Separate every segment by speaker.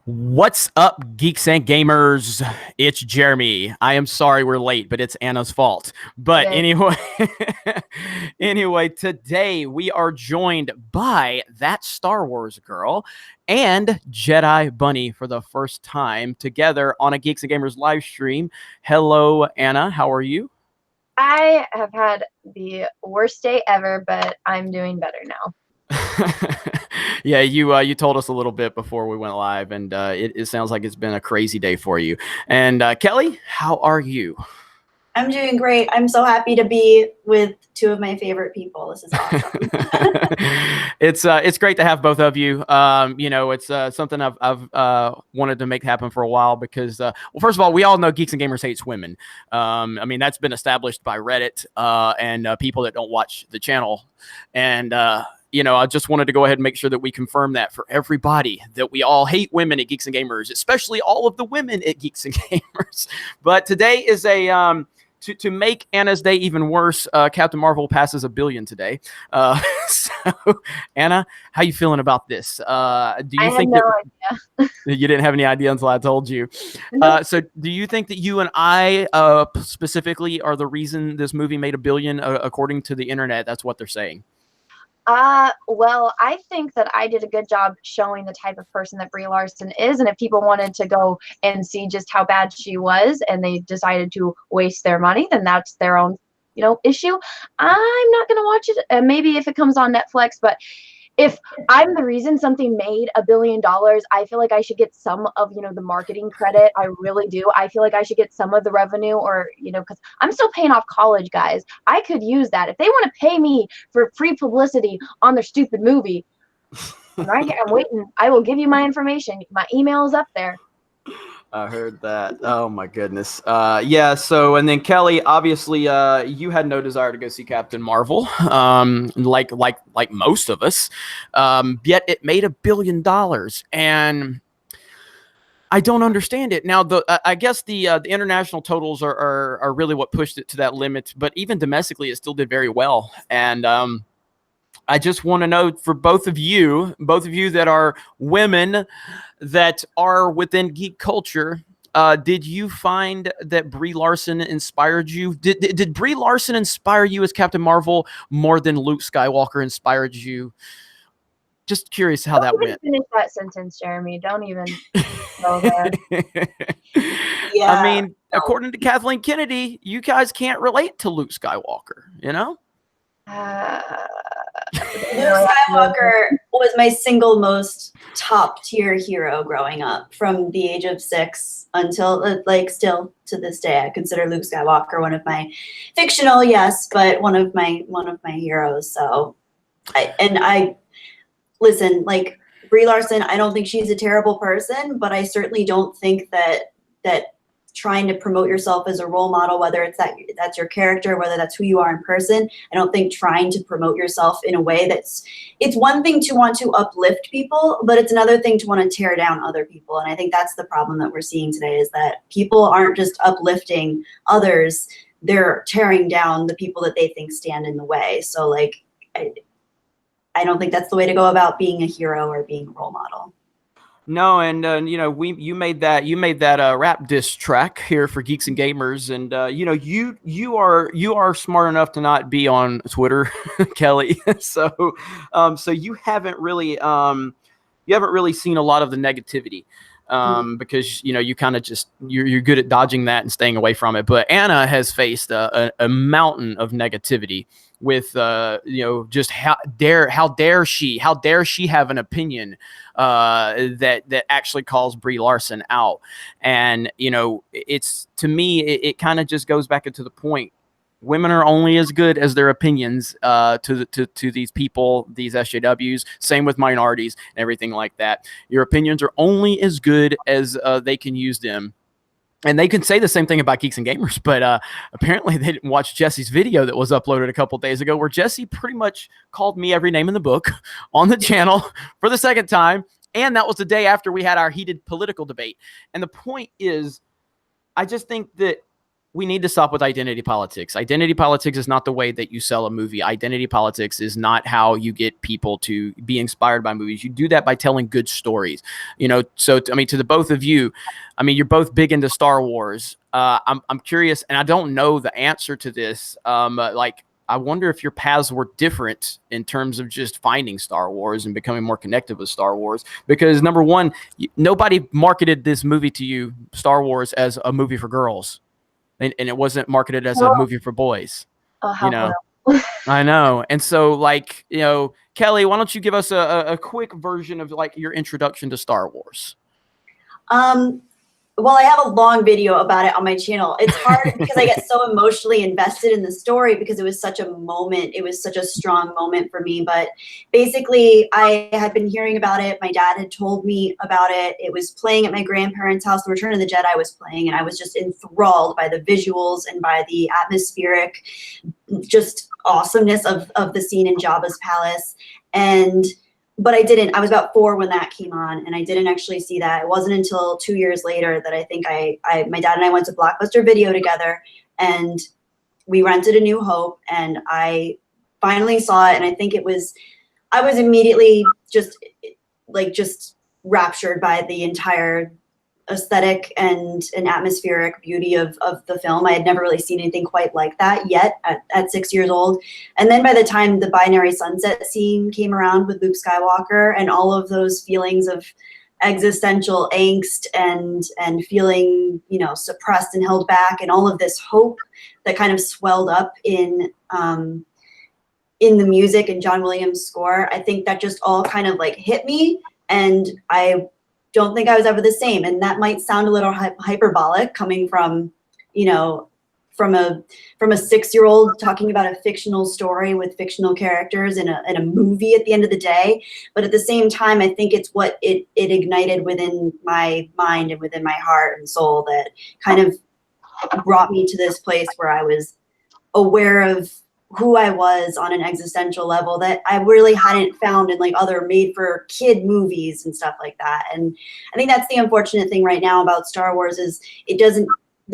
Speaker 1: What's up, geeks and gamers? It's Jeremy. I am sorry we're late, but it's Anna's fault. But anyway, today we are joined by that Star Wars girl and Jedi Bunny for the first time together on a Geeks and Gamers live stream. Hello, Anna. How are you?
Speaker 2: I have had the worst day ever, but I'm doing better now.
Speaker 1: Yeah, you told us a little bit before we went live, and it sounds like it's been a crazy day for you. And Kelly, how are you?
Speaker 3: I'm doing great. I'm so happy to be with two of my favorite people. This is awesome.
Speaker 1: It's great to have both of you. It's something I've wanted to make happen for a while because, well, first of all, we all know Geeks and Gamers hates women. I mean, that's been established by Reddit and people that don't watch the channel. And I just wanted to go ahead and make sure that we confirm that for everybody, that we all hate women at Geeks and Gamers, especially all of the women at Geeks and Gamers. But today is a to make Anna's day even worse, Captain Marvel passes 1 billion today. So, Anna, how you feeling about this? Do you think
Speaker 2: no
Speaker 1: idea. You didn't have any idea until I told you? So, do you think that you and I specifically are the reason this movie made 1 billion, according to the internet? That's what they're saying.
Speaker 2: Well, I think that I did a good job showing the type of person that Brie Larson is, and if people wanted to go and see just how bad she was and they decided to waste their money, then that's their own, issue. I'm not going to watch it. Maybe if it comes on Netflix, but if I'm the reason something made $1 billion, I feel like I should get some of, the marketing credit. I really do. I feel like I should get some of the revenue or, because I'm still paying off college, guys. I could use that. If they want to pay me for free publicity on their stupid movie, right here, I'm waiting. I will give you my information. My email is up there.
Speaker 1: I heard that. Oh my goodness. Yeah. So, and then Kelly, obviously, you had no desire to go see Captain Marvel, like most of us. Yet it made $1 billion, and I don't understand it. Now, I guess the international totals are really what pushed it to that limit. But even domestically, it still did very well. And I just want to know, for both of you that are women that are within geek culture, did you find that Brie Larson inspired you? Did Brie Larson inspire you as Captain Marvel more than Luke Skywalker inspired you? Just curious how that went.
Speaker 2: Finish that sentence, Jeremy. Don't even go there.
Speaker 3: Yeah.
Speaker 1: I mean, according to Kathleen Kennedy, you guys can't relate to Luke Skywalker,
Speaker 3: Luke Skywalker was my single most top tier hero growing up from the age of 6 until still to this day. I consider Luke Skywalker one of my fictional, yes, but one of my heroes. So I listen, like Brie Larson, I don't think she's a terrible person, but I certainly don't think that trying to promote yourself as a role model, whether it's that's your character, whether that's who you are in person. I don't think trying to promote yourself in a way it's one thing to want to uplift people, but it's another thing to want to tear down other people. And I think that's the problem that we're seeing today, is that people aren't just uplifting others, they're tearing down the people that they think stand in the way. So I don't think that's the way to go about being a hero or being a role model.
Speaker 1: No, and you made that rap diss track here for Geeks and Gamers, and you are smart enough to not be on Twitter, Kelly. So you haven't really seen a lot of the negativity, because you kind of just you're good at dodging that and staying away from it. But Anna has faced a mountain of negativity with just how dare she have an opinion that actually calls Brie Larson out. And it's, to me, it kind of just goes back into the point. Women are only as good as their opinions to these people, these SJWs. Same with minorities and everything like that. Your opinions are only as good as they can use them. And they can say the same thing about Geeks and Gamers, but apparently they didn't watch Jesse's video that was uploaded a couple days ago, where Jesse pretty much called me every name in the book on the channel for the second time. And that was the day after we had our heated political debate. And the point is, I just think that we need to stop with identity politics. Identity politics is not the way that you sell a movie. Identity politics is not how you get people to be inspired by movies. You do that by telling good stories. So I mean, to the both of you, I mean, you're both big into Star Wars. I'm curious, and I don't know the answer to this. I wonder if your paths were different in terms of just finding Star Wars and becoming more connected with Star Wars. Because number one, nobody marketed this movie to you, Star Wars, as a movie for girls, and it wasn't marketed as a movie for boys. I know. And so, Kelly, why don't you give us a quick version of your introduction to Star Wars?
Speaker 3: Well, I have a long video about it on my channel. It's hard because I get so emotionally invested in the story because it was such a moment. It was such a strong moment for me. But basically, I had been hearing about it. My dad had told me about it. It was playing at my grandparents' house. The Return of the Jedi was playing, and I was just enthralled by the visuals and by the atmospheric just awesomeness of the scene in Jabba's palace. But I didn't. I was about 4 when that came on, and I didn't actually see that. It wasn't until 2 years later that I think my dad and I went to Blockbuster Video together, and we rented A New Hope, and I finally saw it, and I think I was immediately just raptured by the entire aesthetic and atmospheric beauty of the film. I had never really seen anything quite like that yet at 6 years old. And then by the time the binary sunset scene came around with Luke Skywalker and all of those feelings of existential angst and feeling, suppressed and held back, and all of this hope that kind of swelled up in the music and John Williams' score, I think that just all kind of hit me, and I don't think I was ever the same. And that might sound a little hyperbolic coming from, from a 6-year-old talking about a fictional story with fictional characters in a movie at the end of the day. But at the same time, I think it's what it ignited within my mind and within my heart and soul that kind of brought me to this place where I was aware of who I was on an existential level that I really hadn't found in other made for kid movies and stuff like that. And I think that's the unfortunate thing right now about Star Wars is the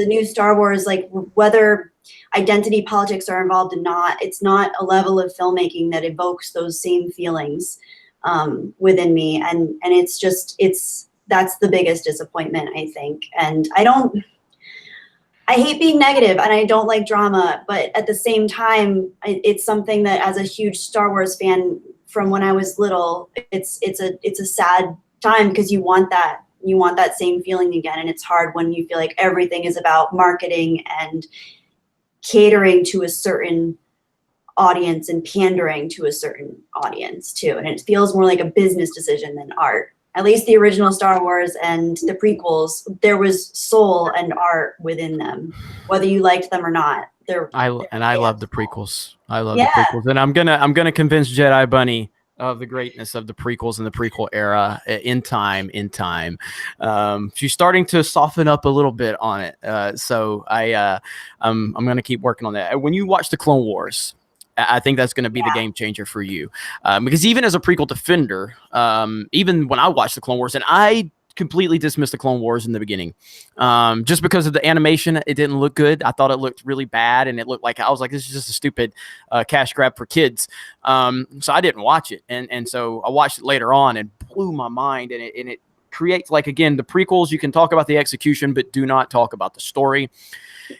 Speaker 3: new Star Wars, whether identity politics are involved or not, it's not a level of filmmaking that evokes those same feelings within me. And that's the biggest disappointment, I think. And I hate being negative and I don't like drama, but at the same time, it's something that as a huge Star Wars fan from when I was little, it's a sad time because you want that same feeling again. And it's hard when you feel like everything is about marketing and catering to a certain audience and pandering to a certain audience too. And it feels more like a business decision than art. At least the original Star Wars and the prequels, there was soul and art within them, whether you liked them or not.
Speaker 1: I love the prequels. I love the prequels, and I'm gonna convince Jedi Bunny of the greatness of the prequels and the prequel era in time. She's starting to soften up a little bit on it, so I'm gonna keep working on that. When you watch the Clone Wars, I think that's going to be the game changer for you. Because even as a prequel defender, even when I watched the Clone Wars, and I completely dismissed the Clone Wars in the beginning, just because of the animation, it didn't look good. I thought it looked really bad, and it looked like, I was like, this is just a stupid cash grab for kids. So I didn't watch it. And so I watched it later on and blew my mind, and it creates, again, the prequels, you can talk about the execution, but do not talk about the story.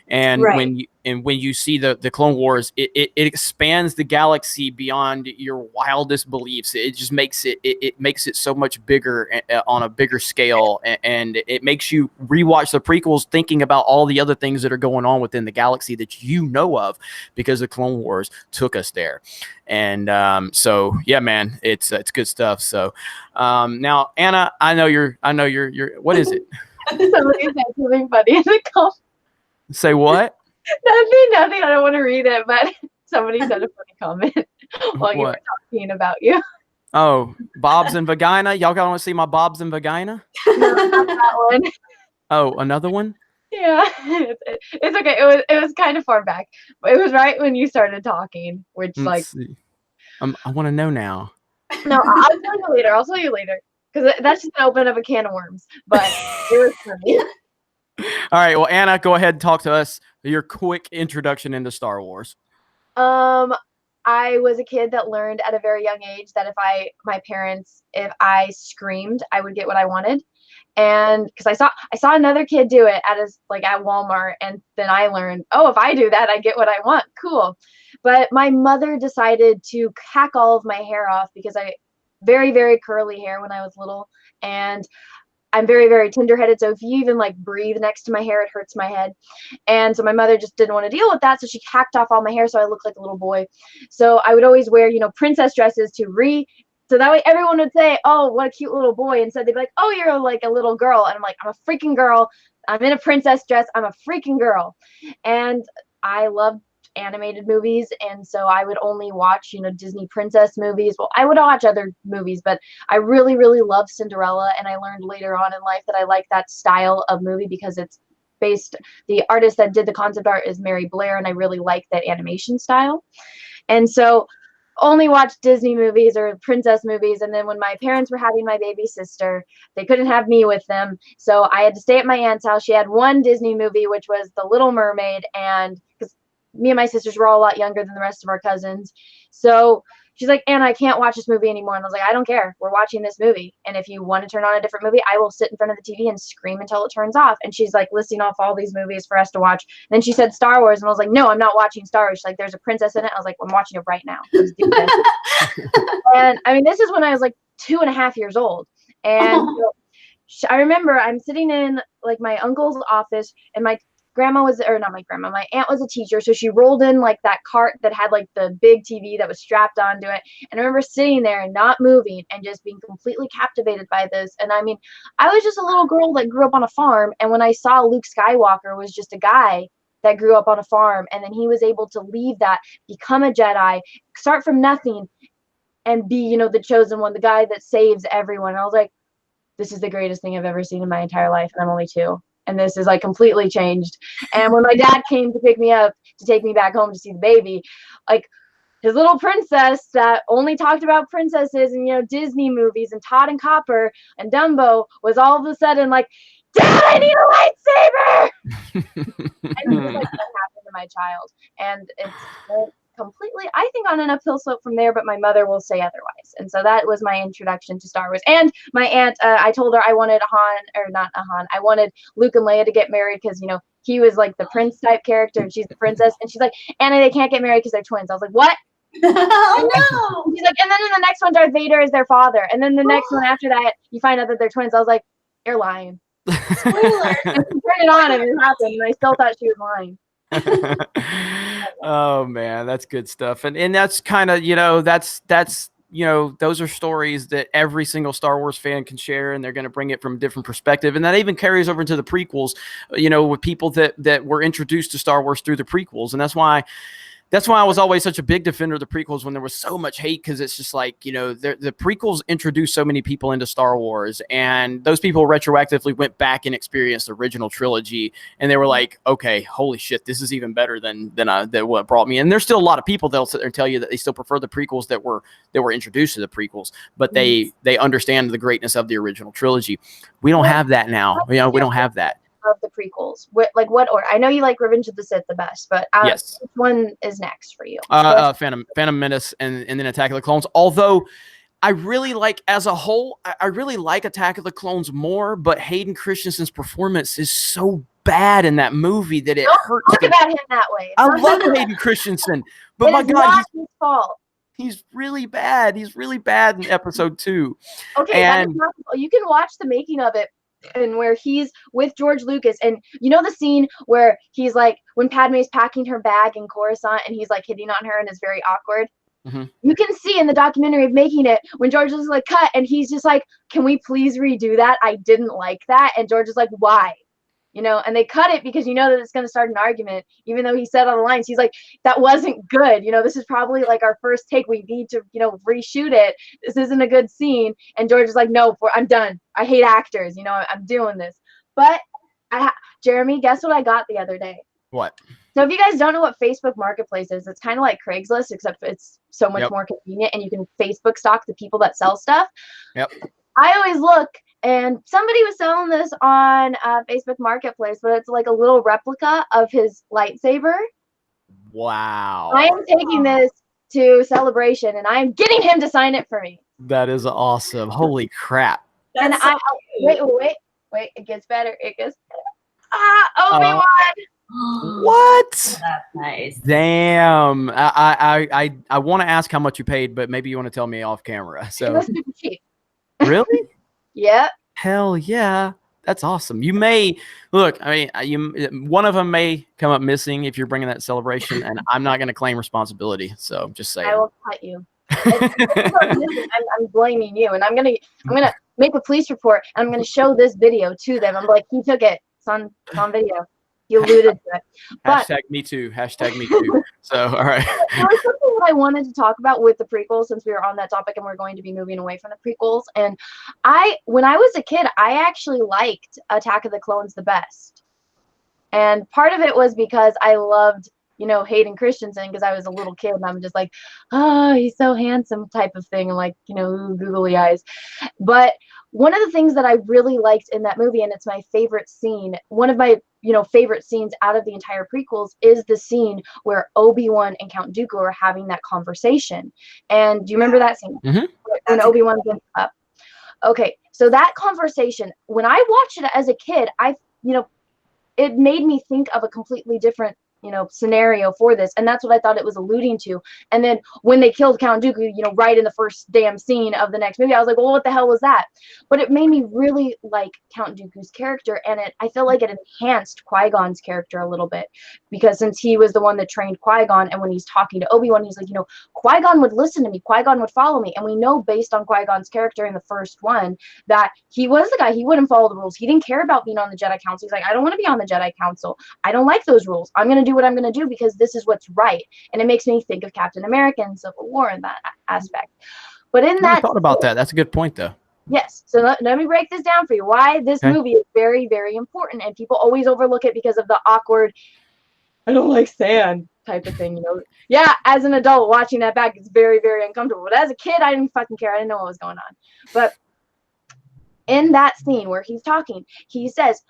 Speaker 1: And when you see the Clone Wars, it expands the galaxy beyond your wildest beliefs. It just makes it makes it so much bigger on a bigger scale, and it makes you rewatch the prequels thinking about all the other things that are going on within the galaxy that you know of, because the Clone Wars took us there. And so yeah, man, it's good stuff. So now, Anna, I know you're what is it?
Speaker 2: Somebody said something funny in the comments.
Speaker 1: Say what?
Speaker 2: Nothing. I don't want to read it, but somebody said a funny comment while you were talking about you.
Speaker 1: Oh, Bobs and Vagina. Y'all want to see my Bobs and Vagina?
Speaker 2: No, not that one.
Speaker 1: Oh, another one?
Speaker 2: Yeah, it's okay. It was kind of far back, but it was right when you started talking, which I
Speaker 1: want to know now.
Speaker 2: No, I'll tell you later. Because that's just gonna open up a can of worms. But it was funny.
Speaker 1: All right, well, Anna, go ahead and talk to us. Your quick introduction into Star Wars.
Speaker 2: I was a kid that learned at a very young age that if I screamed, I would get what I wanted. And because I saw another kid do it at Walmart, and then I learned, oh, if I do that, I get what I want. Cool. But my mother decided to hack all of my hair off because I very, very curly hair when I was little, and I'm very, very tender-headed. So if you even like breathe next to my hair, it hurts my head. And so my mother just didn't want to deal with that. So she hacked off all my hair so I looked like a little boy. So I would always wear, princess dresses so that way everyone would say, oh, what a cute little boy. Instead they'd be like, oh, you're like a little girl. And I'm like, I'm a freaking girl. I'm in a princess dress. I'm a freaking girl. And I loved animated movies, and so I would only watch Disney princess movies. Well, I would watch other movies, but I really, really love Cinderella, and I learned later on in life that I like that style of movie because the artist that did the concept art is Mary Blair, and I really like that animation style. And so only watched Disney movies or princess movies. And then when my parents were having my baby sister, they couldn't have me with them, so I had to stay at my aunt's house. She had one Disney movie, which was The Little Mermaid, and because me and my sisters were all a lot younger than the rest of our cousins. So she's like, Anna, I can't watch this movie anymore. And I was like, I don't care. We're watching this movie. And if you want to turn on a different movie, I will sit in front of the TV and scream until it turns off. And she's like listing off all these movies for us to watch. And then she said Star Wars. And I was like, no, I'm not watching Star Wars. She's like, there's a princess in it. I was like, I'm watching it right now. Let's do this. And I mean, this is when I was like 2.5 years old. And I remember I'm sitting in like my uncle's office, and my aunt was a teacher, so she rolled in like that cart that had like the big TV that was strapped onto it. And I remember sitting there and not moving and just being completely captivated by this. And I mean, I was just a little girl that grew up on a farm, and when I saw Luke Skywalker was just a guy that grew up on a farm, and then he was able to leave that, become a Jedi, start from nothing, and be, the chosen one, the guy that saves everyone. And I was like, this is the greatest thing I've ever seen in my entire life, and I'm only 2. And this is like completely changed. And when my dad came to pick me up to take me back home to see the baby, like his little princess that only talked about princesses and Disney movies and Todd and Copper and Dumbo was all of a sudden like, Dad, I need a lightsaber. And it was like that happened to my child. And it's completely, I think, on an uphill slope from there, but my mother will say otherwise. And so that was my introduction to Star Wars. And my aunt, I told her I wanted I wanted Luke and Leia to get married because, he was like the prince type character and she's the princess. And she's like, Anna, they can't get married because they're twins. I was like, what?
Speaker 3: Oh, no.
Speaker 2: She's like, and then in the next one, Darth Vader is their father. And then the next one after that, you find out that they're twins. I was like, you're lying.
Speaker 3: Spoiler.
Speaker 2: And she turned it on and it happened. And I still thought she was lying.
Speaker 1: Oh man, that's good stuff. And that's kind of, that's those are stories that every single Star Wars fan can share, and they're going to bring it from a different perspective. And that even carries over into the prequels, with people that were introduced to Star Wars through the prequels. And that's why I was always such a big defender of the prequels when there was so much hate, because it's just like, the prequels introduced so many people into Star Wars, and those people retroactively went back and experienced the original trilogy, and they were like, okay, holy shit, this is even better than what brought me. And there's still a lot of people that'll sit there and tell you that they still prefer the prequels that were introduced to the prequels, but they understand the greatness of the original trilogy. We don't have that now. We don't have that.
Speaker 2: Of the prequels, what order? I know you like Revenge of the Sith the best, but
Speaker 1: yes,
Speaker 2: which one is next for you?
Speaker 1: Phantom Menace and then Attack of the Clones. Although I really like, as a whole, I really like Attack of the Clones more, but Hayden Christensen's performance is so bad in that movie that it hurts.
Speaker 2: Talk about him that way.
Speaker 1: I love Hayden Christensen, but my God,
Speaker 2: his fault.
Speaker 1: He's really bad. He's really bad in episode 2.
Speaker 2: Okay, that is not, you can watch the making of it, and where he's with George Lucas, and the scene where he's like, when Padme's packing her bag in Coruscant and he's like hitting on her and is very awkward. Mm-hmm. You can see in the documentary of making it when George is like, cut, and he's just like, can we please redo that? I didn't like that. And George is like, why? And they cut it because that it's going to start an argument, even though he said on the lines, he's like, that wasn't good. This is probably like our first take. We need to, reshoot it. This isn't a good scene. And George is like, no, I'm done. I hate actors. I'm doing this. But Jeremy, guess what I got the other day?
Speaker 1: What?
Speaker 2: So if you guys don't know what Facebook Marketplace is, it's kind of like Craigslist, except it's so much more convenient, and you can Facebook stalk the people that sell stuff.
Speaker 1: Yep.
Speaker 2: I always look And somebody was selling this on Facebook Marketplace, but it's like a little replica of his lightsaber.
Speaker 1: Wow.
Speaker 2: I am taking this to Celebration, and I am getting him to sign it for me.
Speaker 1: That is awesome. Holy crap.
Speaker 2: And
Speaker 3: That's so
Speaker 2: wait, it gets better. It gets better. Obi-Wan.
Speaker 1: What?
Speaker 3: That's nice.
Speaker 1: Damn. I want to ask how much you paid, but maybe you want to tell me off camera.
Speaker 2: It
Speaker 1: So
Speaker 2: was super cheap.
Speaker 1: really?
Speaker 2: Yep.
Speaker 1: Hell yeah. That's awesome. You may look, I mean, one of them may come up missing if you're bringing that Celebration, and I'm not going to claim responsibility. So just saying.
Speaker 2: I will cut you. I'm blaming you, and I'm gonna make a police report, and I'm gonna show this video to them. I'm like, he took it. It's on video. He alluded to it. But
Speaker 1: Hashtag me too. Hashtag me too. So all right.
Speaker 2: there was something that I wanted to talk about with the prequels, since we were on that topic, and we're going to be moving away from the prequels. And when I was a kid, I actually liked Attack of the Clones the best. And part of it was because I loved, Hayden Christensen, because I was a little kid, and I'm just like, oh, he's so handsome type of thing, and like, ooh, googly eyes. But one of the things that I really liked in that movie, and it's my favorite scene, one of my favorite scenes out of the entire prequels, is the scene where Obi-Wan and Count Dooku are having that conversation. And do you remember that scene?
Speaker 1: Mm-hmm.
Speaker 2: When Obi-Wan gets up. Okay, so that conversation, when I watched it as a kid, it made me think of a completely different scenario for this, and that's what I thought it was alluding to. And then when they killed Count Dooku, right in the first damn scene of the next movie, I was like, well, what the hell was that? But it made me really like Count Dooku's character, and I feel like it enhanced Qui-Gon's character a little bit, because since he was the one that trained Qui-Gon, and when he's talking to Obi-Wan, he's like, Qui-Gon would listen to me, Qui-Gon would follow me, and we know based on Qui-Gon's character in the first one that he was the guy, he wouldn't follow the rules, he didn't care about being on the Jedi Council. He's like, I don't want to be on the Jedi Council, I don't like those rules, I'm going to do what I'm going to do because this is what's right. And it makes me think of Captain America and Civil War in that aspect. But in that,
Speaker 1: I thought about that. That's a good point, though.
Speaker 2: Yes. So let me break this down for you. Why this movie is very, very important, and people always overlook it because of the awkward, I don't like sand type of thing. Yeah, as an adult watching that back, it's very, very uncomfortable. But as a kid, I didn't fucking care. I didn't know what was going on. But in that scene where he's talking, he says,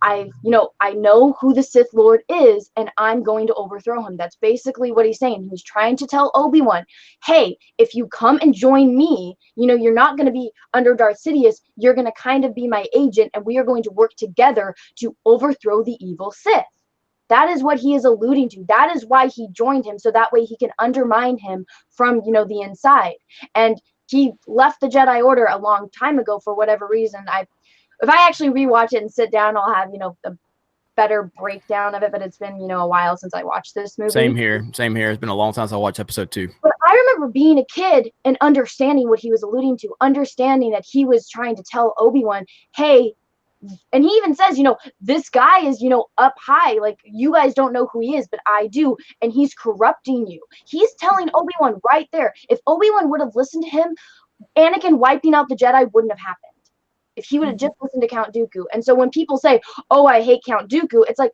Speaker 2: I know who the Sith Lord is, and I'm going to overthrow him. That's basically what he's saying. He's trying to tell Obi-Wan, hey, if you come and join me, you're not going to be under Darth Sidious. You're going to kind of be my agent, and we are going to work together to overthrow the evil Sith. That is what he is alluding to. That is why he joined him, so that way he can undermine him from, the inside. And he left the Jedi Order a long time ago for whatever reason. If I actually rewatch it and sit down, I'll have, a better breakdown of it, but it's been, a while since I watched this movie.
Speaker 1: Same here. It's been a long time since I watched episode 2.
Speaker 2: But I remember being a kid and understanding what he was alluding to, understanding that he was trying to tell Obi-Wan, hey, and he even says, this guy is, up high, like, you guys don't know who he is, but I do, and he's corrupting you. He's telling Obi-Wan right there. If Obi-Wan would have listened to him, Anakin wiping out the Jedi wouldn't have happened. If he would have just listened to Count Dooku. And so when people say, oh, I hate Count Dooku, it's like,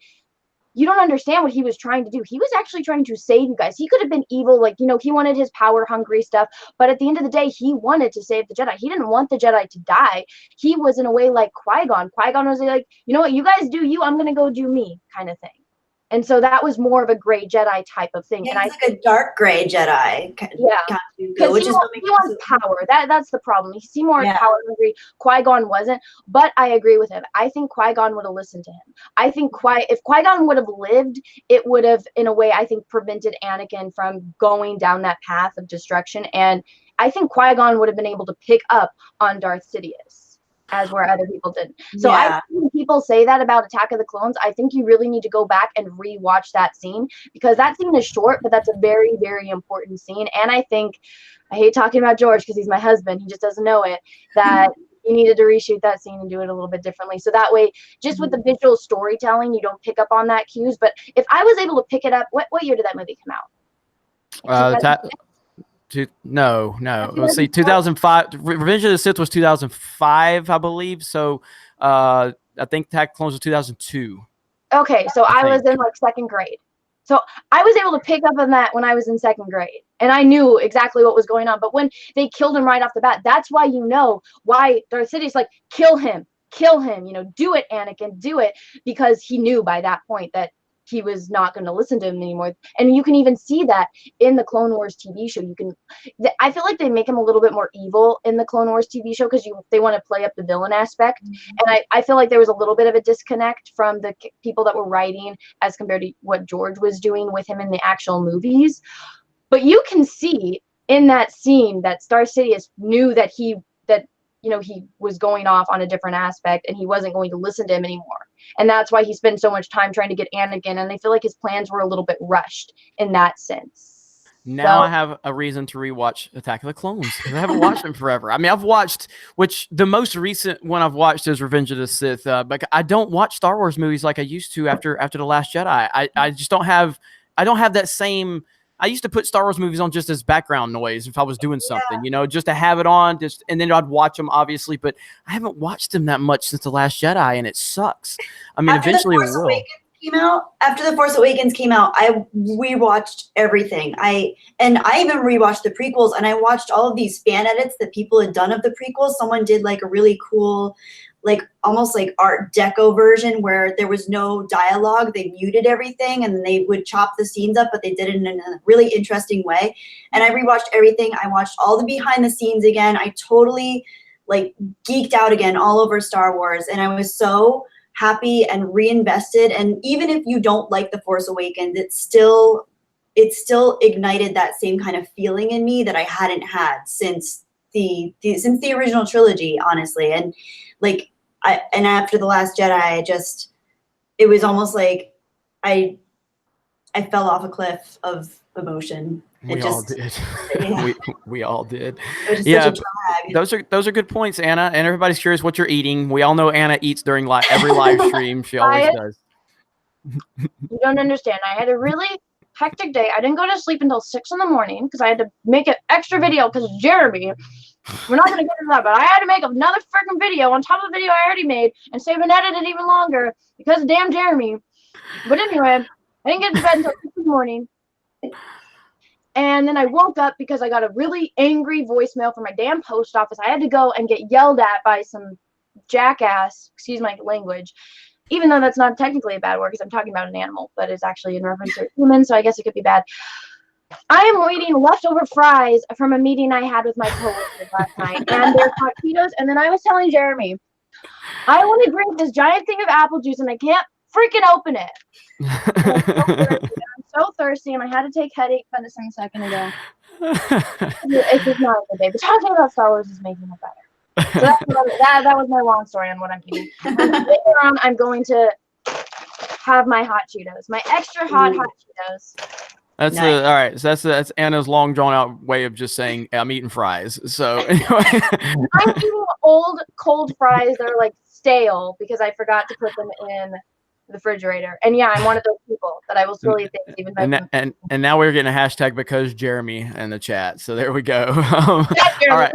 Speaker 2: you don't understand what he was trying to do. He was actually trying to save you guys. He could have been evil, like, he wanted his power-hungry stuff. But at the end of the day, he wanted to save the Jedi. He didn't want the Jedi to die. He was, in a way, like Qui-Gon. Qui-Gon was like, you know what, you guys do you, I'm going to go do me kind of thing. And so that was more of a gray Jedi type of thing.
Speaker 3: Yeah,
Speaker 2: and
Speaker 3: he's like a dark gray Jedi.
Speaker 2: Yeah, because he wants power. That's the problem. He's more power hungry. Qui-Gon wasn't, but I agree with him. I think Qui-Gon would have listened to him. I think if Qui-Gon would have lived, it would have, in a way, I think, prevented Anakin from going down that path of destruction. And I think Qui-Gon would have been able to pick up on Darth Sidious, as where other people didn't. So I think when people say that about Attack of the Clones, I think you really need to go back and rewatch that scene, because that scene is short, but that's a very, very important scene. And I think, I hate talking about George because he's my husband, he just doesn't know it, that he needed to reshoot that scene and do it a little bit differently. So that way, just with the visual storytelling, you don't pick up on that cues. But if I was able to pick it up, what year did that movie come out?
Speaker 1: No. Let's see, 2005. Revenge of the Sith was 2005, I believe. So I think Attack of the Clones was 2002.
Speaker 2: Okay, so I was in like second grade. So I was able to pick up on that when I was in 2nd grade, and I knew exactly what was going on. But when they killed him right off the bat, that's why why Darth Sidious like kill him, do it, Anakin, do it, because he knew by that point that he was not going to listen to him anymore. And you can even see that in the Clone Wars TV show. I feel like they make him a little bit more evil in the Clone Wars TV show because they want to play up the villain aspect. And I feel like there was a little bit of a disconnect from the people that were writing as compared to what George was doing with him in the actual movies. But you can see in that scene that Star Sidious knew that he was going off on a different aspect and he wasn't going to listen to him anymore. And that's why he spent so much time trying to get Anakin. And I feel like his plans were a little bit rushed in that sense.
Speaker 1: Now I have a reason to rewatch Attack of the Clones because I haven't watched them forever. I mean, I've watched, which the most recent one I've watched is Revenge of the Sith. But I don't watch Star Wars movies like I used to after The Last Jedi. I just don't have that same. I used to put Star Wars movies on just as background noise if I was doing something, just to have it on, and then I'd watch them, obviously. But I haven't watched them that much since The Last Jedi, and it sucks. I mean, eventually it will.
Speaker 3: After The Force Awakens came out, I rewatched everything. I even rewatched the prequels, and I watched all of these fan edits that people had done of the prequels. Someone did like a really cool, like almost like Art Deco version where there was no dialogue. They muted everything and they would chop the scenes up, but they did it in a really interesting way. And I rewatched everything. I watched all the behind the scenes again. I totally like geeked out again all over Star Wars, and I was so happy and reinvested. And even if you don't like The Force Awakens, it still ignited that same kind of feeling in me that I hadn't had since the original trilogy, honestly. And like and after The Last Jedi, it was almost like I fell off a cliff of emotion.
Speaker 1: We all did.
Speaker 3: Yeah.
Speaker 1: we all did.
Speaker 3: Yeah,
Speaker 1: those are good points, Anna. And everybody's curious what you're eating. We all know Anna eats during every live stream. She always does.
Speaker 2: You don't understand. I had a really hectic day. I didn't go to sleep until 6 a.m. because I had to make an extra video because Jeremy. We're not going to get into that, but I had to make another freaking video on top of the video I already made and save and edit it even longer because of damn Jeremy. But anyway, I didn't get to bed until 6 a.m. And then I woke up because I got a really angry voicemail from my damn post office. I had to go and get yelled at by some jackass, excuse my language, even though that's not technically a bad word because I'm talking about an animal, but it's actually in reference to a human, so I guess it could be bad. I am eating leftover fries from a meeting I had with my coworkers last night, and they're hot Cheetos. And then I was telling Jeremy, I want to drink this giant thing of apple juice, and I can't freaking open it. I'm so thirsty, and I had to take headache medicine a second ago. It's just not a good day. But talking about Star Wars is making it better. So that was my long story on what I'm eating. And later on, I'm going to have my hot Cheetos, my extra hot Cheetos.
Speaker 1: That's
Speaker 3: nice.
Speaker 1: All right. So that's Anna's long drawn out way of just saying I'm eating fries. So anyway.
Speaker 2: I'm eating old cold fries that are like stale because I forgot to put them in the refrigerator. And yeah, I'm one of those people that I will still eat things even
Speaker 1: and now we're getting a hashtag because Jeremy in the chat. So there we go.
Speaker 2: Jeremy,
Speaker 1: all right.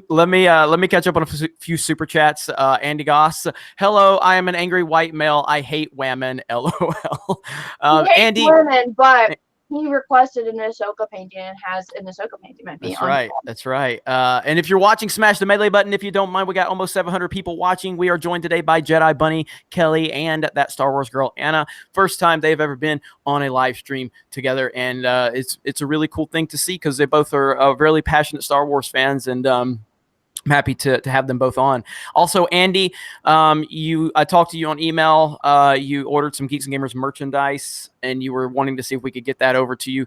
Speaker 1: Let me catch up on a few super chats. Andy Goss, hello. I am an angry white male. I hate women. LOL. Andy,
Speaker 2: women, but he requested an Ahsoka painting and has an Ahsoka painting.
Speaker 1: That's right. That's right. And if you're watching, smash the melee button. If you don't mind, we got almost 700 people watching. We are joined today by Jedi Bunny, Kelly, and that Star Wars girl, Anna. First time they've ever been on a live stream together. And it's a really cool thing to see because they both are really passionate Star Wars fans. And I'm happy to have them both on. Also, Andy, I talked to you on email. You ordered some Geeks and Gamers merchandise, and you were wanting to see if we could get that over to you.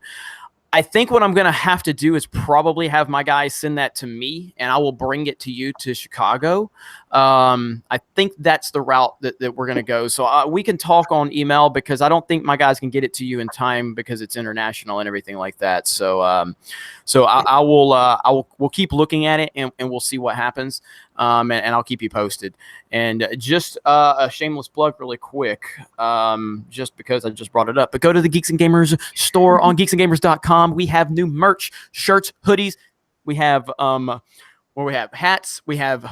Speaker 1: I think what I'm going to have to do is probably have my guys send that to me, and I will bring it to you to Chicago. I think that's the route that we're going to go. So we can talk on email because I don't think my guys can get it to you in time because it's international and everything like that. So we'll keep looking at it and we'll see what happens. And I'll keep you posted. And just a shameless plug really quick, just because I just brought it up, but go to the Geeks and Gamers store on geeksandgamers.com. We have new merch, shirts, hoodies. We have, we have hats. We have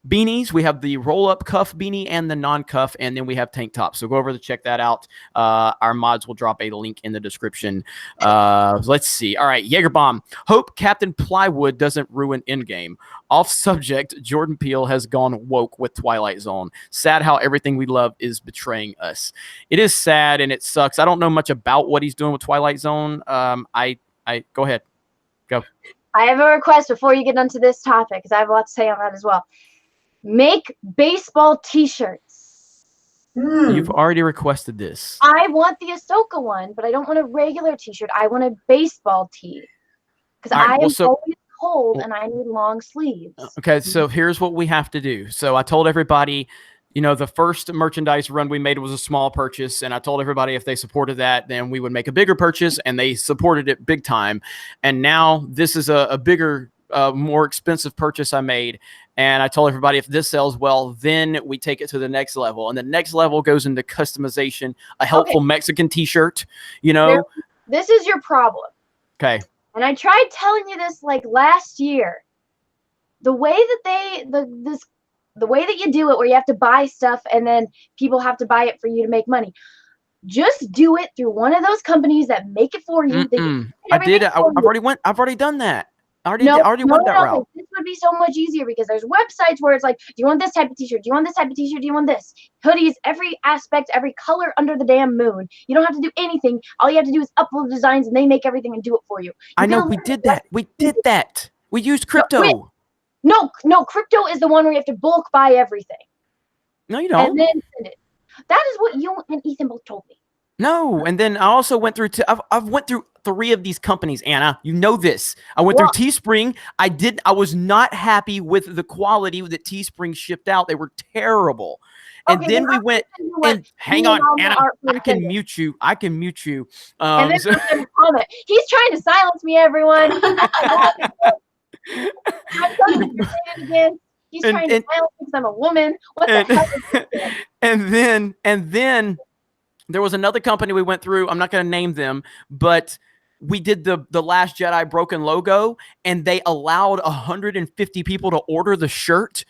Speaker 1: beanies. We have the roll-up cuff beanie and the non-cuff, and then we have tank tops. So go over to check that out. Our mods will drop a link in the description. Let's see. All right, Jaegerbomb. Hope Captain Plywood doesn't ruin Endgame. Off subject, Jordan Peele has gone woke with Twilight Zone. Sad how everything we love is betraying us. It is sad and it sucks. I don't know much about what he's doing with Twilight Zone. I go ahead. Go.
Speaker 2: I have a request before you get onto this topic, because I have a lot to say on that as well. Make baseball t-shirts.
Speaker 1: You've already requested this.
Speaker 2: I want the Ahsoka one, but I don't want a regular t-shirt. I want a baseball tee. Because I am always cold and I need long sleeves.
Speaker 1: Okay, so here's what we have to do. So I told everybody, you know, the first merchandise run we made was a small purchase, and I told everybody if they supported that, then we would make a bigger purchase, and they supported it big time. And now this is a bigger, more expensive purchase I made, and I told everybody if this sells well, then we take it to the next level. And the next level goes into customization, a helpful Mexican t-shirt, you know.
Speaker 2: This is your problem.
Speaker 1: Okay.
Speaker 2: And I tried telling you this like last year. The way that the way that you do it, where you have to buy stuff and then people have to buy it for you to make money. Just do it through one of those companies that make it for you.
Speaker 1: I did. I've already done that. I already went that route.
Speaker 2: This would be so much easier because there's websites where it's like, do you want this type of t-shirt? Do you want this type of t-shirt? Do you want this? Hoodies, every aspect, every color under the damn moon. You don't have to do anything. All you have to do is upload designs and they make everything and do it for you.
Speaker 1: I know we did that. We did that. We used crypto.
Speaker 2: No, crypto is the one where you have to bulk buy everything.
Speaker 1: No, you don't.
Speaker 2: And then send it. That is what you and Ethan both told me.
Speaker 1: No, and then I also went through. I've went through 3 of these companies, Anna. You know this. I went through Teespring. I was not happy with the quality that Teespring shipped out. They were terrible. And then we went and hang on, Anna. I can mute you.
Speaker 2: And then comment. He's trying to silence me, everyone. I'm going to say it again. He's trying to silence me because I'm a woman. What the hell is this?
Speaker 1: And then there was another company we went through. I'm not going to name them, but we did the Last Jedi broken logo, and they allowed 150 people to order the shirt.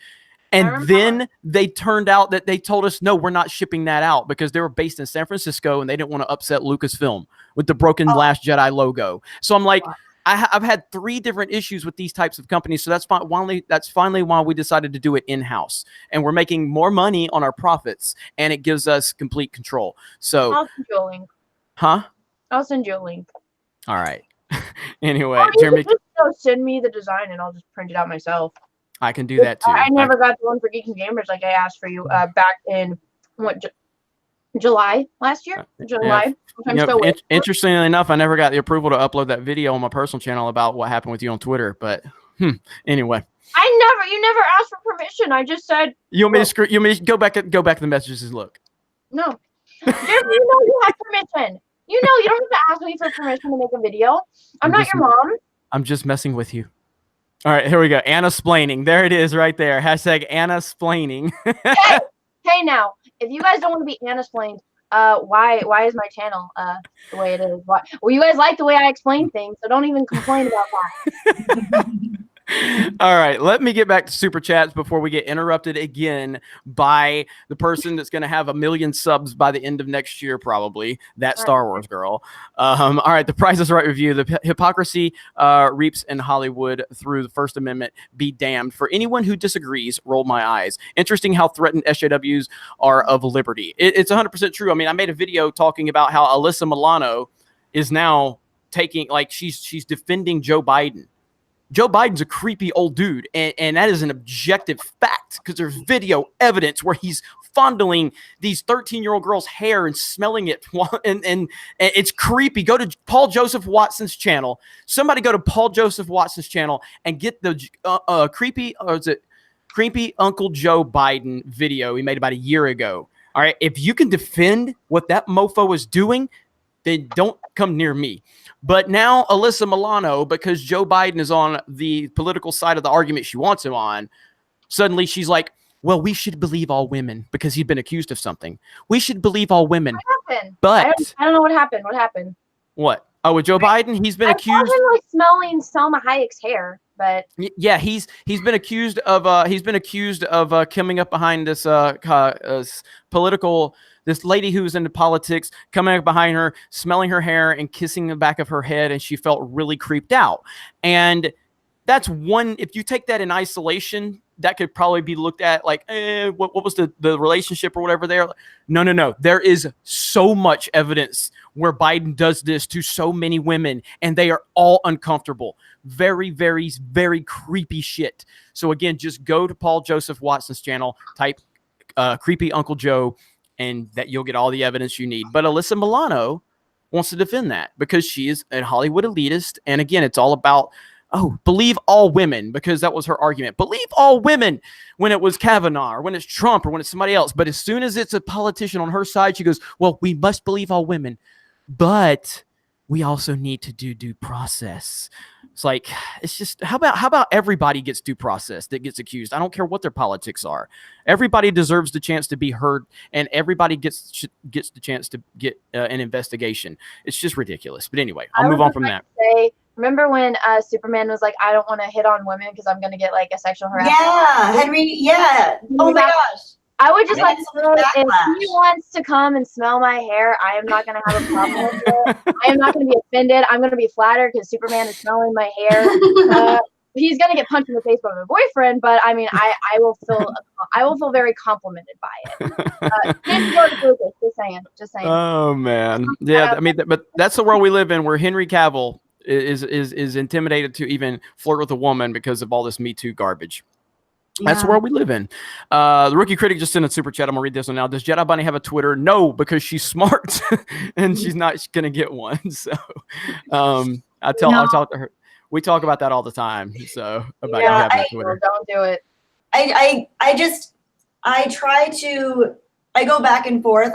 Speaker 1: And then they turned out that they told us, no, we're not shipping that out because they were based in San Francisco and they didn't want to upset Lucasfilm with the broken Last Jedi logo. So I'm like, I've had 3 different issues with these types of companies. So that's finally why we decided to do it in-house. And we're making more money on our profits, and it gives us complete control. So
Speaker 2: I'll send you a link.
Speaker 1: Huh?
Speaker 2: I'll send you a link.
Speaker 1: All right. Anyway, Jeremy,
Speaker 2: just send me the design and I'll just print it out myself.
Speaker 1: I can do that too.
Speaker 2: I never got the one for Geeks and Gamers like I asked for you back in July last year. July.
Speaker 1: Yeah. Interestingly enough, I never got the approval to upload that video on my personal channel about what happened with you on Twitter. But anyway,
Speaker 2: you never asked for permission. I just said.
Speaker 1: You want me to go back to the messages and look?
Speaker 2: No, you know you have permission. You know you don't have to ask me for permission to make a video. I'm not your mom.
Speaker 1: I'm just messing with you. All right, here we go. Anna-splaining. There it is right there. Hashtag Anna-splaining.
Speaker 2: Hey, now, if you guys don't want to be Anna-splained, why is my channel the way it is? Well, you guys like the way I explain things, so don't even complain about that.
Speaker 1: All right, let me get back to super chats before we get interrupted again by the person that's going to have 1 million subs by the end of next year, probably, that Star Wars girl. All right, the Price is Right review. The hypocrisy reaps in Hollywood through the First Amendment. Be damned. For anyone who disagrees, roll my eyes. Interesting how threatened SJWs are of liberty. It's 100% true. I mean, I made a video talking about how Alyssa Milano is now taking, like, she's defending Joe Biden. Joe Biden's a creepy old dude, and that is an objective fact because there's video evidence where he's fondling these 13-year-old girls' hair and smelling it, and it's creepy. Go to Paul Joseph Watson's channel. Somebody go to Paul Joseph Watson's channel and get the creepy Uncle Joe Biden video he made about a year ago. All right, if you can defend what that mofo is doing, then don't come near me. But now Alyssa Milano, because Joe Biden is on the political side of the argument she wants him on, suddenly she's like, well, we should believe all women because he's been accused of something. We should believe all women.
Speaker 2: What happened?
Speaker 1: But
Speaker 2: I don't know what happened. What happened?
Speaker 1: What? Oh, with Joe Biden, he's been accused.
Speaker 2: I like smelling Salma Hayek's hair.
Speaker 1: Yeah, he's been accused of coming up behind this political, this lady who's into politics, coming up behind her, smelling her hair and kissing the back of her head, and she felt really creeped out. And that's one, if you take that in isolation, that could probably be looked at like, what was the relationship or whatever there? No. There is so much evidence where Biden does this to so many women, and they are all uncomfortable. Very, very, very creepy shit. So again, just go to Paul Joseph Watson's channel, type creepy Uncle Joe, and that you'll get all the evidence you need. But Alyssa Milano wants to defend that because she is a Hollywood elitist. And again, it's all about, believe all women, because that was her argument. Believe all women when it was Kavanaugh or when it's Trump or when it's somebody else. But as soon as it's a politician on her side, she goes, well, we must believe all women, but we also need to do due process. It's like, it's just, how about everybody gets due process that gets accused? I don't care what their politics are. Everybody deserves the chance to be heard, and everybody gets the chance to get an investigation. It's just ridiculous. But anyway, I'll move on from that.
Speaker 2: Remember when Superman was like, I don't want to hit on women because I'm going to get like a sexual harassment?
Speaker 3: Yeah, Henry. Yeah. Oh my gosh.
Speaker 2: I would just like to know, if he wants to come and smell my hair, I am not going to have a problem with it. I am not going to be offended. I'm going to be flattered because Superman is smelling my hair. He's going to get punched in the face by my boyfriend, but I mean, I will feel very complimented by it. Just saying.
Speaker 1: Oh man, yeah. I mean, but that's the world we live in, where Henry Cavill is intimidated to even flirt with a woman because of all this Me Too garbage. Yeah. That's the world we live in. The Rookie Critic just sent a super chat. I'm gonna read this one now. Does Jedi Bunny have a Twitter? No, because she's smart and she's not gonna get one. So I'll talk to her. We talk about that all the time. So about you having a Twitter.
Speaker 2: Don't do it.
Speaker 3: I go back and forth.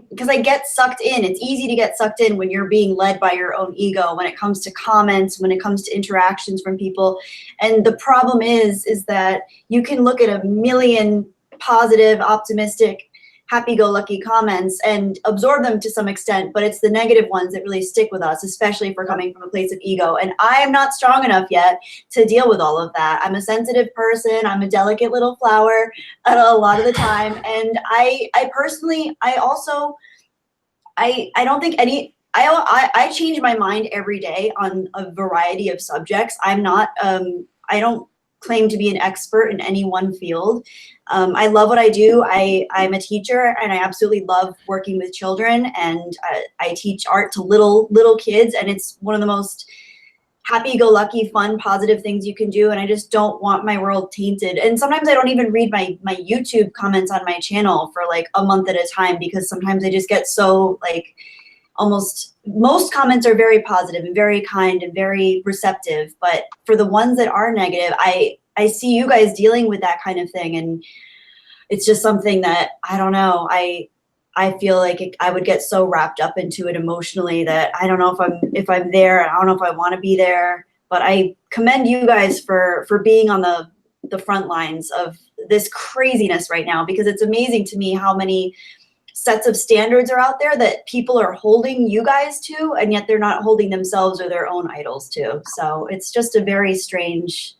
Speaker 3: Because I get sucked in. It's easy to get sucked in when you're being led by your own ego, when it comes to comments, when it comes to interactions from people. And the problem is that you can look at a million positive, optimistic, happy-go-lucky comments and absorb them to some extent, but it's the negative ones that really stick with us, especially if we're coming from a place of ego. And I am not strong enough yet to deal with all of that. I'm a sensitive person. I'm a delicate little flower a lot of the time. And I don't think I change my mind every day on a variety of subjects. I don't claim to be an expert in any one field. I love what I do. I'm a teacher, and I absolutely love working with children, and I teach art to little kids, and it's one of the most happy-go-lucky, fun, positive things you can do, and I just don't want my world tainted. And sometimes I don't even read my YouTube comments on my channel for like a month at a time, because sometimes I just get so like, most comments are very positive and very kind and very receptive, but for the ones that are negative, I see you guys dealing with that kind of thing, and it's just something that, I don't know, I feel like I would get so wrapped up into it emotionally that I don't know if I'm there. I don't know if I want to be there, but I commend you guys for being on the front lines of this craziness right now, because it's amazing to me how many sets of standards are out there that people are holding you guys to, and yet they're not holding themselves or their own idols to. So it's just a very strange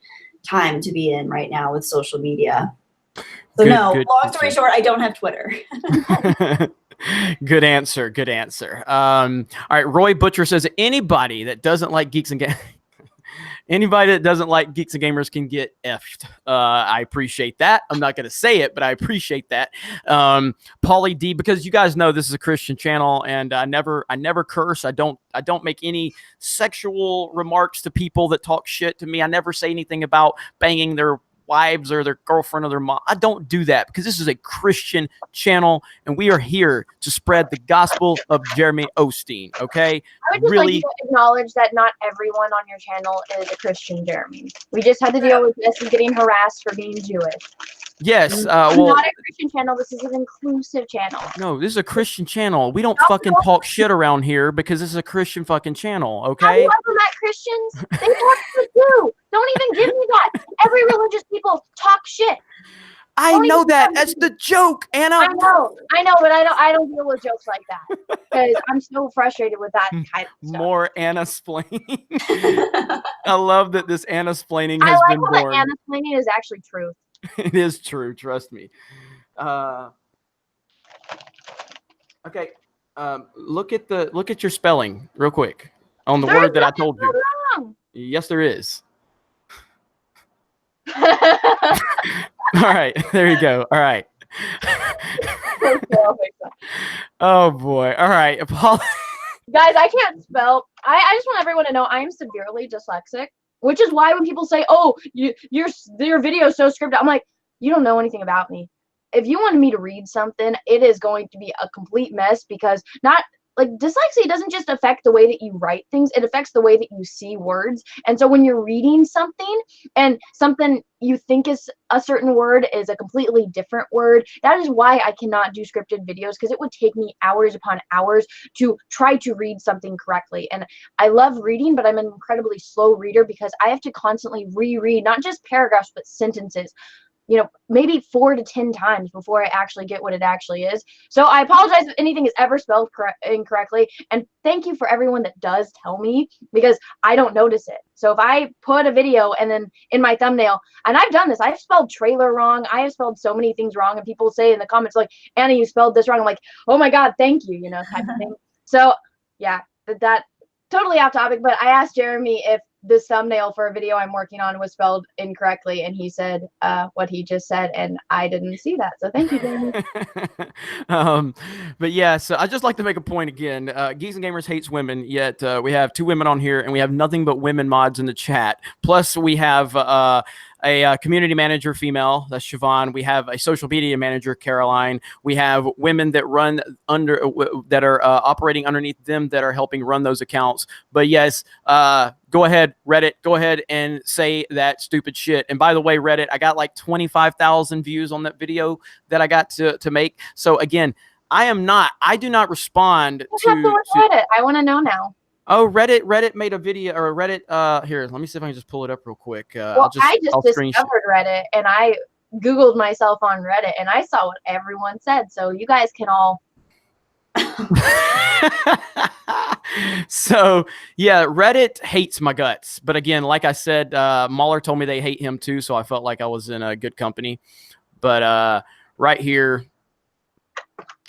Speaker 3: time to be in right now with social media. So long story short, I don't have Twitter.
Speaker 1: Good answer. All right, Roy Butcher says anybody that doesn't like Geeks and Gamers can get effed. I appreciate that. I'm not going to say it, but I appreciate that. Paulie D, because you guys know this is a Christian channel, and I never curse. I don't make any sexual remarks to people that talk shit to me. I never say anything about banging their wives or their girlfriend or their mom. I don't do that because this is a Christian channel, and we are here to spread the gospel of Jeremy Osteen. Okay,
Speaker 2: I would just like to acknowledge that not everyone on your channel is a Christian, Jeremy. We just had to deal with this and getting harassed for being Jewish.
Speaker 1: Yes.
Speaker 2: Well, not a Christian channel. This is an inclusive channel.
Speaker 1: No, this is a Christian channel. We don't fucking talk shit around here because this is a Christian fucking channel. Okay.
Speaker 2: Have you ever met Christians? They talk shit too. Don't even give me that. Every religious people talk shit.
Speaker 1: I
Speaker 2: Don't
Speaker 1: know
Speaker 2: even
Speaker 1: that.
Speaker 2: tell
Speaker 1: That's
Speaker 2: me.
Speaker 1: the joke, Anna.
Speaker 2: I know, but I don't deal with jokes like that because I'm so frustrated with that kind of stuff.
Speaker 1: More Anna-splaining. I love that this Anna-splaining
Speaker 2: I
Speaker 1: has
Speaker 2: like
Speaker 1: been
Speaker 2: how
Speaker 1: born.
Speaker 2: the Anna-splaining is actually truth.
Speaker 1: It is true. Trust me. Okay. Look at your spelling real quick on the
Speaker 2: There's
Speaker 1: word that I
Speaker 2: nothing
Speaker 1: told you.
Speaker 2: wrong.
Speaker 1: Yes, there is. All right. There you go. All right. Oh boy. All right.
Speaker 2: Guys, I can't spell. I just want everyone to know I'm severely dyslexic, which is why when people say, "Oh, your video is so scripted," I'm like, you don't know anything about me. If you wanted me to read something, it is going to be a complete mess because not like dyslexia doesn't just affect the way that you write things, it affects the way that you see words. And so when you're reading something and something you think is a certain word is a completely different word, that is why I cannot do scripted videos because it would take me hours upon hours to try to read something correctly. And I love reading, but I'm an incredibly slow reader because I have to constantly reread not just paragraphs but sentences, maybe 4 to 10 times before I actually get what it actually is. So I apologize if anything is ever spelled incorrectly. And thank you for everyone that does tell me because I don't notice it. So if I put a video and then in my thumbnail, and I've done this, I've spelled trailer wrong. I have spelled so many things wrong. And people say in the comments, like, Anna, you spelled this wrong. I'm like, oh my God, thank you, type of thing. So yeah, that totally off topic, but I asked Jeremy if this thumbnail for a video I'm working on was spelled incorrectly, and he said what he just said, and I didn't see that. So thank you, Jeremy.
Speaker 1: But yeah, so I just like to make a point again. Geeks and Gamers hates women, yet we have 2 women on here, and we have nothing but women mods in the chat. Plus, we have a community manager, female, that's Siobhan. We have a social media manager, Caroline. We have women that run that are operating underneath them that are helping run those accounts. But yes, go ahead, Reddit. Go ahead and say that stupid shit. And by the way, Reddit, I got like 25,000 views on that video that I got to make. So again, I do not respond to
Speaker 2: Reddit. I want to know now.
Speaker 1: Oh, Reddit made a video or a Reddit. Here, let me see if I can just pull it up real quick.
Speaker 2: Well, I just discovered Reddit and I Googled myself on Reddit and I saw what everyone said. So you guys can all.
Speaker 1: So yeah, Reddit hates my guts. But again, like I said, Mahler told me they hate him too. So I felt like I was in a good company. But right here,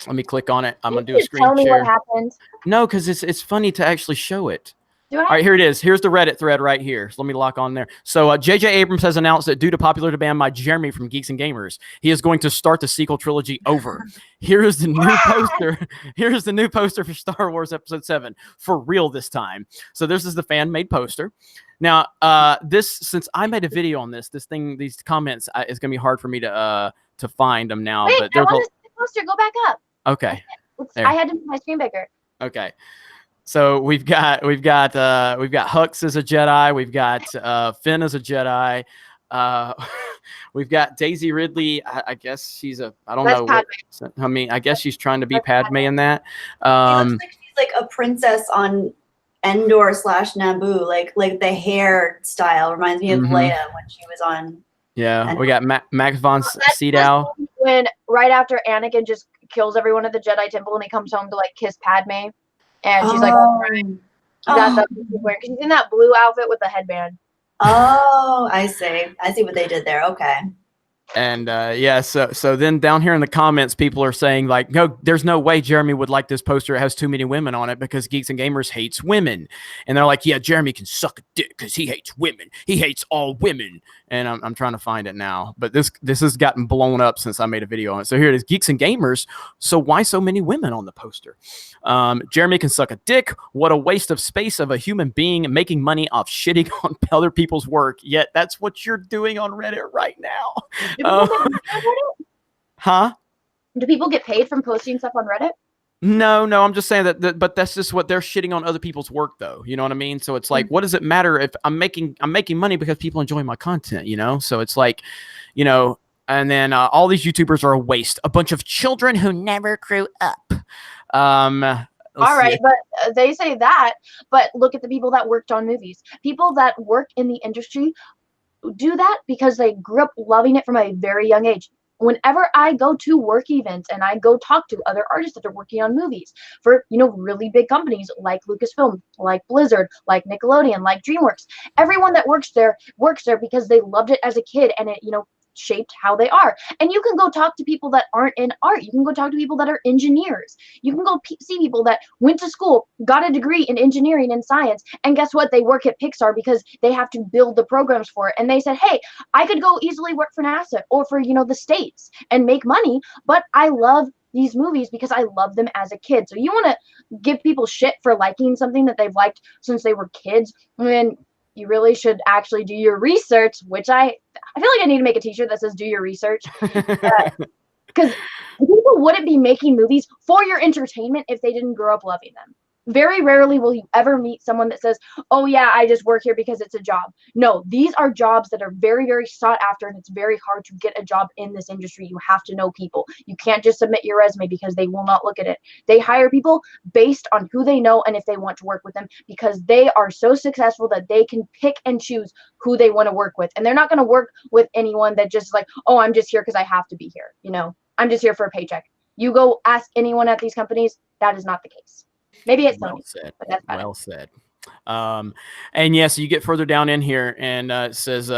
Speaker 1: let me click on it. I'm going to do a screen share.
Speaker 2: Tell me what happened.
Speaker 1: No, because it's funny to actually show it.
Speaker 2: Do I?
Speaker 1: All right, here it is. Here's the Reddit thread right here. So let me lock on there. So J.J. Abrams has announced that due to popular demand by Jeremy from Geeks and Gamers, he is going to start the sequel trilogy over. Here is the new poster. Here's the new poster for Star Wars Episode 7. For real this time. So this is the fan-made poster. Now, since I made a video on these comments, it's going to be hard for me to find them now.
Speaker 2: Wait,
Speaker 1: but
Speaker 2: I want to see the poster. Go back up.
Speaker 1: Okay.
Speaker 2: I had to make my screen bigger.
Speaker 1: Okay. So we've got Hux as a Jedi. We've got Finn as a Jedi. We've got Daisy Ridley. I guess she's I don't know. I guess she's trying to be Padme in that.
Speaker 3: She looks like she's like a princess on Endor / Naboo. Like the hair style reminds me of Leia when she was on.
Speaker 1: Yeah, we got Max von Sydow.
Speaker 2: When right after Anakin just kills everyone at the Jedi Temple and he comes home to like kiss Padme. And she's like, all right. She's in that blue outfit with the headband.
Speaker 3: Oh, I see what they did there. Okay.
Speaker 1: And yeah, so then down here in the comments, people are saying like, no, there's no way Jeremy would like this poster. It has too many women on it because Geeks and Gamers hates women. And they're like, yeah, Jeremy can suck a dick because he hates women. He hates all women. And I'm trying to find it now. But this has gotten blown up since I made a video on it. So here it is, Geeks and Gamers. So why so many women on the poster? Jeremy can suck a dick. What a waste of space of a human being making money off shitting on other people's work. Yet that's what you're doing on Reddit right now. Huh?
Speaker 2: Do people get paid from posting stuff on Reddit?
Speaker 1: No, I'm just saying that, but that's just what they're shitting on other people's work, though. You know what I mean? So it's like, what does it matter if I'm making money because people enjoy my content, you know? So it's like, you know, and then all these YouTubers are a waste, a bunch of children who never grew up. All
Speaker 2: right, but they say that, but look at the people that worked on movies. People that work in the industry do that because they grew up loving it from a very young age. whenever I go to work events and I go talk to other artists that are working on movies for, really big companies like Lucasfilm, like Blizzard, like Nickelodeon, like DreamWorks, everyone that works there because they loved it as a kid, and it, shaped how they are. And you can go talk to people that aren't in art. You can go talk to people that are engineers. You can go see people that went to school, got a degree in engineering and science, and guess what? They work at Pixar because they have to build the programs for it. And they said, hey, I could go easily work for NASA or for, the States and make money, but I love these movies because I love them as a kid. So you want to give people shit for liking something that they've liked since they were kids, when you really should actually do your research, which I feel like I need to make a t-shirt that says do your research. Because people wouldn't be making movies for your entertainment if they didn't grow up loving them. Very rarely will you ever meet someone that says, oh yeah, I just work here because it's a job. No, these are jobs that are very, very sought after, and it's very hard to get a job in this industry. You have to know people. You can't just submit your resume because they will not look at it. They hire people based on who they know and if they want to work with them, because they are so successful that they can pick and choose who they want to work with. And they're not going to work with anyone that just like, oh, I'm just here because I have to be here. I'm just here for a paycheck. You go ask anyone at these companies, that is not the case. Maybe it's
Speaker 1: well
Speaker 2: Sony,
Speaker 1: said.
Speaker 2: but that's
Speaker 1: Well said. And yes, you get further down in here, and it says,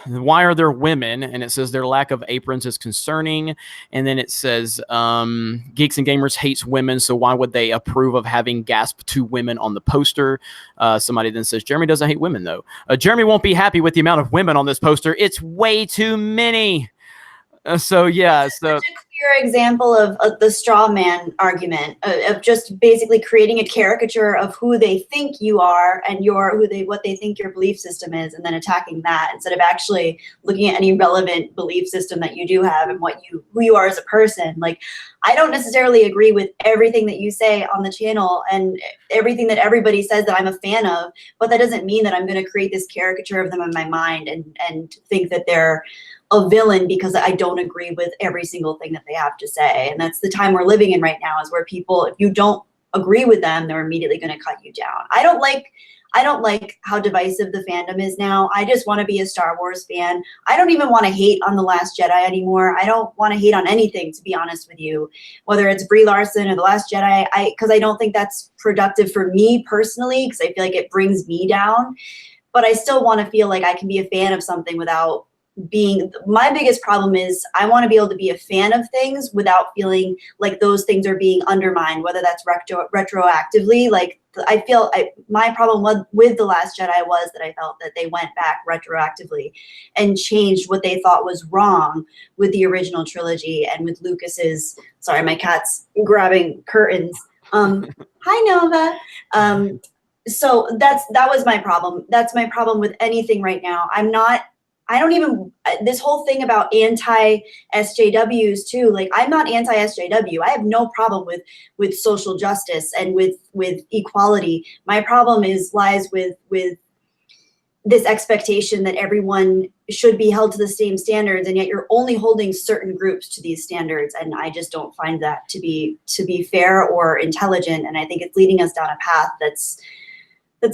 Speaker 1: why are there women? And it says their lack of aprons is concerning. And then it says, Geeks and Gamers hates women, so why would they approve of having gasp to women on the poster? Somebody then says, Jeremy doesn't hate women, though. Jeremy won't be happy with the amount of women on this poster. It's way too many. So such
Speaker 3: a clear example of the straw man argument of just basically creating a caricature of who they think you are and what they think your belief system is, and then attacking that instead of actually looking at any relevant belief system that you do have and who you are as a person. Like, I don't necessarily agree with everything that you say on the channel and everything that everybody says that I'm a fan of, but that doesn't mean that I'm going to create this caricature of them in my mind and think that they're a villain because I don't agree with every single thing that they have to say. And that's the time we're living in right now, is where people, if you don't agree with them, they're immediately going to cut you down. I don't like how divisive the fandom is now. I just want to be a Star Wars fan. I don't even want to hate on The Last Jedi anymore. I don't want to hate on anything, to be honest with you, whether it's Brie Larson or The Last Jedi, because I don't think that's productive for me personally, because I feel like it brings me down. But I still want to feel like I can be a fan of something without my biggest problem is I want to be able to be a fan of things without feeling like those things are being undermined, whether that's retroactively. Like, my problem with The Last Jedi was that I felt that they went back retroactively and changed what they thought was wrong with the original trilogy and with Lucas's, sorry, my cat's grabbing curtains. Hi, Nova. So that was my problem. That's my problem with anything right now. This whole thing about anti-SJWs too, like, I'm not anti-SJW. I have no problem with social justice and with equality. My problem lies with this expectation that everyone should be held to the same standards, and yet you're only holding certain groups to these standards. And I just don't find that to be fair or intelligent. And I think it's leading us down a path that's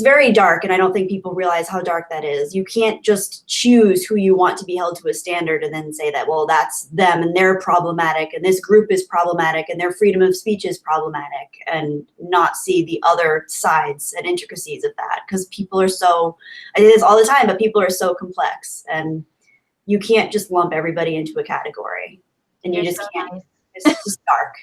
Speaker 3: very dark, and I don't think people realize how dark that is. You can't just choose who you want to be held to a standard and then say that, well, that's them and they're problematic and this group is problematic and their freedom of speech is problematic, and not see the other sides and intricacies of that. Because people are so, I do this all the time, but people are so complex, and you can't just lump everybody into a category, and you just can't. Nice. It's just dark.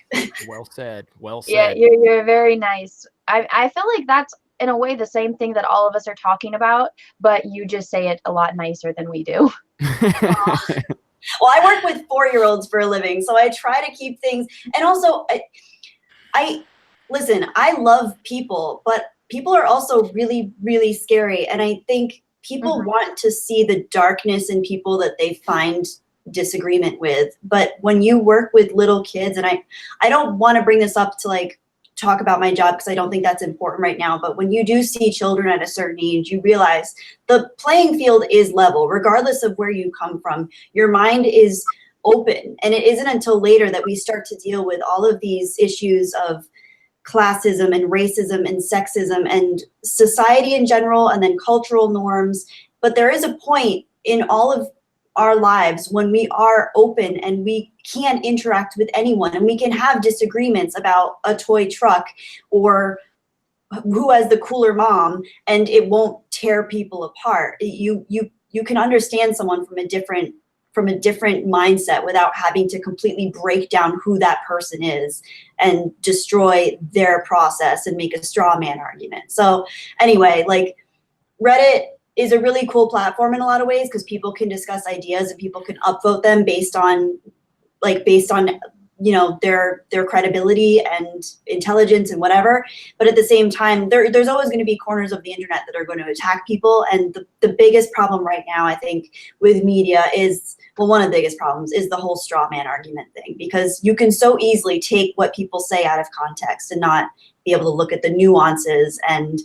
Speaker 1: Well said. Well said.
Speaker 2: Yeah, you're very nice. I feel like that's, in a way, the same thing that all of us are talking about, but you just say it a lot nicer than we do.
Speaker 3: Well, I work with 4-year-olds for a living, so I try to keep things. And also, listen, I love people, but people are also really, really scary. And I think people want to see the darkness in people that they find disagreement with. But when you work with little kids, and I don't want to bring this up to like talk about my job because I don't think that's important right now, but when you do see children at a certain age, you realize the playing field is level regardless of where you come from. Your mind is open, and it isn't until later that we start to deal with all of these issues of classism and racism and sexism and society in general, and then cultural norms. But there is a point in all of our lives when we are open and we can interact with anyone and we can have disagreements about a toy truck or who has the cooler mom, and it won't tear people apart. You can understand someone from a different mindset without having to completely break down who that person is and destroy their process and make a straw man argument. So anyway, like, Reddit is a really cool platform in a lot of ways because people can discuss ideas and people can upvote them based on you know, their credibility and intelligence and whatever. But at the same time, there's always going to be corners of the internet that are going to attack people. And the biggest problem right now, I think, with media is, well, one of the biggest problems is the whole straw man argument thing, because you can so easily take what people say out of context and not be able to look at the nuances and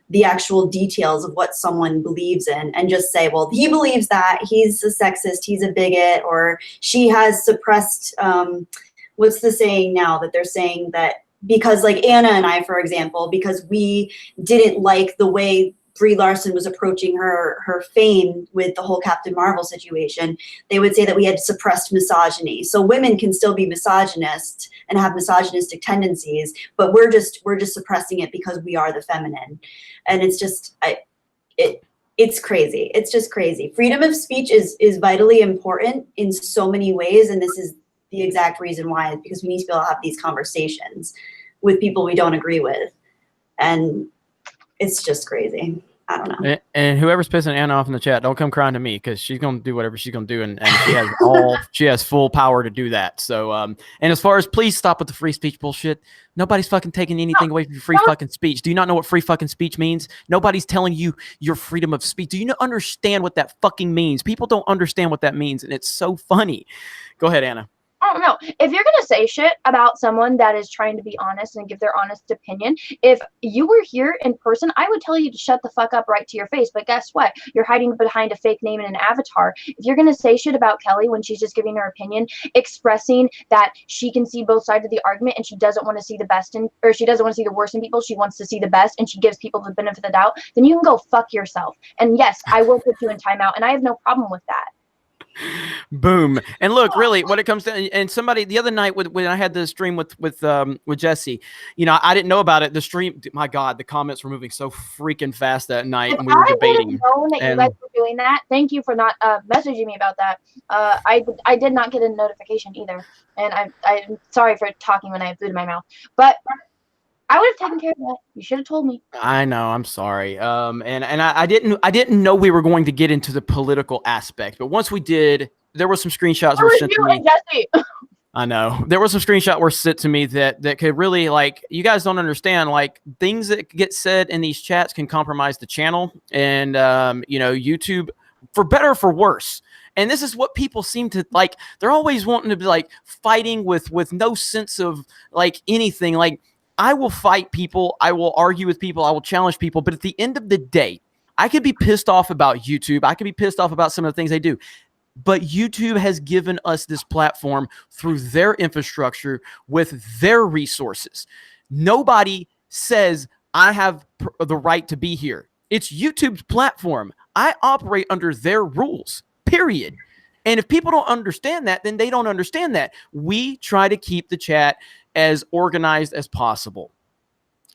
Speaker 3: the actual details of what someone believes in and just say, well, he believes that, he's a sexist, he's a bigot, or she has suppressed, what's the saying now that they're saying that because, like, Anna and I, for example, because we didn't like the way Brie Larson was approaching her fame with the whole Captain Marvel situation, they would say that we had suppressed misogyny. So women can still be misogynist and have misogynistic tendencies, but we're just suppressing it because we are the feminine. And it's just, it's crazy. It's just crazy. Freedom of speech is vitally important in so many ways, and this is the exact reason why, is because we need to be able to have these conversations with people we don't agree with. And it's just crazy. I don't know.
Speaker 1: And whoever's pissing Anna off in the chat, don't come crying to me, because she's gonna do whatever she's gonna do, and she has full power to do that. So and as far as, please stop with the free speech bullshit. Nobody's fucking taking anything away from your free fucking speech. Do you not know what free fucking speech means? Nobody's telling you your freedom of speech. Do you not understand what that fucking means? People don't understand what that means, and it's so funny. Go ahead, Anna.
Speaker 2: I don't know. If you're going to say shit about someone that is trying to be honest and give their honest opinion, if you were here in person, I would tell you to shut the fuck up right to your face. But guess what? You're hiding behind a fake name and an avatar. If you're going to say shit about Kelly when she's just giving her opinion, expressing that she can see both sides of the argument and she doesn't want to see the best in, or she doesn't want to see the worst in people, she wants to see the best, and she gives people the benefit of the doubt, then you can go fuck yourself. And yes, I will put you in timeout, and I have no problem with that.
Speaker 1: Boom. And look, really, when it comes to, and somebody the other night when I had the stream with Jesse, you know, I didn't know about it. The stream, my God, the comments were moving so freaking fast that night, and we were debating.
Speaker 2: I would have known that you guys were doing that. Thank you for not messaging me about that. I did not get a notification either, and I'm sorry for talking when I have food in my mouth, but I would have taken care of that. You should have told me.
Speaker 1: I know. I'm sorry. And I didn't know we were going to get into the political aspect, but once we did, there were some screenshots were sent to me.
Speaker 2: Jesse.
Speaker 1: I know there were some screenshots were sent to me that could really, like, you guys don't understand, like, things that get said in these chats can compromise the channel, and you know, YouTube, for better or for worse. And this is what people seem to like. They're always wanting to be like fighting with no sense of like anything. Like, I will fight people, I will argue with people, I will challenge people, but at the end of the day, I could be pissed off about YouTube, I could be pissed off about some of the things they do, but YouTube has given us this platform through their infrastructure with their resources. Nobody says I have the right to be here. It's YouTube's platform. I operate under their rules, period. And if people don't understand that, then they don't understand that. We try to keep the chat as organized as possible.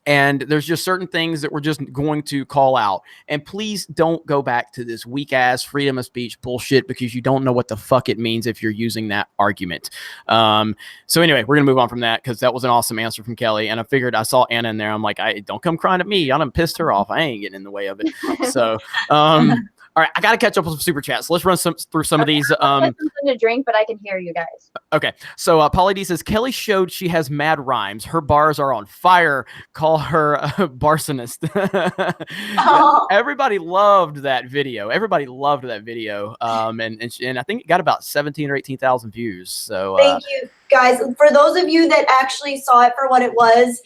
Speaker 1: And there's just certain things that we're just going to call out. And please don't go back to this weak ass freedom of speech bullshit, because you don't know what the fuck it means if you're using that argument. So anyway, we're going to move on from that, because that was an awesome answer from Kelly. And I figured, I saw Anna in there. I'm like, don't come crying at me. I done pissed her off. I ain't getting in the way of it. So, all right, I got to catch up with some super chats. So let's run through some of these.
Speaker 2: Something to drink, but I can hear you guys.
Speaker 1: Okay, so Polly D says, Kelly showed she has mad rhymes. Her bars are on fire. Call her a barsonist. Oh. Everybody loved that video. And I think it got about 17 or 18,000 views. So
Speaker 3: thank you, guys. For those of you that actually saw it for what it was,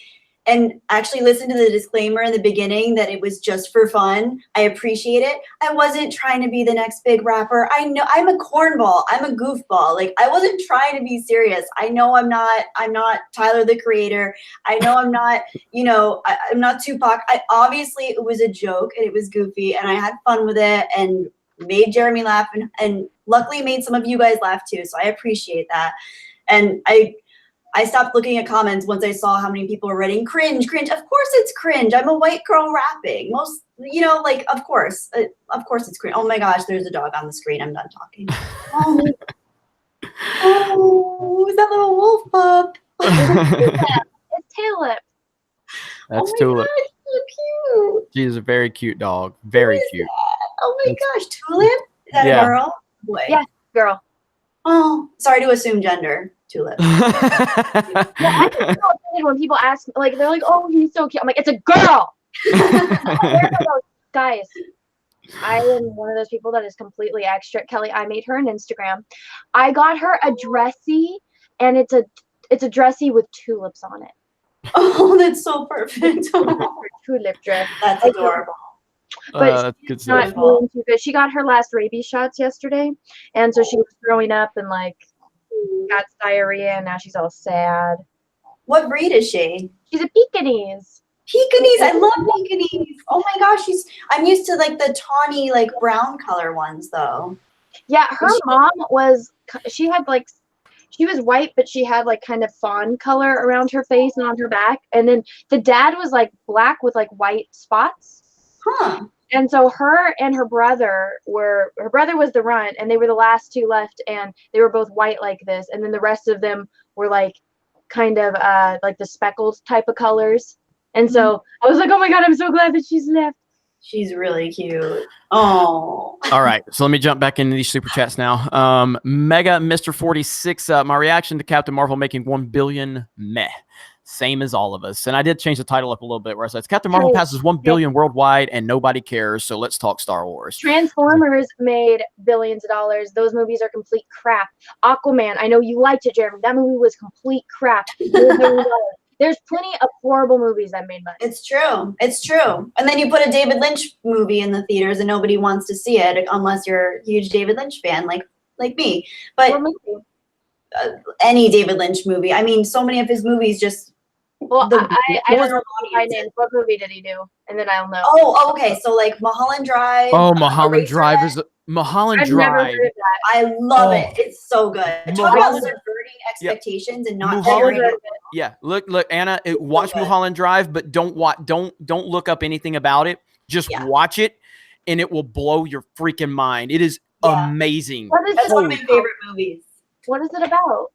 Speaker 3: and actually listen to the disclaimer in the beginning that it was just for fun, I appreciate it. I wasn't trying to be the next big rapper. I know I'm a cornball. I'm a goofball. Like, I wasn't trying to be serious. I know I'm not Tyler, the Creator. I know I'm not, you know, I'm not Tupac. Obviously it was a joke and it was goofy and I had fun with it. And made Jeremy laugh, and luckily made some of you guys laugh too. So I appreciate that. And I stopped looking at comments once I saw how many people were writing cringe. Of course it's cringe. I'm a white girl rapping. Most, like, of course it's cringe. Oh my gosh, there's a dog on the screen. I'm done talking. Oh, that little wolf pup.
Speaker 2: It's Tulip.
Speaker 1: That's
Speaker 3: Oh my
Speaker 1: Tulip.
Speaker 3: gosh, so cute.
Speaker 1: She's a very cute dog. Very cute.
Speaker 3: Oh my gosh, Tulip? Is that
Speaker 1: Yeah.
Speaker 3: a girl? Boy.
Speaker 2: Yeah, girl.
Speaker 3: Oh, sorry to assume gender. Tulip.
Speaker 2: Yeah, I get so offended when people ask, like, they're like, "Oh, he's so cute." I'm like, "It's a girl." Guys, I am one of those people that is completely extra. Kelly, I made her an Instagram. I got her a dressy, and it's a dressy with tulips on it.
Speaker 3: Oh, that's so perfect.
Speaker 2: Tulip dress.
Speaker 3: That's adorable.
Speaker 2: But
Speaker 1: that's good
Speaker 2: she's not
Speaker 1: stuff.
Speaker 2: feeling too good. She got her last rabies shots yesterday, and so she was throwing up and like got diarrhea, and now she's all sad.
Speaker 3: What breed is she?
Speaker 2: She's a Pekingese.
Speaker 3: Pekingese. I love Pekingese. Oh my gosh, I'm used to like the tawny, like brown color ones though.
Speaker 2: Yeah, her mom was. She was white, but she had like kind of fawn color around her face and on her back, and then the dad was like black with like white spots.
Speaker 3: Huh.
Speaker 2: And so her and her brother was the runt, and they were the last two left, and they were both white like this, and then the rest of them were like kind of like the speckled type of colors. And so I was like, oh my God, I'm so glad that she's left.
Speaker 3: She's really cute. Oh.
Speaker 1: All right, so let me jump back into these super chats now. Mega Mr. 46, my reaction to Captain Marvel making 1 billion, meh. Same as all of us. And I did change the title up a little bit where I said Captain Marvel passes 1 billion worldwide and nobody cares, so let's talk Star Wars.
Speaker 2: Transformers made billions of dollars. Those movies are complete crap. Aquaman, I know you liked it, Jeremy. That movie was complete crap. There's plenty of horrible movies that made money.
Speaker 3: It's true. It's true. And then you put a David Lynch movie in the theaters and nobody wants to see it unless you're a huge David Lynch fan like me. But any David Lynch movie. I mean, so many of his movies just...
Speaker 2: Well, I don't know my name. What movie did he do? And then I'll know.
Speaker 3: Oh, okay. So like Mulholland Drive.
Speaker 1: Oh, Mulholland Drive is... Mulholland
Speaker 2: I've
Speaker 1: Drive.
Speaker 2: never heard of that.
Speaker 3: I love it. It's so good. Talk about subverting expectations and not caring.
Speaker 1: Yeah, look, Anna, watch Mulholland Drive, but don't look up anything about it. Just watch it, and it will blow your freaking mind. It is amazing.
Speaker 3: That's one of my favorite movies.
Speaker 2: What is it about?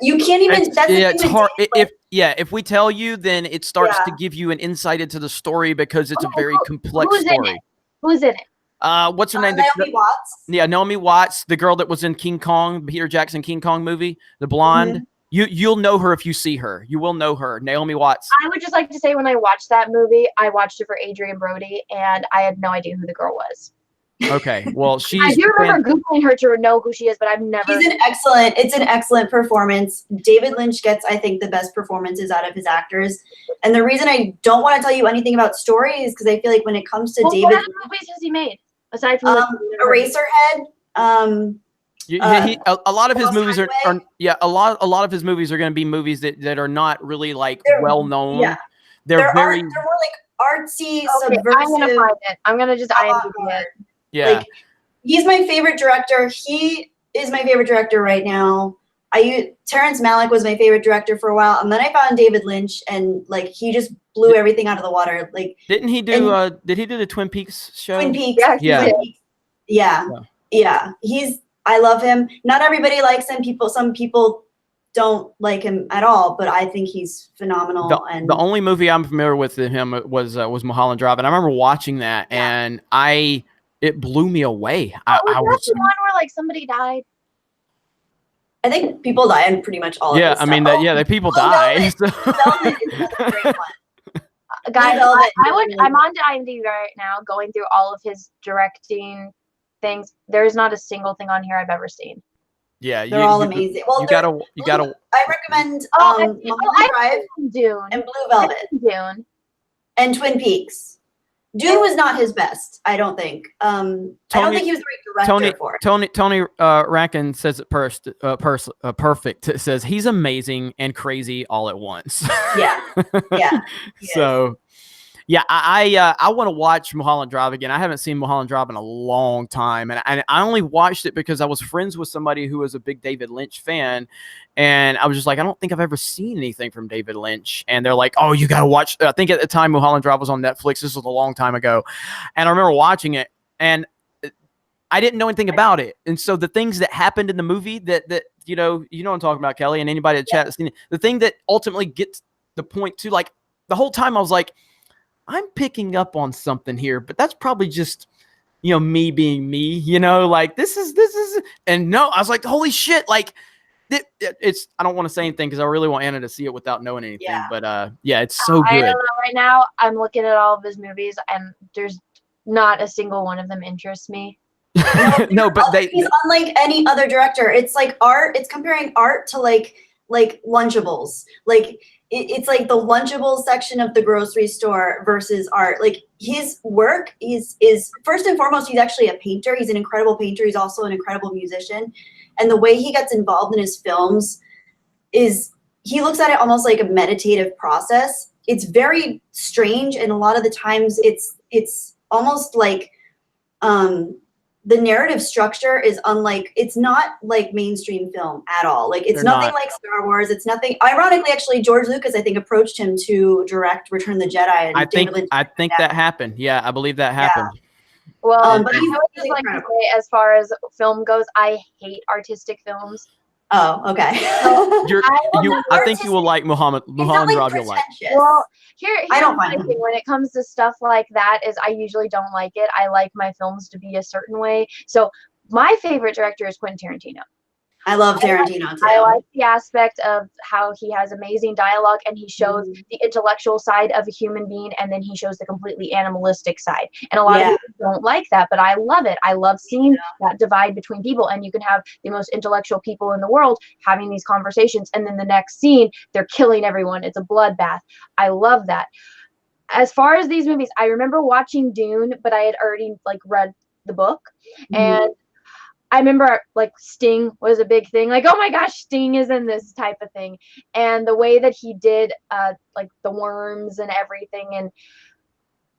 Speaker 3: You can't even.
Speaker 1: It's hard. If we tell you, then it starts to give you an insight into the story because it's a very complex story.
Speaker 2: Who's in it?
Speaker 1: What's her name?
Speaker 3: Naomi Watts.
Speaker 1: Yeah, Naomi Watts, the girl that was in King Kong, Peter Jackson King Kong movie, the blonde. Mm-hmm. You'll know her if you see her. You will know her, Naomi Watts.
Speaker 2: I would just like to say, when I watched that movie, I watched it for Adrian Brody, and I had no idea who the girl was.
Speaker 1: Okay, well,
Speaker 2: I do remember Googling her to know who she is, but I've never.
Speaker 3: It's an excellent performance. David Lynch gets, I think, the best performances out of his actors. And the reason I don't want to tell you anything about story is because I feel like when it comes to David,
Speaker 2: what other movies has he made aside from
Speaker 3: Eraserhead?
Speaker 1: A lot of his movies are a lot of his movies are going to be movies that are not really like well known. Yeah. They're more like artsy, subversive.
Speaker 2: I'm gonna find it. I'm gonna just IMDb it.
Speaker 1: Yeah.
Speaker 3: Like, he's my favorite director. He is my favorite director right now. Terrence Malick was my favorite director for a while, and then I found David Lynch, and like he just blew everything out of the water. Like,
Speaker 1: did he do the Twin Peaks show?
Speaker 3: Twin Peaks.
Speaker 1: Yeah.
Speaker 3: I love him. Not everybody likes him. Some people don't like him at all, but I think he's phenomenal.
Speaker 1: The only movie I'm familiar with him was Mulholland Drive, and I remember watching that, and it blew me away.
Speaker 2: Was that the one where like somebody died?
Speaker 3: I think people die in pretty much all of his
Speaker 1: stuff. The people die. So.
Speaker 3: Velvet is a great one.
Speaker 2: Guys, I'm on to IMDb right now, going through all of his directing things. There's not a single thing on here I've ever seen.
Speaker 3: Yeah, they're all amazing. Well,
Speaker 1: you gotta.
Speaker 3: I recommend Mulholland Drive,
Speaker 2: Dune,
Speaker 3: and Blue Velvet,
Speaker 2: Dune,
Speaker 3: and Twin Peaks. Dune was not his best, I don't think. I don't think he was the right director for it.
Speaker 1: Tony Rankin says it perfect. It says he's amazing and crazy all at once.
Speaker 3: Yeah.
Speaker 1: So, Yeah, I want to watch Mulholland Drive again. I haven't seen Mulholland Drive in a long time, and I only watched it because I was friends with somebody who was a big David Lynch fan, and I was just like, I don't think I've ever seen anything from David Lynch, and they're like, oh, you got to watch. I think at the time Mulholland Drive was on Netflix. This was a long time ago, and I remember watching it, and I didn't know anything about it, and so the things that happened in the movie that you know what I'm talking about, Kelly, and anybody in the chat that's seen it, the thing that ultimately gets the point to, like, the whole time I was like, I'm picking up on something here, but that's probably just, me being me, like this is, and no, I was like, holy shit. Like it's, I don't want to say anything cause I really want Anna to see it without knowing anything, but yeah, it's so
Speaker 2: I
Speaker 1: good.
Speaker 2: don't know, right now I'm looking at all of his movies and there's not a single one of them interests me.
Speaker 1: No, but
Speaker 3: he's unlike any other director. It's like art. It's comparing art to like Lunchables. Like it's like the Lunchables section of the grocery store versus art. Like his work is first and foremost, he's actually a painter. He's an incredible painter. He's also an incredible musician. And the way he gets involved in his films is he looks at it almost like a meditative process. It's very strange, and a lot of the times it's almost like the narrative structure is unlike, it's not like mainstream film at all. Like it's nothing like Star Wars. It's nothing. Ironically, actually, George Lucas, I think, approached him to direct Return of the Jedi. And
Speaker 1: I think that happened. Yeah, I believe that happened.
Speaker 2: Yeah. Well,
Speaker 3: but
Speaker 2: I would just like to say, as far as film goes, I hate artistic films.
Speaker 3: Oh, okay.
Speaker 1: I think you will like Mulholland Drive. You'll like.
Speaker 2: Well, here's
Speaker 3: I don't
Speaker 2: my
Speaker 3: find
Speaker 2: thing. When it comes to stuff like that, is I usually don't like it. I like my films to be a certain way. So my favorite director is Quentin Tarantino.
Speaker 3: I love Tarantino too.
Speaker 2: I like the aspect of how he has amazing dialogue and he shows the intellectual side of a human being, and then he shows the completely animalistic side. And a lot of people don't like that, but I love it. I love seeing that divide between people, and you can have the most intellectual people in the world having these conversations, and then the next scene, they're killing everyone. It's a bloodbath. I love that. As far as these movies, I remember watching Dune, but I had already read the book, and I remember Sting was a big thing. Like, oh my gosh, Sting is in this type of thing. And the way that he did the worms and everything,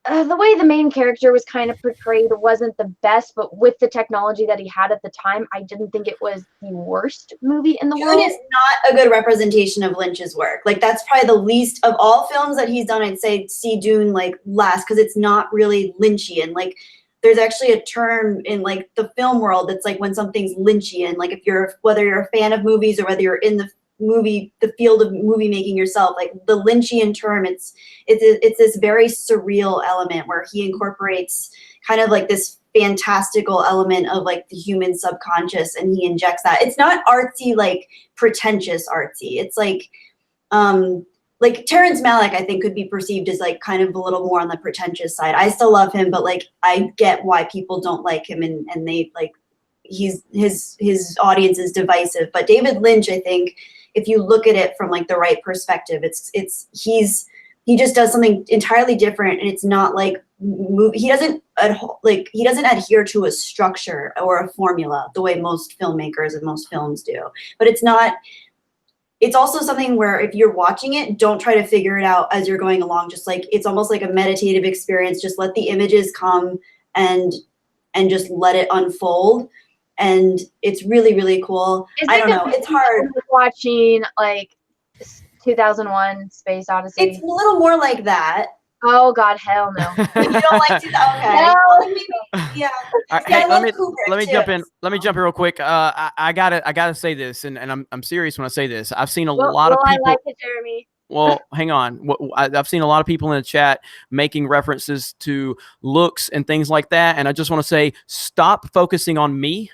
Speaker 2: and the way the main character was kind of portrayed wasn't the best, but with the technology that he had at the time, I didn't think it was the worst movie in the world.
Speaker 3: Dune is not a good representation of Lynch's work. Like, that's probably the least of all films that he's done. I'd say see Dune last, because it's not really Lynchian. Like, there's actually a term in the film world that's when something's Lynchian. Like, whether you're a fan of movies or whether you're in the field of movie making yourself, the Lynchian term, it's this very surreal element where he incorporates kind of this fantastical element of the human subconscious, and he injects that. It's not artsy, pretentious artsy. It's Terrence Malick, I think, could be perceived as kind of a little more on the pretentious side. I still love him, but I get why people don't like him, and they his audience is divisive. But David Lynch, I think, if you look at it from the right perspective, he just does something entirely different, and it's not he doesn't adhere to a structure or a formula the way most filmmakers and most films do. But it's also something where if you're watching it, don't try to figure it out as you're going along. Just it's almost like a meditative experience. Just let the images come and just let it unfold. And it's really, really cool. I don't know. It's hard
Speaker 2: watching 2001 Space Odyssey.
Speaker 3: It's a little more like that.
Speaker 2: Oh God, hell no!
Speaker 3: You don't like to? Okay.
Speaker 2: No.
Speaker 3: Well, maybe, yeah.
Speaker 1: Hey, let me jump in. Let me jump in real quick. I gotta say this, and I'm serious when I say this. I've seen a lot of people.
Speaker 2: I like it, Jeremy.
Speaker 1: Well, hang on. I've seen a lot of people in the chat making references to looks and things like that, and I just want to say, stop focusing on me,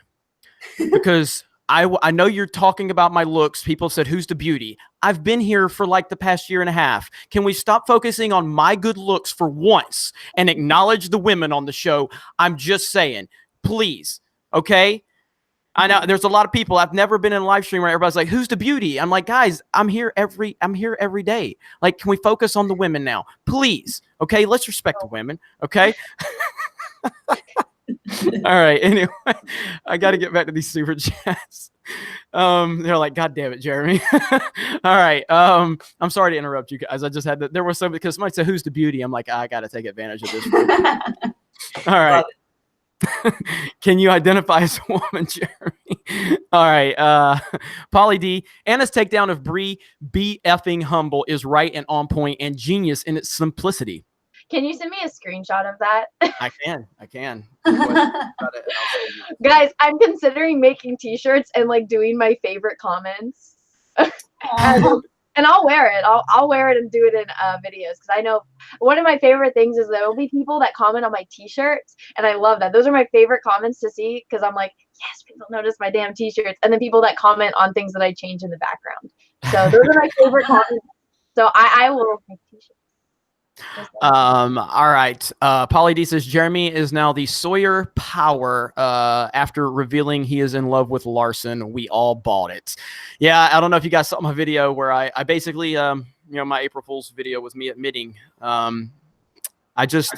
Speaker 1: because I know you're talking about my looks. People said, who's the beauty? I've been here for the past year and a half. Can we stop focusing on my good looks for once and acknowledge the women on the show? I'm just saying, please. Okay. I know there's a lot of people. I've never been in a live stream where everybody's like, who's the beauty? I'm like, guys, I'm here every day. Can we focus on the women now? Please. Okay. Let's respect the women. Okay. All right. Anyway, I got to get back to these super chats. They're like, God damn it, Jeremy. All right. I'm sorry to interrupt you guys. I just had that. There was some because somebody said, "Who's the beauty?" I'm like, I got to take advantage of this. All right. Can you identify as a woman, Jeremy? All right. Polly D. Anna's takedown of Bree, be effing humble, is right and on point and genius in its simplicity.
Speaker 2: Can you send me a screenshot of that?
Speaker 1: I can.
Speaker 2: Guys, I'm considering making t-shirts and like doing my favorite comments. And I'll wear it. I'll wear it and do it in videos because I know one of my favorite things is there will be people that comment on my t-shirts, and I love that. Those are my favorite comments to see because I'm like, yes, people notice my damn t-shirts, and then people that comment on things that I change in the background. So those are my favorite comments. So I will make t-shirts.
Speaker 1: All right. Polly D says Jeremy is now the Sawyer Power. After revealing he is in love with Larson, we all bought it. Yeah, I don't know if you guys saw my video where I basically, my April Fool's video was me admitting, I just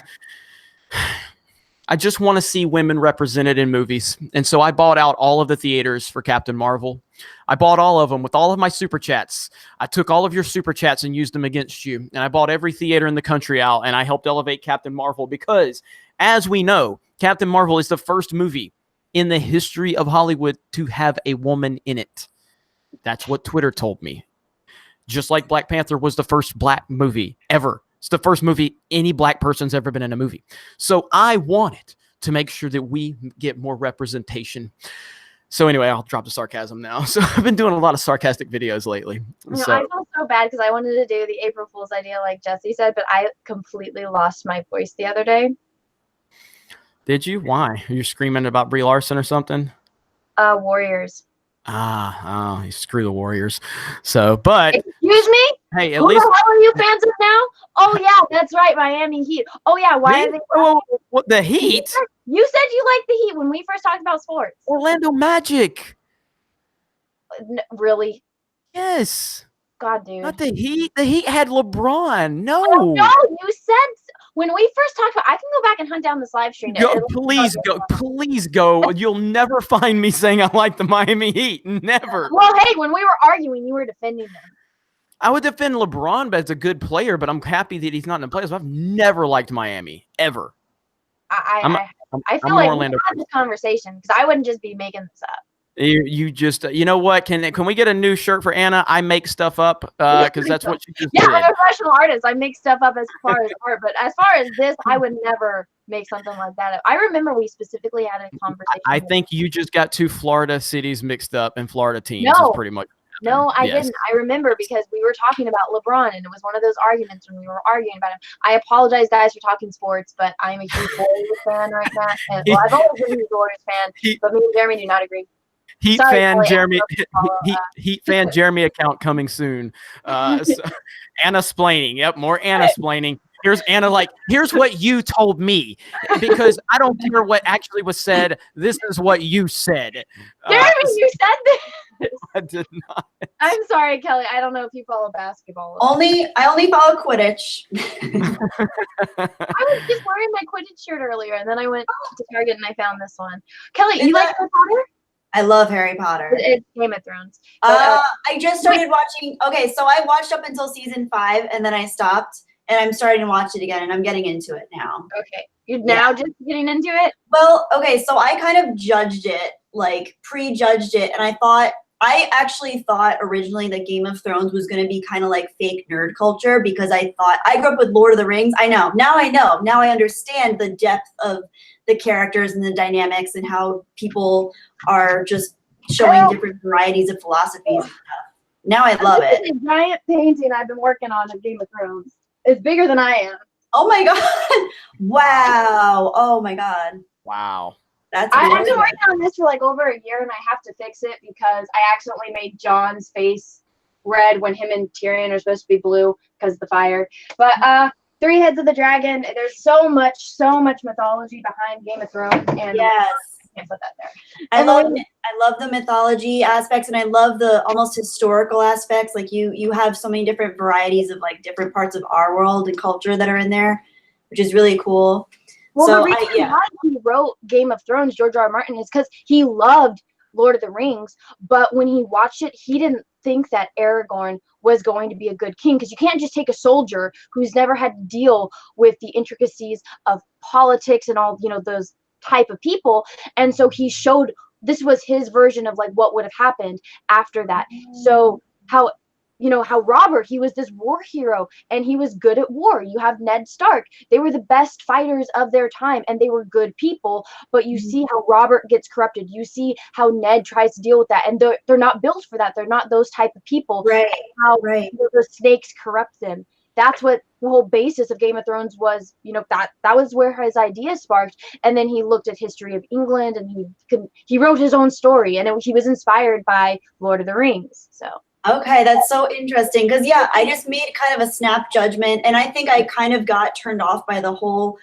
Speaker 1: want to see women represented in movies, and so I bought out all of the theaters for Captain Marvel. I bought all of them with all of my super chats. I took all of your super chats and used them against you. And I bought every theater in the country out, and I helped elevate Captain Marvel because, as we know, Captain Marvel is the first movie in the history of Hollywood to have a woman in it. That's what Twitter told me. Just like Black Panther was the first black movie ever. It's the first movie any black person's ever been in a movie. So I wanted to make sure that we get more representation. So anyway, I'll drop the sarcasm now. So I've been doing a lot of sarcastic videos lately.
Speaker 2: I feel so bad because I wanted to do the April Fool's idea like Jesse said, but I completely lost my voice the other day.
Speaker 1: Did you? Why? You're screaming about Brie Larson or something?
Speaker 2: Warriors.
Speaker 1: Screw the Warriors. So, but
Speaker 2: excuse me?
Speaker 1: Hey, at
Speaker 2: Who
Speaker 1: least
Speaker 2: the hell are you fans of now? Oh yeah, that's right, Miami Heat. Oh yeah, why are they?
Speaker 1: What the Heat?
Speaker 2: You said you liked the Heat when we first talked about sports.
Speaker 1: Orlando Magic.
Speaker 2: Really?
Speaker 1: Yes.
Speaker 2: God, dude.
Speaker 1: Not the Heat. The Heat had LeBron. No.
Speaker 2: Oh, no, you said when we first talked about. I can go back and hunt down this live stream.
Speaker 1: Please go. You'll never find me saying I like the Miami Heat. Never.
Speaker 2: Well, hey, when we were arguing, you were defending them.
Speaker 1: I would defend LeBron, but it's a good player. But I'm happy that he's not in the playoffs. I've never liked Miami ever.
Speaker 2: I feel like we had this conversation because I wouldn't just be making this up.
Speaker 1: You just, you know what? Can we get a new shirt for Anna? I make stuff up because that's what she just did.
Speaker 2: I'm a professional artist. I make stuff up as far as art, but as far as this, I would never make something like that up. I remember we specifically had a conversation.
Speaker 1: I think you just got two Florida cities mixed up and Florida teams.
Speaker 2: No.
Speaker 1: Is pretty much.
Speaker 2: No, I didn't. I remember because we were talking about LeBron, and it was one of those arguments when we were arguing about him. I apologize, guys, for talking sports, but I'm a huge Warriors fan right now. And well, I've always been a huge Warriors fan, but me and Jeremy do not agree.
Speaker 1: Heat fan Jeremy account coming soon. Anna-splaining. Yep, more Anna-splaining. Here's Anna here's what you told me because I don't care what actually was said. This is what you said.
Speaker 2: Jeremy, you said this.
Speaker 1: I did not.
Speaker 2: I'm sorry, Kelly. I don't know if you follow basketball.
Speaker 3: I only follow Quidditch.
Speaker 2: I was just wearing my Quidditch shirt earlier, and then I went to Target and I found this one. Kelly, you like Harry Potter?
Speaker 3: I love Harry Potter.
Speaker 2: It's Game of Thrones.
Speaker 3: But, I just started watching. Okay, so I watched up until season 5, and then I stopped, and I'm starting to watch it again, and I'm getting into it now.
Speaker 2: Okay, you're now just getting into it?
Speaker 3: Well, okay, so I kind of judged it, prejudged it, and I actually thought originally that Game of Thrones was going to be kind of like fake nerd culture because I thought I grew up with Lord of the Rings. I know. Now I understand the depth of the characters and the dynamics and how people are just showing different varieties of philosophies and stuff. Now I love it.
Speaker 2: It's a giant painting I've been working on of Game of Thrones. It's bigger than I am.
Speaker 3: Oh my God. Wow. Oh my God.
Speaker 1: Wow.
Speaker 3: That's
Speaker 2: I've been working on this for over a year, and I have to fix it because I accidentally made Jon's face red when him and Tyrion are supposed to be blue because of the fire. But 3 heads of the dragon. There's so much mythology behind Game of Thrones, and
Speaker 3: yes,
Speaker 2: I can't put that there.
Speaker 3: I love the mythology aspects, and I love the almost historical aspects. You have so many different varieties of different parts of our world and culture that are in there, which is really cool.
Speaker 2: Well, the reason why he wrote Game of Thrones, George R. R. Martin, is because he loved Lord of the Rings, but when he watched it, he didn't think that Aragorn was going to be a good king, because you can't just take a soldier who's never had to deal with the intricacies of politics and all, those type of people. And so he showed, this was his version of like what would have happened after that. So how Robert, he was this war hero and he was good at war. You have Ned Stark. They were the best fighters of their time and they were good people, but you see how Robert gets corrupted. You see how Ned tries to deal with that, and they're not built for that. They're not those type of people.
Speaker 3: Right.
Speaker 2: How
Speaker 3: Right.
Speaker 2: the snakes corrupt them. That's what the whole basis of Game of Thrones was. That was where his idea sparked. And then he looked at history of England and he wrote his own story, and he was inspired by Lord of the Rings. So.
Speaker 3: Okay, that's so interesting, because yeah, I just made kind of a snap judgment, and I think I kind of got turned off by the whole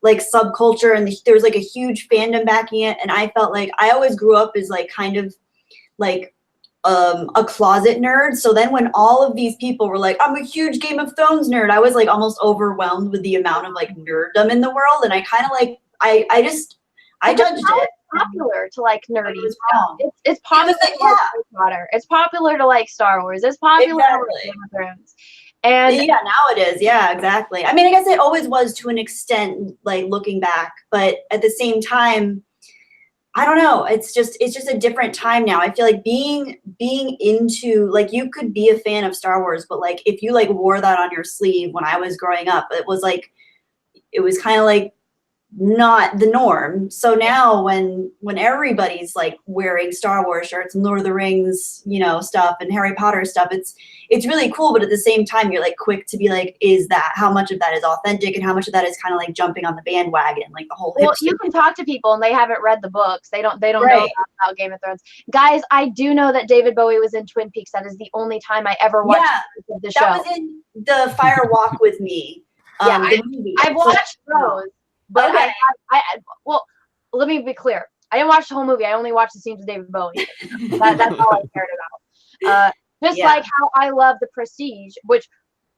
Speaker 3: like subculture, and there was like a huge fandom backing it, and I felt like I always grew up as like kind of like a closet nerd. So then when all of these people were like, I'm a huge Game of Thrones nerd, I was like almost overwhelmed with the amount of like nerddom in the world, and I kind of like I judged it.
Speaker 2: Popular to like nerdy.
Speaker 3: It was wrong.
Speaker 2: It's popular to like Harry Potter. It's popular to like Star Wars. It's popular to like Game of Thrones. And
Speaker 3: yeah, now it is. Yeah, exactly. I mean, I guess it always was to an extent, like looking back, but at the same time, I don't know. It's just a different time now. I feel like being into, like, you could be a fan of Star Wars, but like if you like wore that on your sleeve when I was growing up, it was kind of like not the norm. So now when everybody's like wearing Star Wars shirts and Lord of the Rings, stuff, and Harry Potter stuff, it's really cool, but at the same time you're like quick to be like, how much of that is authentic and how much of that is kind of like jumping on the bandwagon, like the whole hipster.
Speaker 2: You can talk to people and they haven't read the books. They don't know about Game of Thrones. Guys, I do know that David Bowie was in Twin Peaks. That is the only time I ever watched the show.
Speaker 3: That was in the Fire Walk with Me. The movie.
Speaker 2: I've watched those. But
Speaker 3: okay.
Speaker 2: Well, let me be clear. I didn't watch the whole movie. I only watched the scenes with David Bowie. That's all I cared about. Like how I love The Prestige, which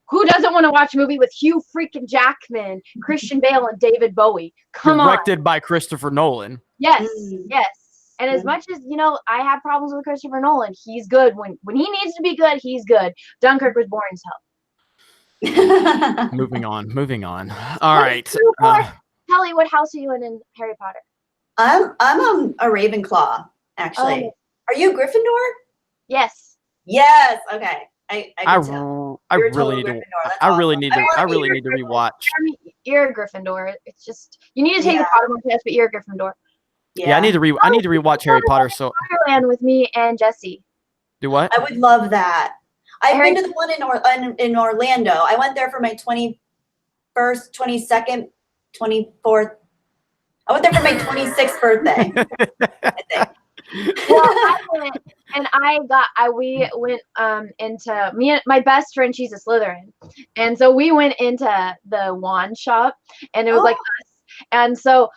Speaker 2: who doesn't want to watch a movie with Hugh freaking Jackman, Christian Bale, and David Bowie?
Speaker 1: Directed by Christopher Nolan.
Speaker 2: Yes, yes. And as much as, I have problems with Christopher Nolan, he's good. When he needs to be good, he's good. Dunkirk was boring as hell.
Speaker 1: Moving on. All right.
Speaker 2: Kelly, what house are you in Harry Potter?
Speaker 3: I'm a Ravenclaw, actually.
Speaker 2: Oh.
Speaker 3: Are you Gryffindor?
Speaker 2: Yes.
Speaker 3: Yes. Okay. I
Speaker 1: really need to rewatch.
Speaker 2: You're a Gryffindor. It's just you need to take the Pottermore test, but you're a Gryffindor.
Speaker 1: Yeah, I need to rewatch Harry Potter. So
Speaker 2: Potterland with me and Jesse.
Speaker 1: Do what?
Speaker 3: I would love that. I've been to the one in Orlando. I went there for my 21st, 22nd, 24th. I went there for my 26th birthday, I think.
Speaker 2: Well, I went, and we went into me and my best friend. She's a Slytherin, and so we went into the wand shop, and it was like us. And so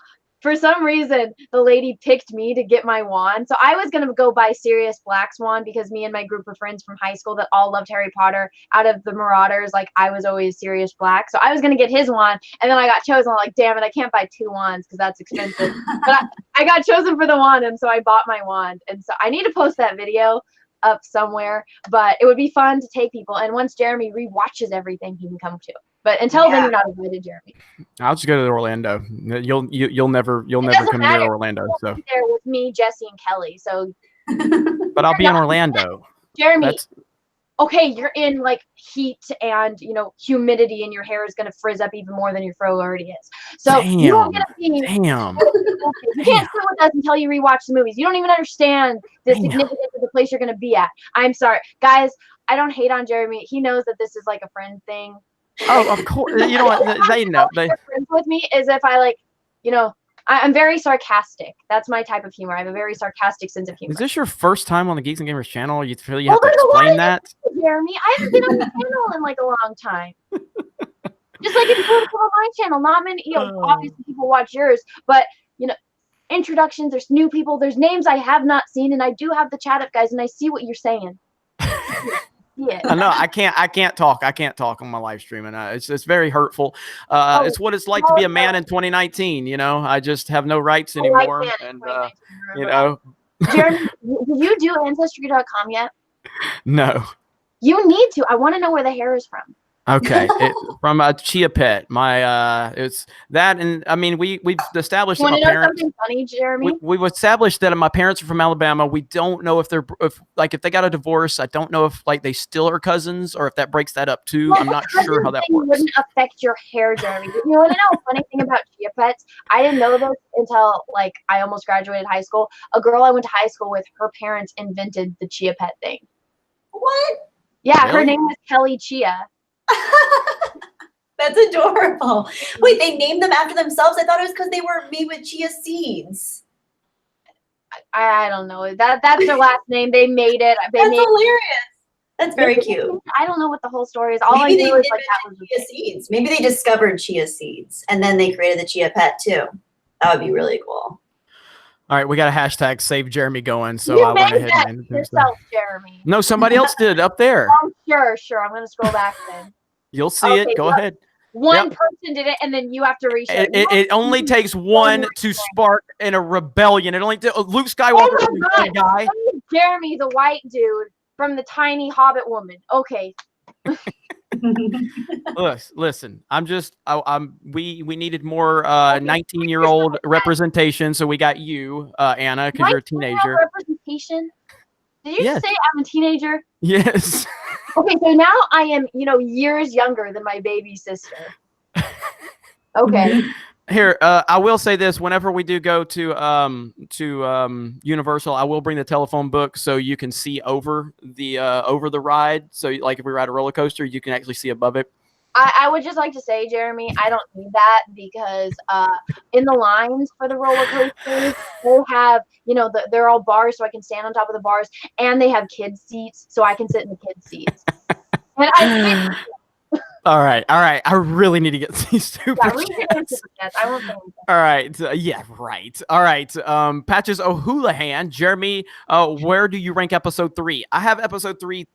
Speaker 2: for some reason, the lady picked me to get my wand. So I was going to go buy Sirius Black's wand because me and my group of friends from high school that all loved Harry Potter, out of the Marauders, like I was always Sirius Black. So I was going to get his wand. And then I got chosen. I'm like, damn it, I can't buy two wands because that's expensive. But I got chosen for the wand. And so I bought my wand. And so I need to post that video up somewhere. But it would be fun to take people. And once Jeremy rewatches everything, he can come too. But until then, you're not invited, Jeremy.
Speaker 1: I'll just go to Orlando. You'll never come near Orlando. So
Speaker 2: be there with me, Jesse, and Kelly. So,
Speaker 1: but I'll be in Orlando.
Speaker 2: Jeremy, okay, you're in like heat and humidity, and your hair is gonna frizz up even more than your fro already is. So you don't get a piece.
Speaker 1: Damn.
Speaker 2: You can't sit with us until you rewatch the movies. You don't even understand the significance of the place you're gonna be at. I'm sorry, guys. I don't hate on Jeremy. He knows that this is like a friend thing.
Speaker 1: Oh, of course. You know what? They know.
Speaker 2: Friends with me is if I I'm very sarcastic. That's my type of humor. I have a very sarcastic sense of humor.
Speaker 1: Is this your first time on the Geeks and Gamers channel? You feel you have to explain that?
Speaker 2: Jeremy, I haven't been on the channel in like a long time. Just like if you go to my channel, not many, obviously people watch yours, but introductions, there's new people, there's names I have not seen, and I do have the chat up, guys, and I see what you're saying. Yeah.
Speaker 1: No, I can't talk on my live stream, and it's very hurtful. It's what it's like to be a man in 2019. I just have no rights anymore, and
Speaker 2: Jeremy, did you do Ancestry.com yet?
Speaker 1: No.
Speaker 2: You need to. I want to know where the hair is from.
Speaker 1: Okay, from a chia pet. It's that, and I mean we've established
Speaker 2: You
Speaker 1: that
Speaker 2: want
Speaker 1: my
Speaker 2: to know
Speaker 1: parents.
Speaker 2: something funny, Jeremy?
Speaker 1: We've established that my parents are from Alabama. We don't know if if they got a divorce. I don't know if like they still are cousins or if that breaks that up too.
Speaker 2: Well,
Speaker 1: I'm not
Speaker 2: the
Speaker 1: sure how
Speaker 2: cousin
Speaker 1: that
Speaker 2: thing
Speaker 1: works.
Speaker 2: wouldn't affect your hair, Jeremy. You want to know a funny thing about chia pets? I didn't know this until like I almost graduated high school. A girl I went to high school with, her parents invented the chia pet thing.
Speaker 3: What?
Speaker 2: Yeah, her
Speaker 1: Really?
Speaker 2: name was Kelly Chia.
Speaker 3: That's adorable. Wait, they named them after themselves? I thought it was because they were made with chia seeds.
Speaker 2: I don't know. That's their last name. They made it.
Speaker 3: That's hilarious. That's very cute.
Speaker 2: I don't know what the whole story is. All
Speaker 3: Maybe
Speaker 2: I
Speaker 3: they
Speaker 2: knew is like that
Speaker 3: invented
Speaker 2: was
Speaker 3: chia seeds. Maybe they discovered chia seeds and then they created the chia pet too. That would be really cool.
Speaker 1: All right, we got a hashtag save Jeremy going, so
Speaker 2: you
Speaker 1: I went
Speaker 2: made
Speaker 1: ahead
Speaker 2: that
Speaker 1: and
Speaker 2: yourself, Jeremy.
Speaker 1: No, somebody else did up there.
Speaker 2: Oh, sure. I'm gonna scroll back then.
Speaker 1: You'll see
Speaker 2: Okay,
Speaker 1: it. Go
Speaker 2: well,
Speaker 1: ahead.
Speaker 2: One
Speaker 1: Yep.
Speaker 2: person did it, and then you have to reshare.
Speaker 1: It only takes one to spark in a rebellion. It only Luke Skywalker
Speaker 2: Oh
Speaker 1: is
Speaker 2: my
Speaker 1: one guy.
Speaker 2: Jeremy, the white dude from the tiny Hobbit woman. Okay.
Speaker 1: Listen, we needed more 19-year-old representation, so we got you, Anna, because you're a teenager.
Speaker 2: Representation. Did you
Speaker 1: Yes.
Speaker 2: just say I'm a teenager?
Speaker 1: Yes.
Speaker 2: Okay, so now I am, years younger than my baby sister. Okay.
Speaker 1: Here, I will say this: whenever we do go to Universal, I will bring the telephone book so you can see over the ride. So, like, if we ride a roller coaster, you can actually see above it.
Speaker 2: I would just like to say, Jeremy, I don't need that because in the lines for the roller coasters, they have, they're all bars, so I can stand on top of the bars, and they have kids seats, so I can sit in the kids seats. And
Speaker 1: All right. I really need to get these super chats.
Speaker 2: I won't say anything.
Speaker 1: All right. Yeah, right. All right. Patches O'Houlihan, Jeremy, where do you rank episode 3? I have episode 3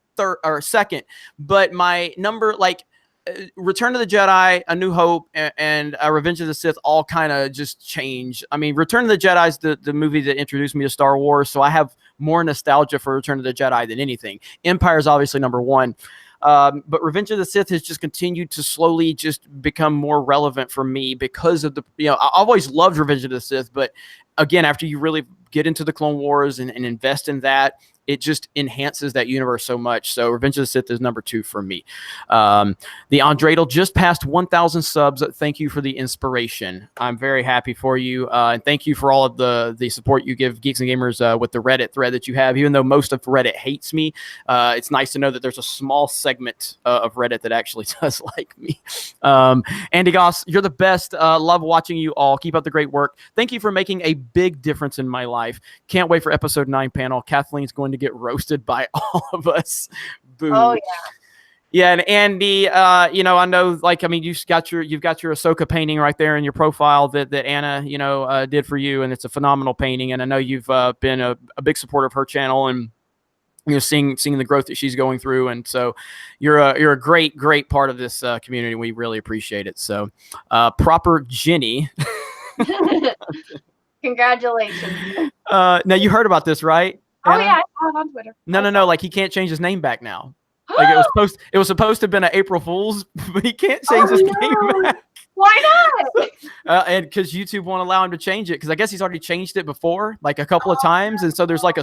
Speaker 1: second, but my number, like, Return of the Jedi, A New Hope, and Revenge of the Sith all kind of just change. I mean, Return of the Jedi is the movie that introduced me to Star Wars, so I have more nostalgia for Return of the Jedi than anything. Empire is obviously number 1. But Revenge of the Sith has just continued to slowly just become more relevant for me because of I always loved Revenge of the Sith, but again, after you really get into the Clone Wars and invest in that, it just enhances that universe so much. So Revenge of the Sith is number 2 for me. The Andradel just passed 1,000 subs. Thank you for the inspiration. I'm very happy for you. And thank you for all of the support you give Geeks and Gamers with the Reddit thread that you have. Even though most of Reddit hates me, it's nice to know that there's a small segment of Reddit that actually does like me. Andy Goss, you're the best. Love watching you all. Keep up the great work. Thank you for making a big difference in my life. Can't wait for episode 9 panel. Kathleen's going to get roasted by all of us. Boo.
Speaker 2: Oh, yeah.
Speaker 1: Yeah, and Andy, I know, like, I mean, you've got your Ahsoka painting right there in your profile that Anna, did for you, and it's a phenomenal painting. And I know you've been a big supporter of her channel, and seeing the growth that she's going through, and so you're a great part of this community. We really appreciate it. So, proper Jenny.
Speaker 2: Congratulations.
Speaker 1: Now you heard about this, right?
Speaker 2: Oh,
Speaker 1: Anna?
Speaker 2: yeah, I saw it on Twitter.
Speaker 1: No. Like, he can't change his name back now. Like, it was supposed to have been an April Fool's, but he can't change his name back.
Speaker 2: Why not?
Speaker 1: And because YouTube won't allow him to change it, because I guess he's already changed it before, like a couple of times, and so there's like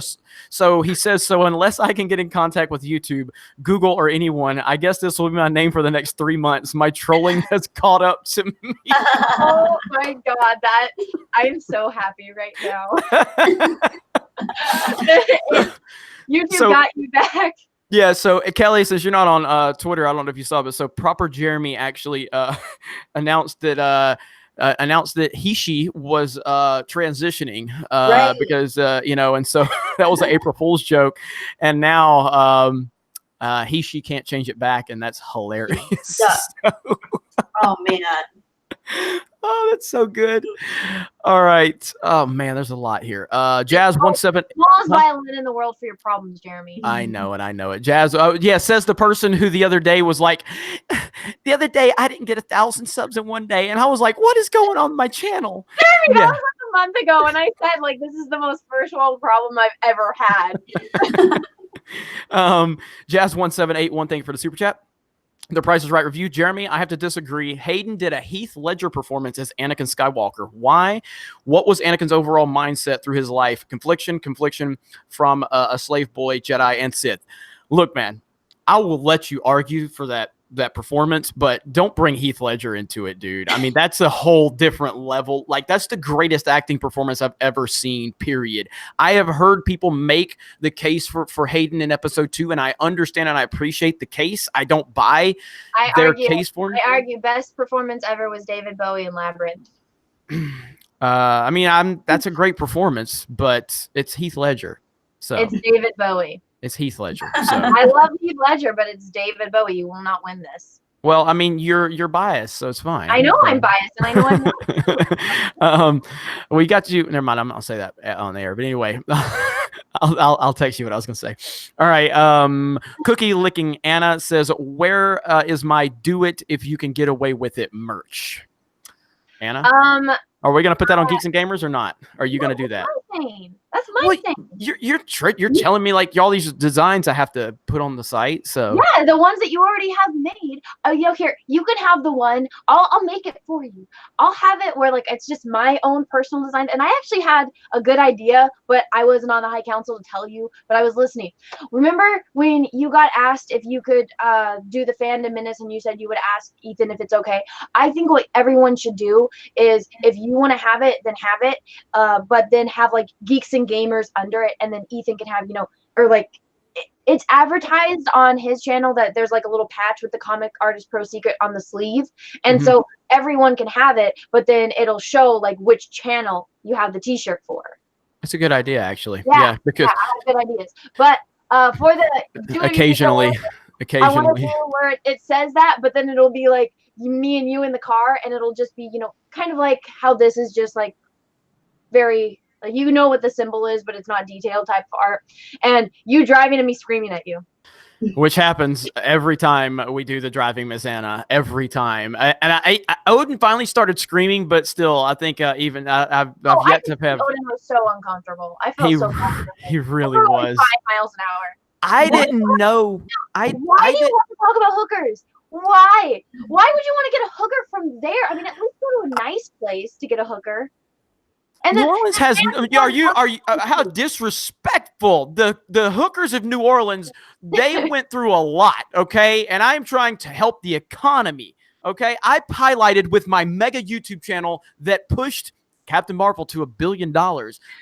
Speaker 1: so he says, so unless I can get in contact with YouTube, Google, or anyone, I guess this will be my name for the next 3 months. My trolling has caught up to me.
Speaker 2: Oh my God, I'm so happy right now. YouTube got you back.
Speaker 1: Yeah, so Kelly says you're not on Twitter. I don't know if you saw, but so Proper Jeremy actually announced that Hishi was transitioning
Speaker 2: Right.
Speaker 1: because and so that was an April Fool's joke, and now Hishi can't change it back, and that's hilarious.
Speaker 3: Oh man.
Speaker 1: Oh, that's so good. All right. Oh man, there's a lot here. Jazz 17.
Speaker 2: Smallest violin in the world for your problems, Jeremy.
Speaker 1: I know it. Jazz, yeah, says the person who the other day was like, the other day I didn't get 1,000 subs in one day, and I was like, what is going on my channel?
Speaker 2: Jeremy, that was like a month ago, and I said like this is the most first world problem I've ever had.
Speaker 1: Jazz 1781, thank you for the super chat. The Price is Right review. Jeremy, I have to disagree. Hayden did a Heath Ledger performance as Anakin Skywalker. Why? What was Anakin's overall mindset through his life? Confliction from a slave boy, Jedi, and Sith. Look, man, I will let you argue for that performance, but don't bring Heath Ledger into it, dude. I mean, that's a whole different level. Like, that's the greatest acting performance I've ever seen, period. I have heard people make the case for Hayden in episode 2, and I understand and I appreciate the case. I don't buy their case for him.
Speaker 2: I argue best performance ever was David Bowie in Labyrinth.
Speaker 1: I mean, that's a great performance, but it's Heath Ledger. So
Speaker 2: it's David Bowie.
Speaker 1: It's Heath Ledger. So.
Speaker 2: I love Heath Ledger, but it's David Bowie. You will not win this.
Speaker 1: Well, I mean, you're biased, so it's fine.
Speaker 2: I know I'm biased, and I know I'm not.
Speaker 1: We got you. Never mind. I'm not gonna say that on the air. But anyway, I'll text you what I was gonna say. All right. Cookie licking Anna says, "Where is my do it if you can get away with it merch?" Anna. Are we gonna put that on Geeks and Gamers or not? Are you gonna do that?
Speaker 2: That's my thing.
Speaker 1: You're telling me like all these designs I have to put on the site. So
Speaker 2: yeah, the ones that you already have made. Oh, here you can have the one. I'll make it for you. I'll have it where like it's just my own personal design. And I actually had a good idea, but I wasn't on the High Council to tell you. But I was listening. Remember when you got asked if you could do the fandom minutes, and you said you would ask Ethan if it's okay? I think what everyone should do is if you want to have it, then have it. But then have like Geeks and Gamers under it, and then Ethan can have, or like it's advertised on his channel that there's like a little patch with the Comic Artist Pro Secret on the sleeve, and so everyone can have it, but then it'll show like which channel you have the t-shirt for.
Speaker 1: That's a good idea, actually. Yeah, because
Speaker 2: I have good ideas. But for the
Speaker 1: occasionally
Speaker 2: I want to do where it says that, but then it'll be like me and you in the car, and it'll just be kind of like how this is just like very like what the symbol is, but it's not detailed type of art, and you driving and me screaming at you,
Speaker 1: which happens every time we do the driving Miss Anna. Every time, I Odin finally started screaming, but still, I think I've yet to have.
Speaker 2: Odin was so uncomfortable. I felt so comfortable.
Speaker 1: He really was.
Speaker 2: 5 miles an hour.
Speaker 1: I didn't know.
Speaker 2: Why do you want to talk about hookers? Why? Why would you want to get a hooker from there? I mean, at least go to a nice place to get a hooker. And
Speaker 1: New Orleans has. Are you? How disrespectful! The hookers of New Orleans, they went through a lot. Okay, and I'm trying to help the economy. Okay, I highlighted with my mega YouTube channel that pushed Captain Marvel to $1 billion.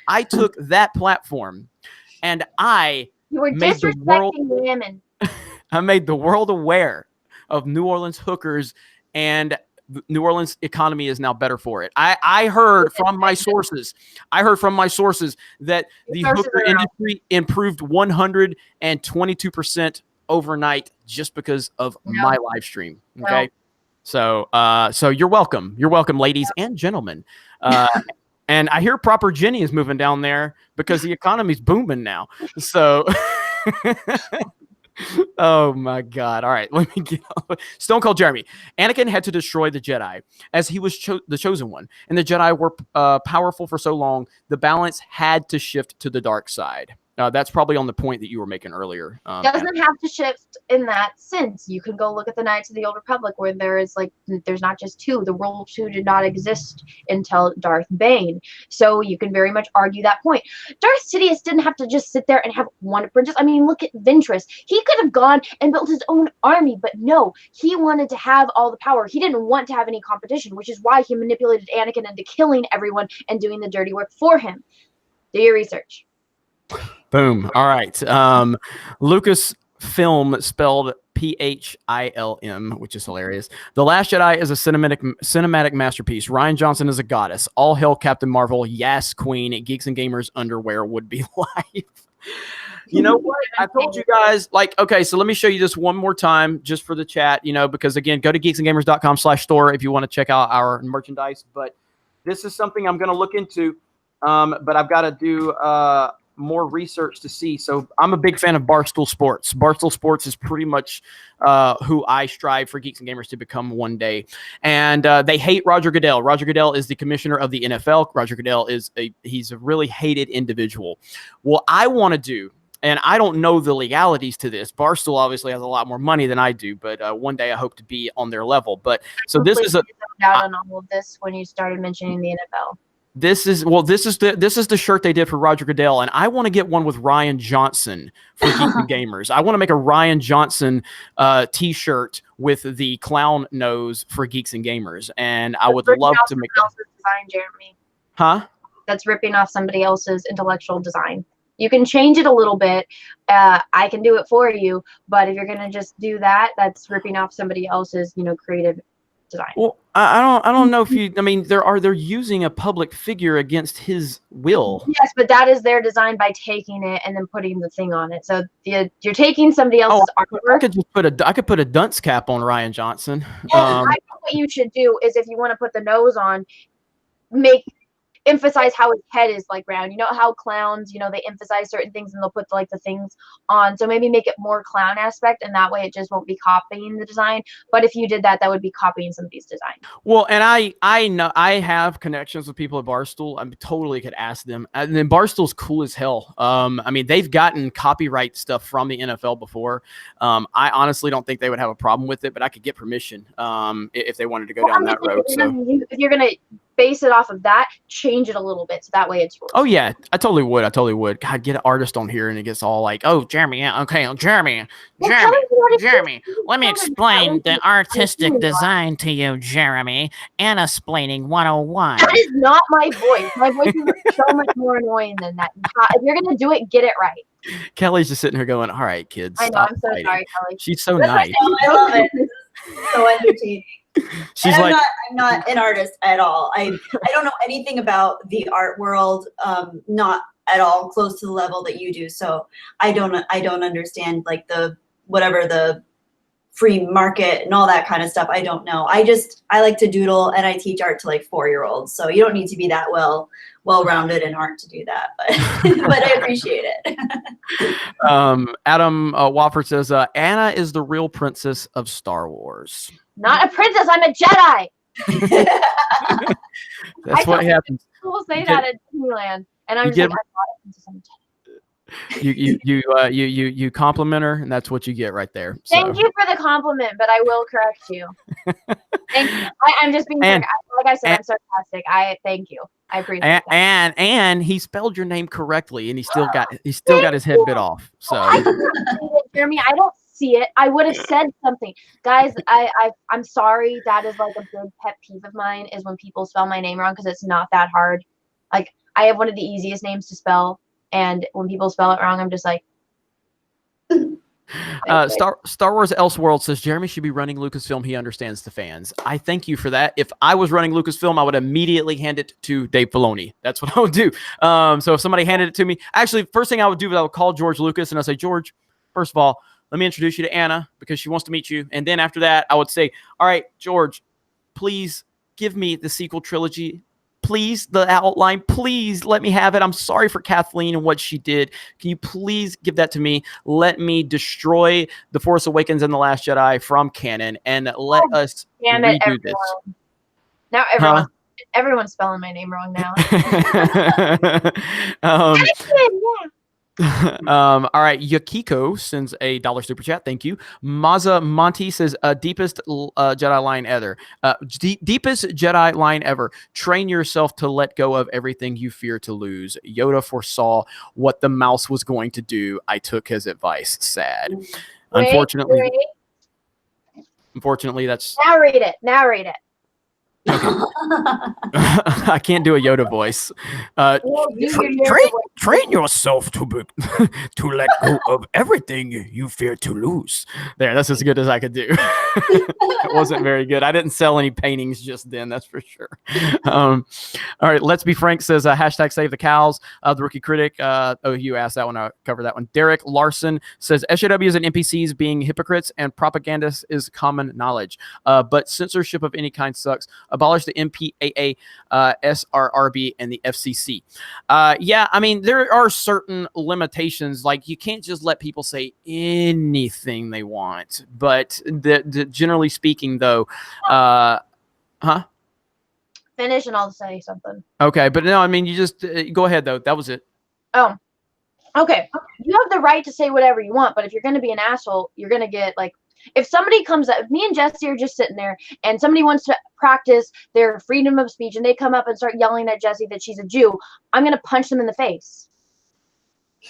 Speaker 1: I took that platform, and
Speaker 2: you were disrespecting women.
Speaker 1: I made the world aware of New Orleans hookers, and the New Orleans economy is now better for it. I heard from my sources. That the hooker industry improved 122% overnight just because of my live stream. Okay. So you're welcome. You're welcome, ladies and gentlemen. And I hear Proper Jenny is moving down there because the economy's booming now. So oh my God. All right. Let me get on. Stone Cold Jeremy. Anakin had to destroy the Jedi as he was the chosen one. And the Jedi were powerful for so long. The balance had to shift to the dark side. That's probably on the point that you were making earlier.
Speaker 2: Doesn't have to shift in that sense. You can go look at the Knights of the Old Republic, where there's not just two. The role of two did not exist until Darth Bane. So you can very much argue that point. Darth Sidious didn't have to just sit there and have one apprentice. I mean, look at Ventress. He could have gone and built his own army, but no, he wanted to have all the power. He didn't want to have any competition, which is why he manipulated Anakin into killing everyone and doing the dirty work for him. Do your research.
Speaker 1: Boom. All right. Lucasfilm spelled PHILM, which is hilarious. The Last Jedi is a cinematic masterpiece. Rian Johnson is a goddess. All hail Captain Marvel. Yes, Queen. Geeks and Gamers underwear would be life. You know what? I told you guys, like, okay, so let me show you this one more time just for the chat, because again, go to geeksandgamers.com/store if you want to check out our merchandise. But this is something I'm going to look into, but I've got to do more research to see. So I'm a big fan of Barstool Sports. Barstool Sports is pretty much who I strive for Geeks and Gamers to become one day. And they hate Roger Goodell. Roger Goodell is the commissioner of the NFL. Roger Goodell he's a really hated individual. What I want to do, and I don't know the legalities to this. Barstool obviously has a lot more money than I do, but one day I hope to be on their level. But so this is
Speaker 2: out on all of this when you started mentioning the NFL.
Speaker 1: This is the shirt they did for Roger Goodell, and I want to get one with Ryan Johnson for Geeks and Gamers. I want to make a Ryan Johnson T-shirt with the clown nose for Geeks and Gamers, and I would love to make that.
Speaker 2: Design, Jeremy.
Speaker 1: Huh?
Speaker 2: That's ripping off somebody else's intellectual design. You can change it a little bit. I can do it for you, but if you're gonna just do that, that's ripping off somebody else's, creative design.
Speaker 1: Well, I don't know if they're using a public figure against his will.
Speaker 2: Yes, but that is their design by taking it and then putting the thing on it. So you're taking somebody else's artwork.
Speaker 1: I could put a dunce cap on Ryan Johnson.
Speaker 2: I think what you should do is, if you want to put the nose on, emphasize how his head is like round. You know how clowns, they emphasize certain things and they'll put the things on. So maybe make it more clown aspect, and that way it just won't be copying the design. But if you did that, that would be copying somebody's design.
Speaker 1: Well, and I know I have connections with people at Barstool. I totally could ask them. And then Barstool's cool as hell. They've gotten copyright stuff from the NFL before. I honestly don't think they would have a problem with it, but I could get permission if they wanted to go down that road.
Speaker 2: If you're gonna base it off of that, change it a little bit so that way it's.
Speaker 1: Oh yeah, I totally would. God, get an artist on here and it gets all like, oh, Jeremy, yeah, okay, Jeremy, let me explain the artistic design to you, Jeremy. Anna-splaining 101.
Speaker 2: That is not my voice. My voice is so much more annoying than that. If you're gonna do it, get it right.
Speaker 1: Kelly's just sitting here going, all right, kids.
Speaker 2: I know, I'm so sorry, Kelly.
Speaker 1: She's so nice.
Speaker 3: I love it. This is so entertaining.
Speaker 1: She's like,
Speaker 3: I'm not an artist at all. I don't know anything about the art world, not at all close to the level that you do. So I don't understand like the free market and all that kind of stuff. I don't know. I like to doodle, and I teach art to like 4-year-olds. So you don't need to be that well-rounded in art to do that, but I appreciate it.
Speaker 1: Adam Wofford says Anna is the real princess of Star Wars.
Speaker 2: Not a princess, I'm a Jedi.
Speaker 1: That's what happens.
Speaker 2: People say that at Disneyland, and I'm just like, I'm not a princess, I'm a Jedi.
Speaker 1: You compliment her, and that's what you get right there. So.
Speaker 2: Thank you for the compliment, but I will correct you. Thank you. I'm just being like I said, I'm sarcastic. Thank you. I appreciate that.
Speaker 1: And he spelled your name correctly, and he still got his head bit off. So
Speaker 2: Jeremy, I don't see it. I would have said something. Guys, I'm sorry. That is like a big pet peeve of mine, is when people spell my name wrong, because it's not that hard. Like, I have one of the easiest names to spell, and when people spell it wrong, I'm just like.
Speaker 1: Star Wars Elseworld says Jeremy should be running Lucasfilm. He understands the fans. I thank you for that. If I was running Lucasfilm, I would immediately hand it to Dave Filoni. That's what I would do. So if somebody handed it to me, actually, first thing I would do is I would call George Lucas and I'd say, George, first of all, let me introduce you to Anna because she wants to meet you. And then after that, I would say, all right, George, please give me the sequel trilogy. Please, the outline, please let me have it. I'm sorry for Kathleen and what she did. Can you please give that to me? Let me destroy The Force Awakens and The Last Jedi from canon, and let us redo this.
Speaker 2: Now everyone's spelling my name wrong now.
Speaker 1: All right, Yakiko sends a $1 super chat. Thank you. Maza Monty says, deepest Jedi line ever. Deepest Jedi line ever. Train yourself to let go of everything you fear to lose. Yoda foresaw what the mouse was going to do. I took his advice. Sad. Unfortunately, that's.
Speaker 2: Now read it.
Speaker 1: I can't do a Yoda voice.
Speaker 2: Well, do your Yoda voice.
Speaker 1: Train yourself to to let go of everything you fear to lose. There, that's as good as I could do. It wasn't very good. I didn't sell any paintings just then, that's for sure. All right, Let's Be Frank says hashtag save the cows. The rookie critic. You asked that one. I covered that one. Derek Larson says SJWs and NPCs being hypocrites and propagandists is common knowledge. But censorship of any kind sucks. Abolish the MPAA, SRRB, and the FCC. Yeah, I mean, there are certain limitations. Like, you can't just let people say anything they want. But generally speaking, though,
Speaker 2: Finish and I'll say something.
Speaker 1: Okay, but no, I mean, you just go ahead, though. That was it.
Speaker 2: Oh, okay. You have the right to say whatever you want, but if you're going to be an asshole, you're going to get, like, if somebody comes up, if me and Jesse are just sitting there and somebody wants to practice their freedom of speech and they come up and start yelling at Jesse that she's a Jew, I'm going to punch them in the face.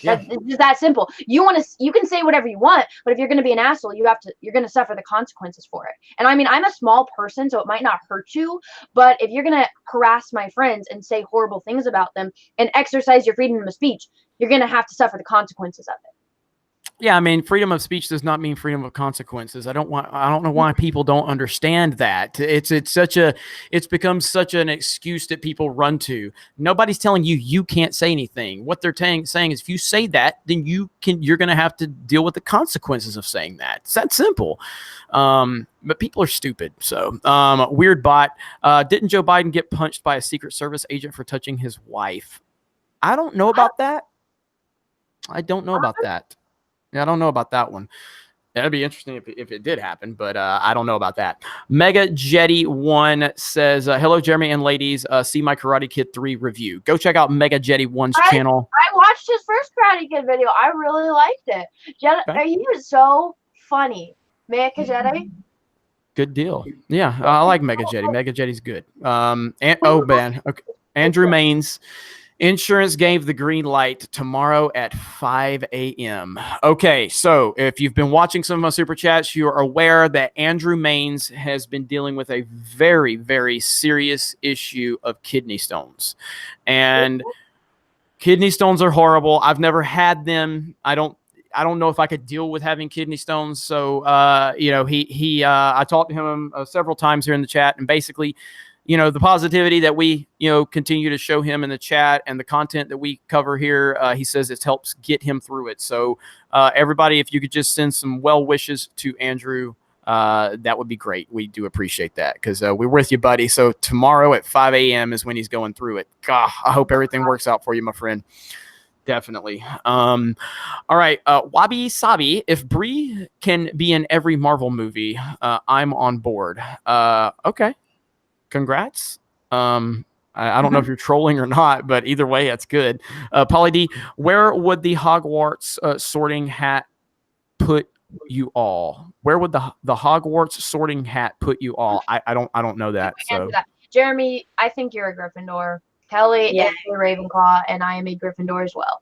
Speaker 1: Yeah.
Speaker 2: It's just that simple. You can say whatever you want, but if you're going to be an asshole, you're going to suffer the consequences for it. And I mean, I'm a small person, so it might not hurt you, but if you're going to harass my friends and say horrible things about them and exercise your freedom of speech, you're going to have to suffer the consequences of it.
Speaker 1: Yeah, I mean, freedom of speech does not mean freedom of consequences. I don't know why people don't understand that. It's become such an excuse that people run to. Nobody's telling you can't say anything. What they're saying is, if you say that, then you're going to have to deal with the consequences of saying that. It's that simple. But people are stupid. So, weird bot. Didn't Joe Biden get punched by a Secret Service agent for touching his wife? I don't know about that. I don't know about that. Yeah, I don't know about that one. That'd be interesting if it did happen, but I don't know about that. Mega Jetty 1 says, hello, Jeremy and ladies. See my Karate Kid 3 review. Go check out Mega Jetty 1's channel.
Speaker 2: I watched his first Karate Kid video. I really liked it. He was so funny. Mega Jetty.
Speaker 1: Good deal. Yeah, I like Mega Jetty. Mega Jetty's good. Okay. Andrew Maines. Insurance gave the green light tomorrow at 5 a.m. Okay, so if you've been watching some of my super chats, you are aware that Andrew Maines has been dealing with a very, very serious issue of kidney stones. And kidney stones are horrible. I've never had them. I don't know if I could deal with having kidney stones. So, I talked to him several times here in the chat, and basically, the positivity that we, continue to show him in the chat and the content that we cover here, he says it helps get him through it. So everybody, if you could just send some well wishes to Andrew, that would be great. We do appreciate that, because we're with you, buddy. So tomorrow at 5 a.m. is when he's going through it. God, I hope everything works out for you, my friend. Definitely. All right. Wabi Sabi, if Brie can be in every Marvel movie, I'm on board. Okay. Congrats. I don't know if you're trolling or not, but either way, that's good. Pauly D, where would the Hogwarts sorting hat put you all? Where would the Hogwarts sorting hat put you all? I don't know that. So
Speaker 2: Jeremy, I think you're a Gryffindor. Kelly is a Ravenclaw, and I am a Gryffindor as well.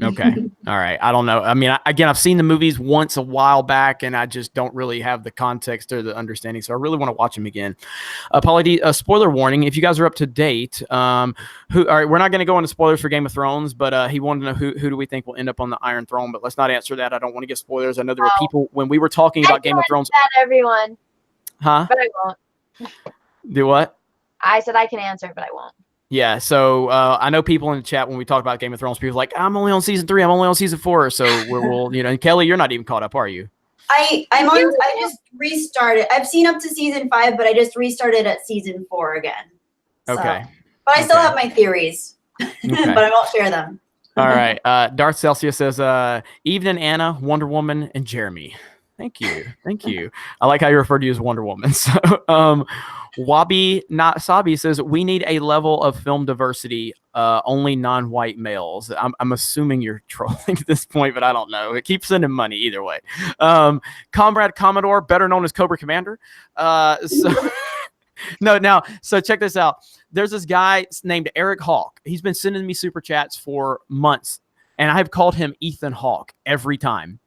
Speaker 1: Okay. All right. I don't know. I mean, again, I've seen the movies once a while back, and I just don't really have the context or the understanding. So I really want to watch them again. Pauly D, spoiler warning. If you guys are up to date, all right, we're not going to go into spoilers for Game of Thrones, but he wanted to know who do we think will end up on the Iron Throne, but let's not answer that. I don't want to get spoilers. I know there were people when we were talking about Game of Thrones.
Speaker 2: Everyone.
Speaker 1: Huh?
Speaker 2: But I won't.
Speaker 1: Do what?
Speaker 2: I said I can answer it, but I won't.
Speaker 1: Yeah, so I know people in the chat when we talk about Game of Thrones, people are like, I'm only on season 3, I'm only on season 4. So we'll and Kelly, you're not even caught up, are you?
Speaker 3: I just restarted. I've seen up to season 5, but I just restarted at season 4 again. So.
Speaker 1: Okay.
Speaker 3: But I still have my theories, but I won't share them.
Speaker 1: All right. Darth Celsius says, Evening, Anna, Wonder Woman, and Jeremy. Thank you. Thank you. I like how you refer to you as Wonder Woman. So, Wabi Not Sabi says, we need a level of film diversity, only non-white males. I'm assuming you're trolling at this point, but I don't know. It keeps sending money either way. Comrade Commodore, better known as Cobra Commander. So check this out. There's this guy named Eric Hawk. He's been sending me super chats for months, and I've called him Ethan Hawke every time.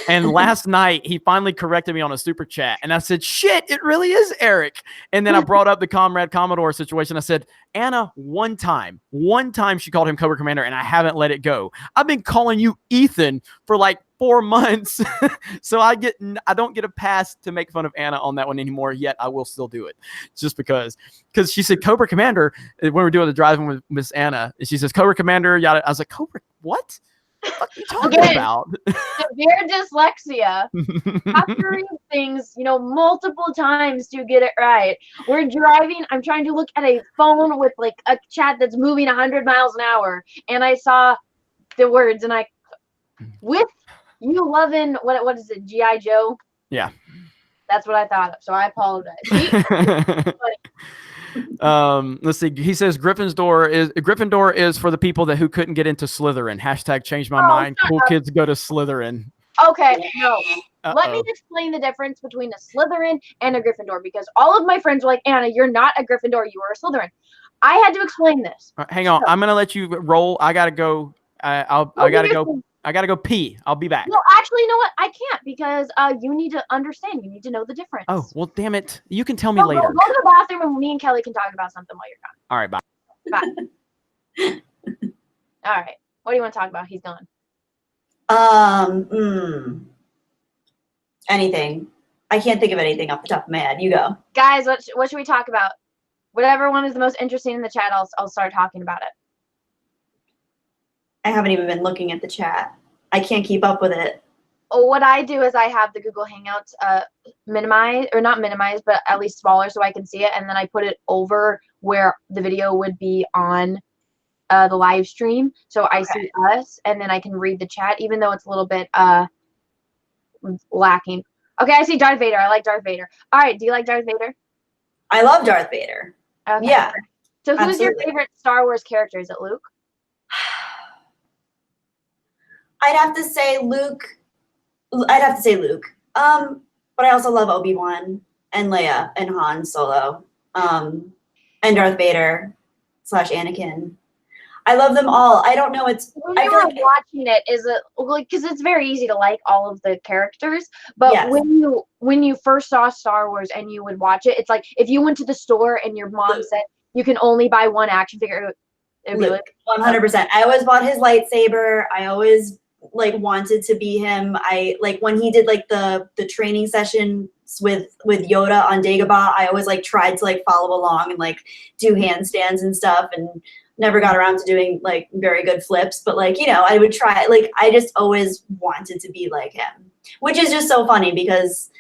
Speaker 1: And last night, he finally corrected me on a super chat. And I said, shit, it really is Eric. And then I brought up the Comrade Commodore situation. I said, Anna, one time she called him Cobra Commander, and I haven't let it go. I've been calling you Ethan for like 4 months. So I don't get a pass to make fun of Anna on that one anymore, yet I will still do it. Just because she said Cobra Commander when we were doing the driving with Miss Anna. And she says, Cobra Commander, yada. I was like, Cobra, what? What are you talking about?
Speaker 2: Severe dyslexia. Have to read things, multiple times to get it right. We're driving. I'm trying to look at a phone with like a chat that's moving 100 miles an hour, and I saw the words, and with you loving what is it, G.I. Joe?
Speaker 1: Yeah.
Speaker 2: That's what I thought of. So I apologize.
Speaker 1: Let's see. He says Gryffindor is for the people who couldn't get into Slytherin. Hashtag change my mind. Cool kids go to Slytherin.
Speaker 2: Okay, no. Let me explain the difference between a Slytherin and a Gryffindor, because all of my friends were like, Anna, you're not a Gryffindor, you are a Slytherin. I had to explain this.
Speaker 1: Hang on. I'm gonna let you roll. I gotta go. I gotta go pee. I'll be back.
Speaker 2: No, actually, you know what? I can't, because you need to understand. You need to know the difference.
Speaker 1: Oh, well, damn it. You can tell me later.
Speaker 2: Go to the bathroom, and me and Kelly can talk about something while you're gone.
Speaker 1: All right, bye.
Speaker 2: Bye. All right. What do you want to talk about? He's gone.
Speaker 3: Anything. I can't think of anything off the top of my head. You go.
Speaker 2: Guys, what should we talk about? Whatever one is the most interesting in the chat, I'll start talking about it.
Speaker 3: I haven't even been looking at the chat. I can't keep up with it.
Speaker 2: What I do is I have the Google Hangouts minimized, or not minimized, but at least smaller so I can see it, and then I put it over where the video would be on the live stream, so I see us, and then I can read the chat, even though it's a little bit lacking. Okay, I see Darth Vader. I like Darth Vader. All right, do you like Darth Vader?
Speaker 3: I love Darth Vader.
Speaker 2: Okay.
Speaker 3: Yeah.
Speaker 2: So who's
Speaker 3: absolutely.
Speaker 2: your favorite Star Wars character? Is it Luke?
Speaker 3: I'd have to say Luke. But I also love Obi-Wan and Leia and Han Solo, and Darth Vader / Anakin. I love them all. I don't know.
Speaker 2: When you were watching it, is it like, because it's very easy to like all of the characters, but
Speaker 3: yes.
Speaker 2: when you first saw Star Wars and you would watch it, it's like if you went to the store and your mom
Speaker 3: Luke.
Speaker 2: said you can only buy one action figure, it'd be
Speaker 3: Luke, 100%. I always bought his lightsaber. I always wanted to be him. I when he did the training session with Yoda on Dagobah, I always tried to follow along and do handstands and stuff, and never got around to doing very good flips, but I would try. I just always wanted to be like him, which is just so funny because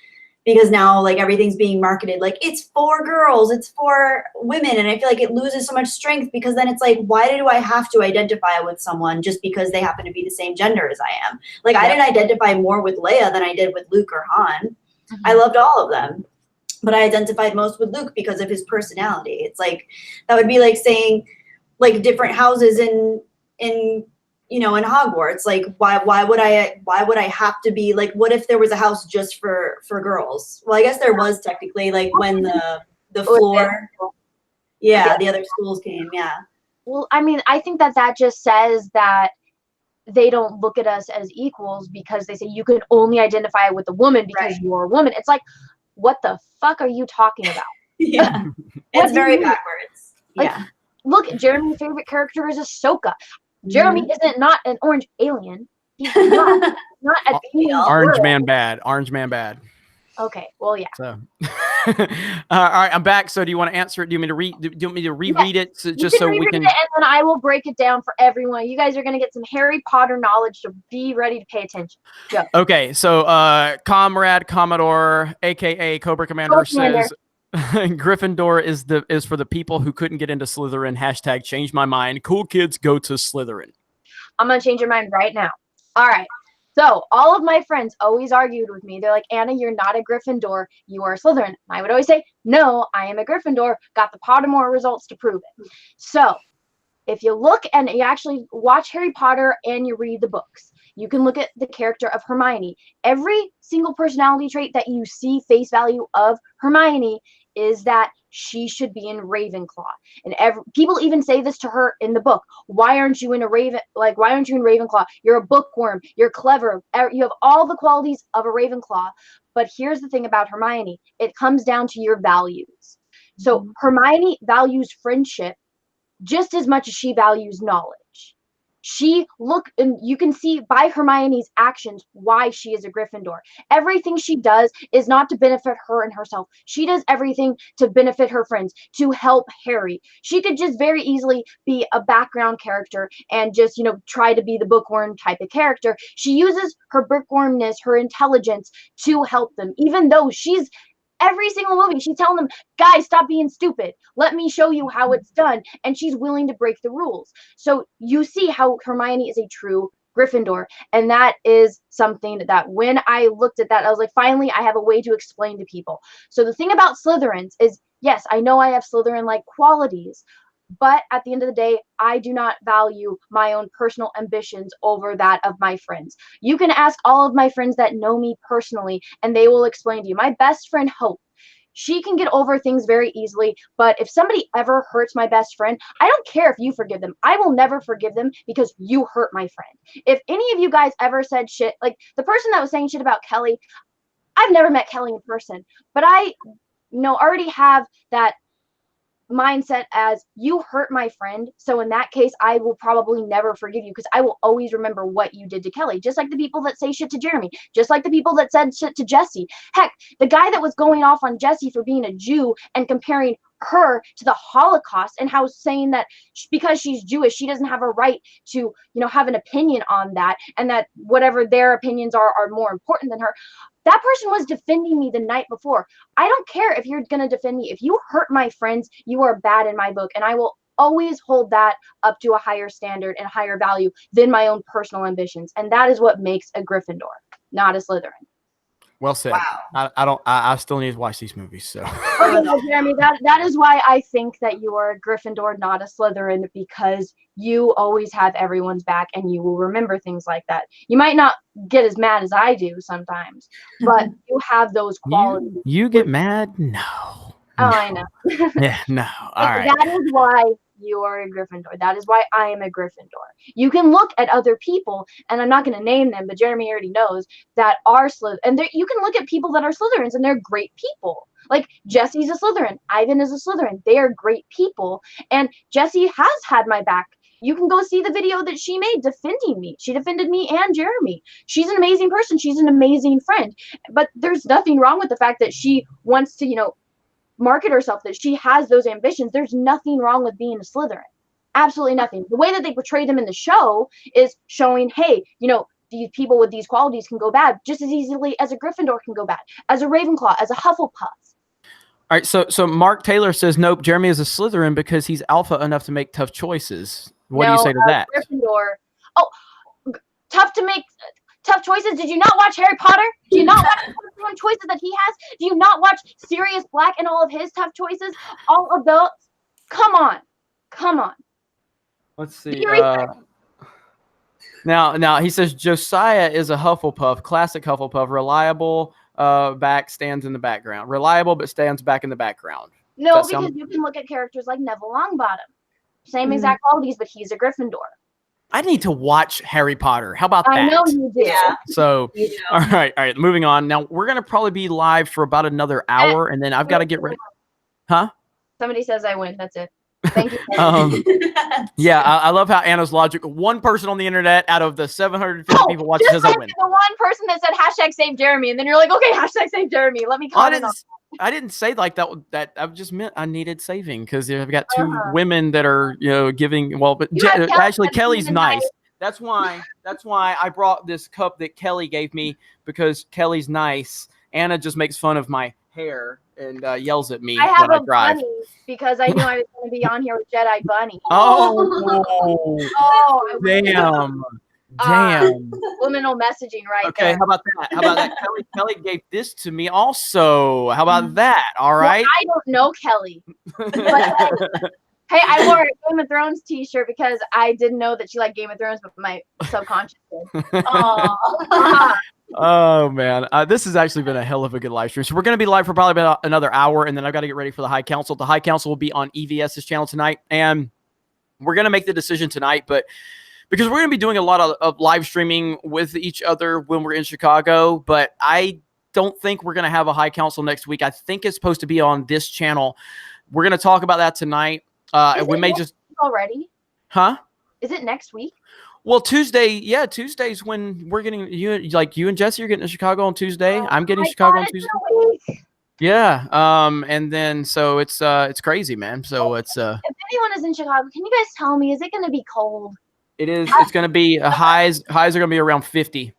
Speaker 3: now everything's being marketed it's for girls, it's for women, and I feel it loses so much strength, because then it's why do I have to identify with someone just because they happen to be the same gender as I am? I didn't identify more with Leia than I did with Luke or Han. Mm-hmm. I loved all of them, but I identified most with Luke because of his personality. It's that would be saying different houses in Hogwarts. Why would I have to be what if there was a house just for girls? Well, I guess there was technically when the floor, the other schools came. Yeah.
Speaker 2: Well, I mean, I think that just says that they don't look at us as equals, because they say you can only identify with a woman because you're a woman. It's what the fuck are you talking about?
Speaker 3: Yeah. It's very backwards. Yeah.
Speaker 2: Look, Jeremy's favorite character is Ahsoka. Jeremy isn't not an orange alien. He's not a
Speaker 1: Orange man bad. Orange man bad.
Speaker 2: Okay, well, yeah.
Speaker 1: So, all right, I'm back. So, do you want to answer it? Do you want me to reread it just so we can?
Speaker 2: It, and then I will break it down for everyone. You guys are going to get some Harry Potter knowledge, so be ready to pay attention. Go.
Speaker 1: Okay, so Comrade Commodore, aka Cobra Commander, says Gryffindor is for the people who couldn't get into Slytherin. Hashtag change my mind. Cool kids go to Slytherin.
Speaker 2: I'm going to change your mind right now. All right. So all of my friends always argued with me. They're like, Anna, you're not a Gryffindor. You are a Slytherin. And I would always say, no, I am a Gryffindor. Got the Pottermore results to prove it. So if you look and you actually watch Harry Potter and you read the books, you can look at the character of Hermione. Every single personality trait that you see face value of Hermione is that she should be in Ravenclaw. And people even say this to her in the book. Why aren't you in why aren't you in Ravenclaw? You're a bookworm. You're clever. You have all the qualities of a Ravenclaw. But here's the thing about Hermione. It comes down to your values. So Hermione values friendship just as much as she values knowledge. And you can see by Hermione's actions why she is a Gryffindor. Everything she does is not to benefit her and herself. She does everything to benefit her friends, to help Harry. She could just very easily be a background character and just, try to be the bookworm type of character. She uses her bookwormness, her intelligence to help them, even though every single movie, she's telling them, guys, stop being stupid. Let me show you how it's done. And she's willing to break the rules. So you see how Hermione is a true Gryffindor. And that is something that when I looked at that, I was like, finally, I have a way to explain to people. So the thing about Slytherins is, yes, I know I have Slytherin-like qualities, but at the end of the day, I do not value my own personal ambitions over that of my friends. You can ask all of my friends that know me personally, and they will explain to you. My best friend, Hope, she can get over things very easily, but if somebody ever hurts my best friend, I don't care if you forgive them. I will never forgive them because you hurt my friend. If any of you guys ever said shit, like the person that was saying shit about Kelly, I've never met Kelly in person, but I already have that mindset as you hurt my friend, so in that case I will probably never forgive you because I will always remember what you did to Kelly, just like the people that say shit to Jeremy, just like the people that said shit to Jesse. Heck, the guy that was going off on Jesse for being a Jew and comparing her to the Holocaust and how saying that because she's Jewish she doesn't have a right to have an opinion on that, and that whatever their opinions are more important than her. That person was defending me the night before. I don't care if you're going to defend me. If you hurt my friends, you are bad in my book. And I will always hold that up to a higher standard and higher value than my own personal ambitions. And that is what makes a Gryffindor, not a Slytherin.
Speaker 1: Well said.
Speaker 3: Wow.
Speaker 1: I still need to watch these movies. So
Speaker 2: Jeremy, that is why I think that you are a Gryffindor, not a Slytherin, because you always have everyone's back and you will remember things like that. You might not get as mad as I do sometimes, but you have those qualities.
Speaker 1: You get mad? No.
Speaker 2: Oh, I know.
Speaker 1: Yeah, no. All right.
Speaker 2: That is why you are a Gryffindor. That is why I am a Gryffindor. You can look at other people, and I'm not going to name them, but Jeremy already knows, that are Slytherin. And you can look at people that are Slytherins, and they're great people. Like, Jesse's a Slytherin. Ivan is a Slytherin. They are great people. And Jessie has had my back. You can go see the video that she made defending me. She defended me and Jeremy. She's an amazing person. She's an amazing friend. But there's nothing wrong with the fact that she wants to, market herself, that she has those ambitions. There's nothing wrong with being a Slytherin. Absolutely nothing. The way that they portray them in the show is showing, hey, these people with these qualities can go bad just as easily as a Gryffindor can go bad, as a Ravenclaw, as a Hufflepuff.
Speaker 1: All right, so Mark Taylor says, nope, Jeremy is a Slytherin because he's alpha enough to make tough choices. What do you say to that?
Speaker 2: Gryffindor. Oh, tough to make tough choices. Did you not watch Harry Potter? Do you not watch the choices that he has? Do you not watch Sirius Black and all of his tough choices? All of those? Come on.
Speaker 1: Let's see. Now he says Josiah is a Hufflepuff, classic Hufflepuff, reliable, stands in the background. Reliable, but stands back in the background.
Speaker 2: No, because you can look at characters like Neville Longbottom. Same exact qualities, but he's a Gryffindor.
Speaker 1: I need to watch Harry Potter. How about that?
Speaker 2: I know you do.
Speaker 3: Yeah.
Speaker 1: So, all right. Moving on. Now, we're going to probably be live for about another hour, and then I've got to get ready. Huh?
Speaker 2: Somebody says I win. That's it. Thank you.
Speaker 1: Yeah, I love how Anna's logic. One person on the internet out of the 750 people watching says I win.
Speaker 2: The one person that said #save Jeremy, and then you're like, okay, #save Jeremy. Let me comment on.
Speaker 1: I didn't say like that. That I just meant I needed saving because I've got two women that are giving. Well, but actually Kelly's nice. That's why I brought this cup that Kelly gave me because Kelly's nice. Anna just makes fun of my hair and yells at me when I drive.
Speaker 2: Bunny because I knew I was going to be on here with Jedi Bunny.
Speaker 1: Oh, damn.
Speaker 2: Subliminal messaging right there.
Speaker 1: Okay, how about that? Kelly gave this to me also. How about that? All right.
Speaker 2: Well, I don't know Kelly. But, hey, I wore a Game of Thrones t-shirt because I didn't know that she liked Game of Thrones, but my subconscious did.
Speaker 1: Oh man, this has actually been a hell of a good live stream. So we're going to be live for probably about another hour, and then I've got to get ready for the High Council. The High Council will be on EVS's channel tonight, and we're going to make the decision tonight, but because we're going to be doing a lot of live streaming with each other when we're in Chicago, but I don't think we're going to have a High Council next week. I think it's supposed to be on this channel. We're going to talk about that tonight. We may just
Speaker 2: already.
Speaker 1: Huh?
Speaker 2: Is it next week?
Speaker 1: Well, Tuesday, yeah, Tuesday's when we're getting you and Jesse are getting to Chicago on Tuesday. I'm getting to Chicago on Tuesday. Yeah. And then so it's crazy, man. So it's
Speaker 2: if anyone is in Chicago, can you guys tell me, is it gonna be cold?
Speaker 1: It is. It's gonna be highs are gonna be around 50.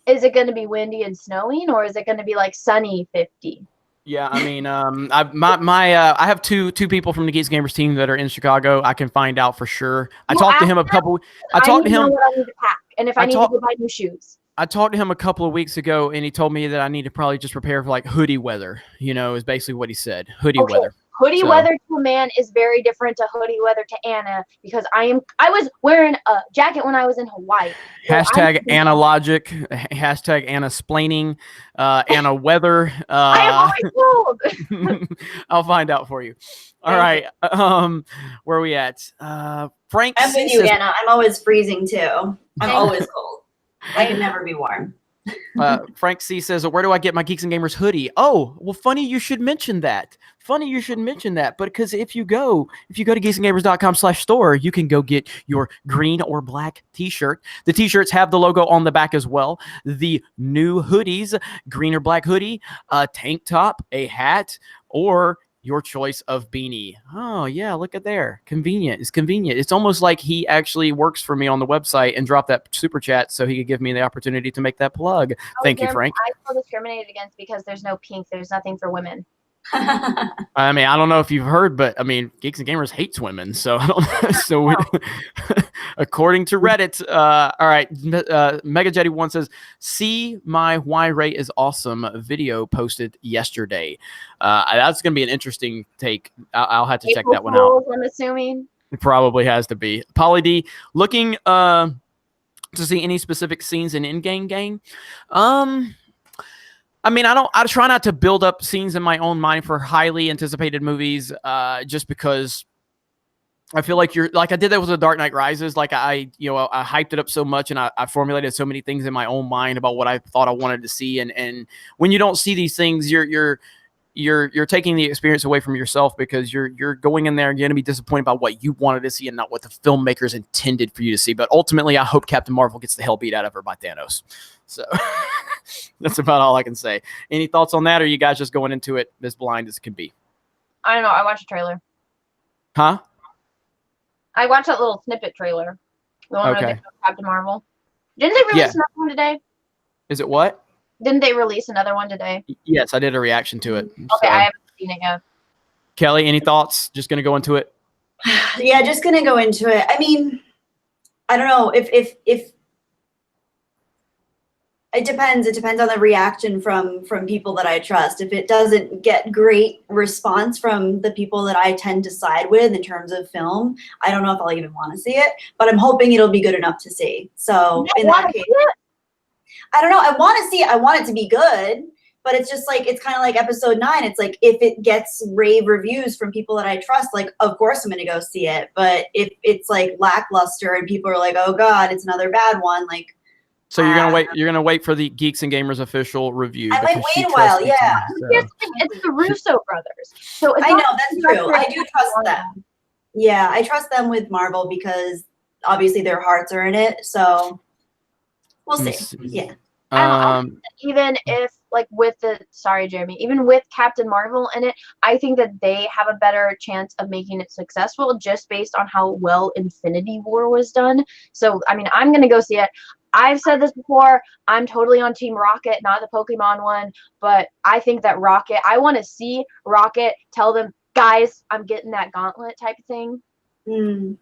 Speaker 2: Is it gonna be windy and snowing, or is it gonna be like sunny 50?
Speaker 1: Yeah, I mean, I have two people from the Geeks Gamers team that are in Chicago. I can find out for sure. I talked to him a couple. I talked to him.
Speaker 2: What I need to pack, and if I need to go buy new shoes.
Speaker 1: I talked to him a couple of weeks ago, and he told me that I need to probably just prepare for like hoodie weather. You know, is basically what he said. Hoodie weather.
Speaker 2: Hoodie weather to a man is very different to hoodie weather to Anna, because I was wearing a jacket when I was in Hawaii. So
Speaker 1: hashtag Anna logic. Hashtag Anna splaining. Anna weather.
Speaker 2: I am always cold.
Speaker 1: I'll find out for you. All right. Where are we at? Frank.
Speaker 3: I'm with you, Anna. I'm always freezing too. I'm always cold. I can never be warm.
Speaker 1: Frank C says, where do I get my Geeks and Gamers hoodie? Oh, well, funny you should mention that. But because if you go to geeksandgamers.com/store, you can go get your green or black t-shirt. The t-shirts have the logo on the back as well. The new hoodies, green or black hoodie, a tank top, a hat, or your choice of beanie. Oh, yeah, look at there. Convenient. It's convenient. It's almost like he actually works for me on the website and dropped that super chat so he could give me the opportunity to make that plug. Thank you, Frank.
Speaker 2: I feel discriminated against because there's no pink. There's nothing for women.
Speaker 1: I mean, I don't know if you've heard, but I mean, Geeks and Gamers hates women, so I don't know. So according to Reddit, all right, Mega Jetty 1 says, "See my Y rate is awesome video posted yesterday." That's gonna be an interesting take. I'll have to check that one out.
Speaker 2: I'm assuming
Speaker 1: it probably has to be. Polly D looking to see any specific scenes in in-game game. I mean, I try not to build up scenes in my own mind for highly anticipated movies, just because I feel like I did that with The Dark Knight Rises. Like I hyped it up so much, and I formulated so many things in my own mind about what I thought I wanted to see. And when you don't see these things, you're taking the experience away from yourself, because you're going in there and you're going to be disappointed by what you wanted to see and not what the filmmakers intended for you to see. But ultimately, I hope Captain Marvel gets the hell beat out of her by Thanos. So that's about all I can say. Any thoughts on that, or are you guys just going into it as blind as it can be?
Speaker 2: I don't know. I watched a trailer.
Speaker 1: Huh?
Speaker 2: I watched that little snippet trailer. The one with Captain Marvel. Didn't they release another one today?
Speaker 1: Is it what?
Speaker 2: Didn't they release another one today?
Speaker 1: Yes, I did a reaction to it.
Speaker 2: Okay, so. I haven't seen it yet.
Speaker 1: Kelly, any thoughts? Just going to go into it?
Speaker 3: Yeah, just going to go into it. I mean, I don't know if it depends. It depends on the reaction from people that I trust. If it doesn't get great response from the people that I tend to side with in terms of film, I don't know if I'll even want to see it, but I'm hoping it'll be good enough to see. So in that case, I don't know. I want to see it. I want it to be good, but it's just like, it's kind of like episode 9. It's like, if it gets rave reviews from people that I trust, like, of course I'm going to go see it. But if it's like lackluster and people are like, oh God, it's another bad one, like,
Speaker 1: so you're gonna wait. You're gonna wait for the Geeks and Gamers official review.
Speaker 3: I might wait a while. Yeah,
Speaker 2: it's the Russo brothers. So
Speaker 3: I know that's true. I do trust them. Yeah, I trust them with Marvel because obviously their hearts are in it. So we'll see. Yeah.
Speaker 2: Even if like with Jeremy, even with Captain Marvel in it, I think that they have a better chance of making it successful just based on how well Infinity War was done. So I mean, I'm gonna go see it. I've said this before, I'm totally on Team Rocket, not the Pokemon one, but I think that Rocket, I want to see Rocket tell them, guys, I'm getting that gauntlet type of thing.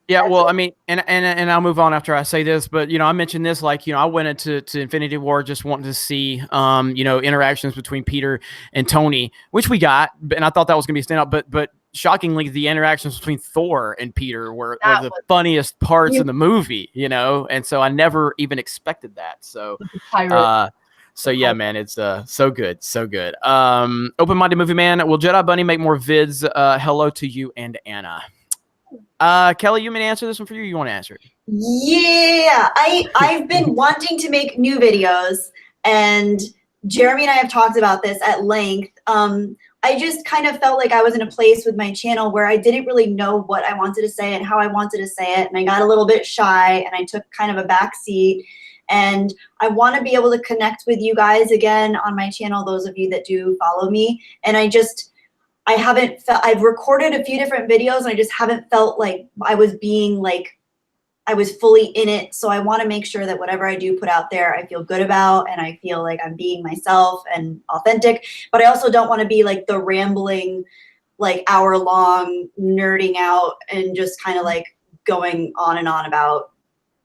Speaker 1: Yeah, well, I mean, and I'll move on after I say this, but, you know, I mentioned this, like, you know, I went into Infinity War just wanting to see, you know, interactions between Peter and Tony, which we got, and I thought that was going to be a standout, but shockingly, the interactions between Thor and Peter were
Speaker 2: That
Speaker 1: the
Speaker 2: was-
Speaker 1: funniest parts in the movie, you know, and so I never even expected that. So,
Speaker 2: pirate.
Speaker 1: so yeah, man, it's so good, so good. Open-minded movie man. Will Jedi Bunny make more vids? Hello to you and Anna. Kelly, you want me to answer this one for you? Or you want to answer it?
Speaker 3: Yeah, I've been wanting to make new videos, and Jeremy and I have talked about this at length. I just kind of felt like I was in a place with my channel where I didn't really know what I wanted to say and how I wanted to say it, and I got a little bit shy, and I took kind of a back seat. And I want to be able to connect with you guys again on my channel, those of you that do follow me. And I haven't felt, I've recorded a few different videos, and I just haven't felt like I was being like, I was fully in it. So I want to make sure that whatever I do put out there, I feel good about, and I feel like I'm being myself and authentic. But I also don't want to be like the rambling, like hour-long nerding out and just kind of like going on and on about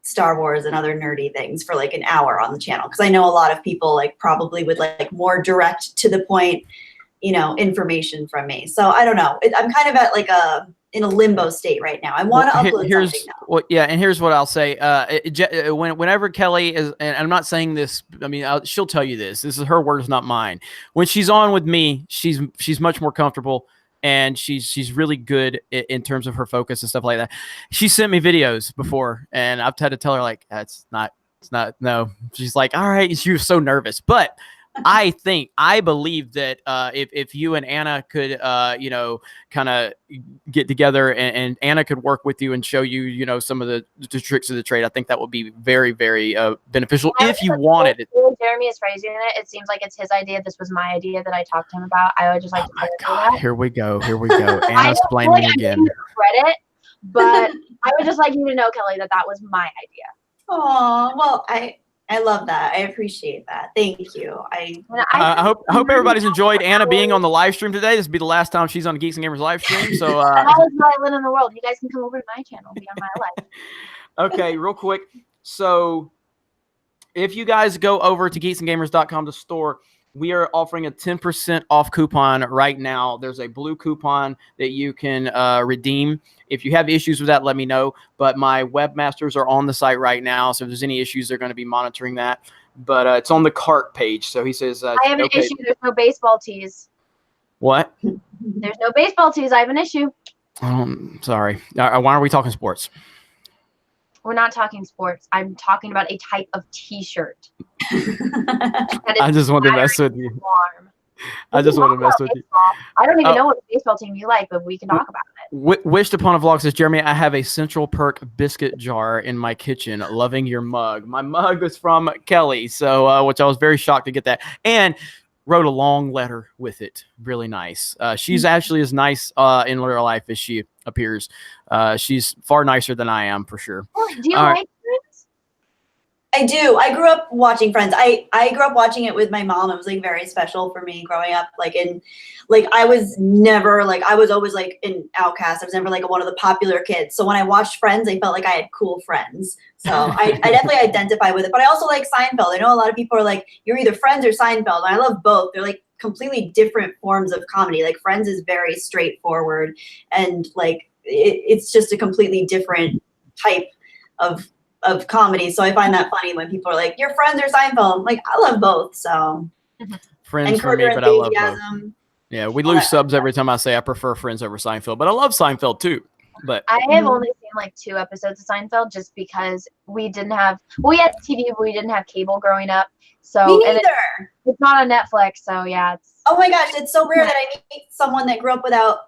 Speaker 3: Star Wars and other nerdy things for like an hour on the channel. Because I know a lot of people like probably would like more direct to the point, you know, information from me. So I don't know. I'm kind of at like in a limbo state right now. I want to upload something now.
Speaker 1: Well, yeah, and here's what I'll say. Whenever Kelly is, and I'm not saying this, I mean, she'll tell you this. This is her words, not mine. When she's on with me, she's much more comfortable, and she's really good in terms of her focus and stuff like that. She sent me videos before, and I've had to tell her like, it's not. No. She's like, all right. She was so nervous, but I believe that if you and Anna could, you know, kind of get together and Anna could work with you and show you, you know, some of the tricks of the trade, I think that would be very, very beneficial if you wanted it.
Speaker 2: Jeremy is phrasing it. It seems like it's his idea. This was my idea that I talked to him about. I would just like to
Speaker 1: my God,
Speaker 2: that.
Speaker 1: here we go. Anna's blaming again.
Speaker 2: Credit, but I would just like you to know, Kelly, that was my idea.
Speaker 3: Oh, well, I love that. I appreciate that. Thank you. I
Speaker 1: hope everybody's enjoyed Anna being on the live stream today. This will be the last time she's on the Geeks and Gamers live stream. So
Speaker 2: all is violent in the world. You guys can come over to my channel, be on my live.
Speaker 1: Okay, real quick. So if you guys go over to geeksandgamers.com, the store, we are offering a 10% off coupon right now. There's a blue coupon that you can redeem. If you have issues with that, let me know. But my webmasters are on the site right now, so if there's any issues, they're going to be monitoring that. But it's on the cart page. So he says,
Speaker 2: I have an issue. There's no baseball tees.
Speaker 1: What?
Speaker 2: There's no baseball tees. I have an issue.
Speaker 1: Sorry. Why are we talking sports?
Speaker 2: We're not talking sports. I'm talking about a type of T-shirt.
Speaker 1: I just want to mess with you.
Speaker 2: Warm.
Speaker 1: I just want to mess with you.
Speaker 2: I don't even know what baseball team you like, but we can talk about it.
Speaker 1: Wished upon a vlog says, Jeremy, I have a Central Perk biscuit jar in my kitchen. Loving your mug. My mug is from Kelly, so which I was very shocked to get that, and wrote a long letter with it. Really nice. She's actually as nice in real life as she appears. She's far nicer than I am, for sure.
Speaker 2: Oh, do you like Friends?
Speaker 3: I do. I grew up watching Friends. I grew up watching it with my mom. It was like very special for me growing up. I was never like, I was always like an outcast. I was never like one of the popular kids. So when I watched Friends, I felt like I had cool friends. So I definitely identify with it. But I also like Seinfeld. I know a lot of people are like, you're either Friends or Seinfeld. And I love both. They're like completely different forms of comedy. Like Friends is very straightforward, and like it's just a completely different type of comedy. So I find that funny when people are like, you're Friends or Seinfeld. I'm like, I love both. So
Speaker 1: Friends for me, but I love both. Yeah, we lose subs every time I say I prefer Friends over Seinfeld, but I love Seinfeld too. But
Speaker 2: I have only seen like 2 episodes of Seinfeld just because we had TV, but we didn't have cable growing up. So
Speaker 3: me neither.
Speaker 2: It's not on Netflix, so yeah.
Speaker 3: Oh my gosh, it's so rare that I meet someone that grew up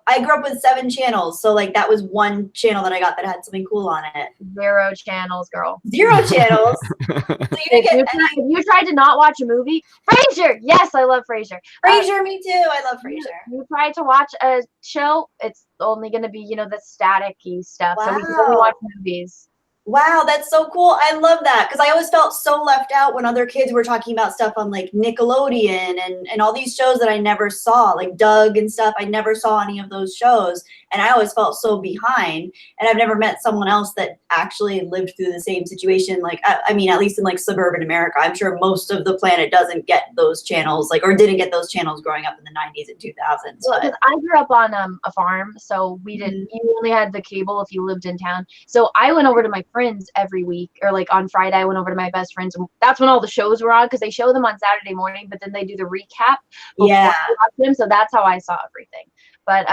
Speaker 3: I grew up with 7 channels. So like that was one channel that I got that had something cool on it.
Speaker 2: 0 channels, girl.
Speaker 3: 0 channels. So
Speaker 2: if you tried to not watch a movie, Frasier. Yes, I love Frasier.
Speaker 3: Frasier, me too. I love Frasier.
Speaker 2: You tried to watch a show, it's only going to be, the static-y stuff.
Speaker 3: Wow.
Speaker 2: So we can only watch movies.
Speaker 3: Wow, that's so cool. I love that because I always felt so left out when other kids were talking about stuff on like Nickelodeon and all these shows that I never saw, like Doug and stuff. I never saw any of those shows. And I always felt so behind. And I've never met someone else that actually lived through the same situation. Like, I mean, at least in like suburban America, I'm sure most of the planet doesn't get those channels, like, or didn't get those channels growing up in the 90s and 2000s.
Speaker 2: Well, 'cause I grew up on a farm, so we didn't. You only had the cable if you lived in town. So I went over to my friends every week, or like on Friday, I went over to my best friends, and that's when all the shows were on because they show them on Saturday morning, but then they do the recap before
Speaker 3: Yeah.
Speaker 2: you watch them. So that's how I saw everything. But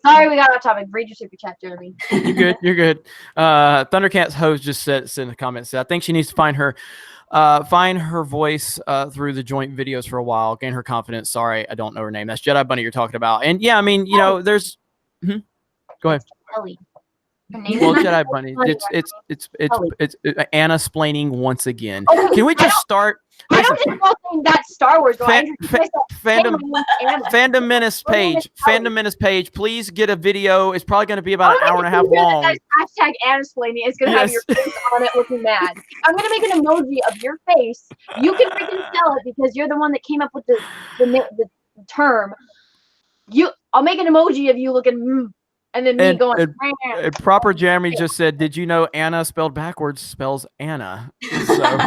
Speaker 2: sorry, we got off topic. Read your super chat, Jeremy.
Speaker 1: You're good. You're good. Thundercat's host just said in the comments that I think she needs to find her voice through the joint videos for a while, gain her confidence. Sorry, I don't know her name. That's Jedi Bunny you're talking about. And yeah, I mean, you know, there's. Go ahead.
Speaker 2: Kelly. Her name
Speaker 1: Well,
Speaker 2: is
Speaker 1: Jedi Bunny. It's Anna splaining once again. Can we just start?
Speaker 2: I don't just go saying that Star Wars. Girl.
Speaker 1: Fandom Menace page. Fandom Menace page. Please get a video. It's probably going to be about an hour and a half long.
Speaker 2: Hashtag Anna-splaining is going to have your face on it looking mad. I'm going to make an emoji of your face. You can freaking sell it because you're the one that came up with the term. I'll make an emoji of you looking and then me going.
Speaker 1: Proper Jeremy just said, "Did you know Anna spelled backwards spells Anna?" So.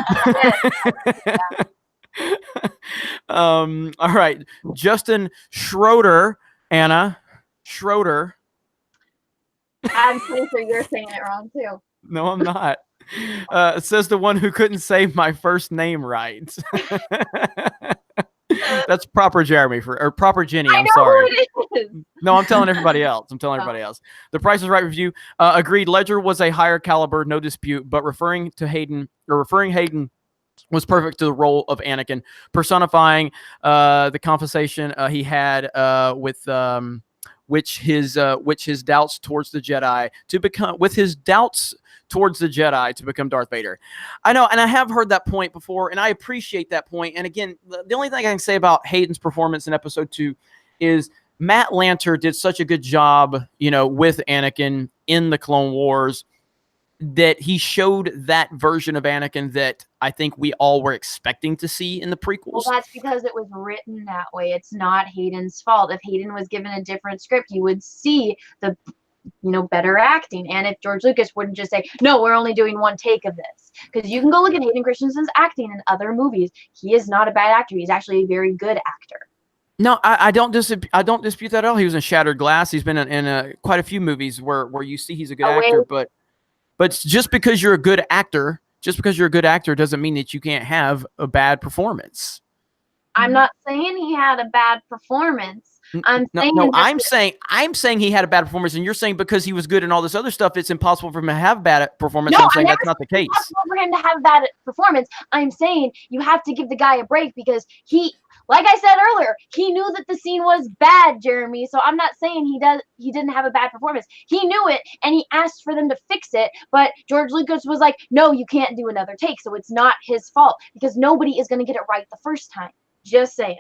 Speaker 1: All right, Justin Schroeder, Anna Schroeder.
Speaker 2: I'm pretty sure you're saying it wrong too.
Speaker 1: No, I'm not. It says the one who couldn't say my first name right. That's proper Jeremy or proper Jenny. I'm sorry. No, I'm telling everybody else. The Price is Right review agreed. Ledger was a higher caliber, no dispute. But referring Hayden was perfect to the role of Anakin, personifying the conversation he had with his doubts towards the Jedi to become Darth Vader. I know, and I have heard that point before, and I appreciate that point. And again, the only thing I can say about Hayden's performance in Episode 2 is Matt Lanter did such a good job, with Anakin in the Clone Wars, that he showed that version of Anakin that I think we all were expecting to see in the prequels.
Speaker 2: Well, that's because it was written that way. It's not Hayden's fault. If Hayden was given a different script, you would see the better acting. And if George Lucas wouldn't just say, no, we're only doing one take of this. Because you can go look at Hayden Christensen's acting in other movies. He is not a bad actor. He's actually a very good actor.
Speaker 1: No, I don't dispute that at all. He was in Shattered Glass. He's been in quite a few movies where you see he's a good actor, but just because you're a good actor doesn't mean that you can't have a bad performance.
Speaker 2: I'm not saying he had a bad performance. I'm saying he had a bad performance, and you're saying because he was good in all this other stuff, it's impossible for him to have bad performance. No,
Speaker 1: I'm saying that's not the case.
Speaker 2: It's impossible for him to have bad performance. I'm saying you have to give the guy a break because like I said earlier, he knew that the scene was bad, Jeremy. So I'm not saying he didn't have a bad performance. He knew it, and he asked for them to fix it. But George Lucas was like, no, you can't do another take. So it's not his fault because nobody is going to get it right the first time. Just saying.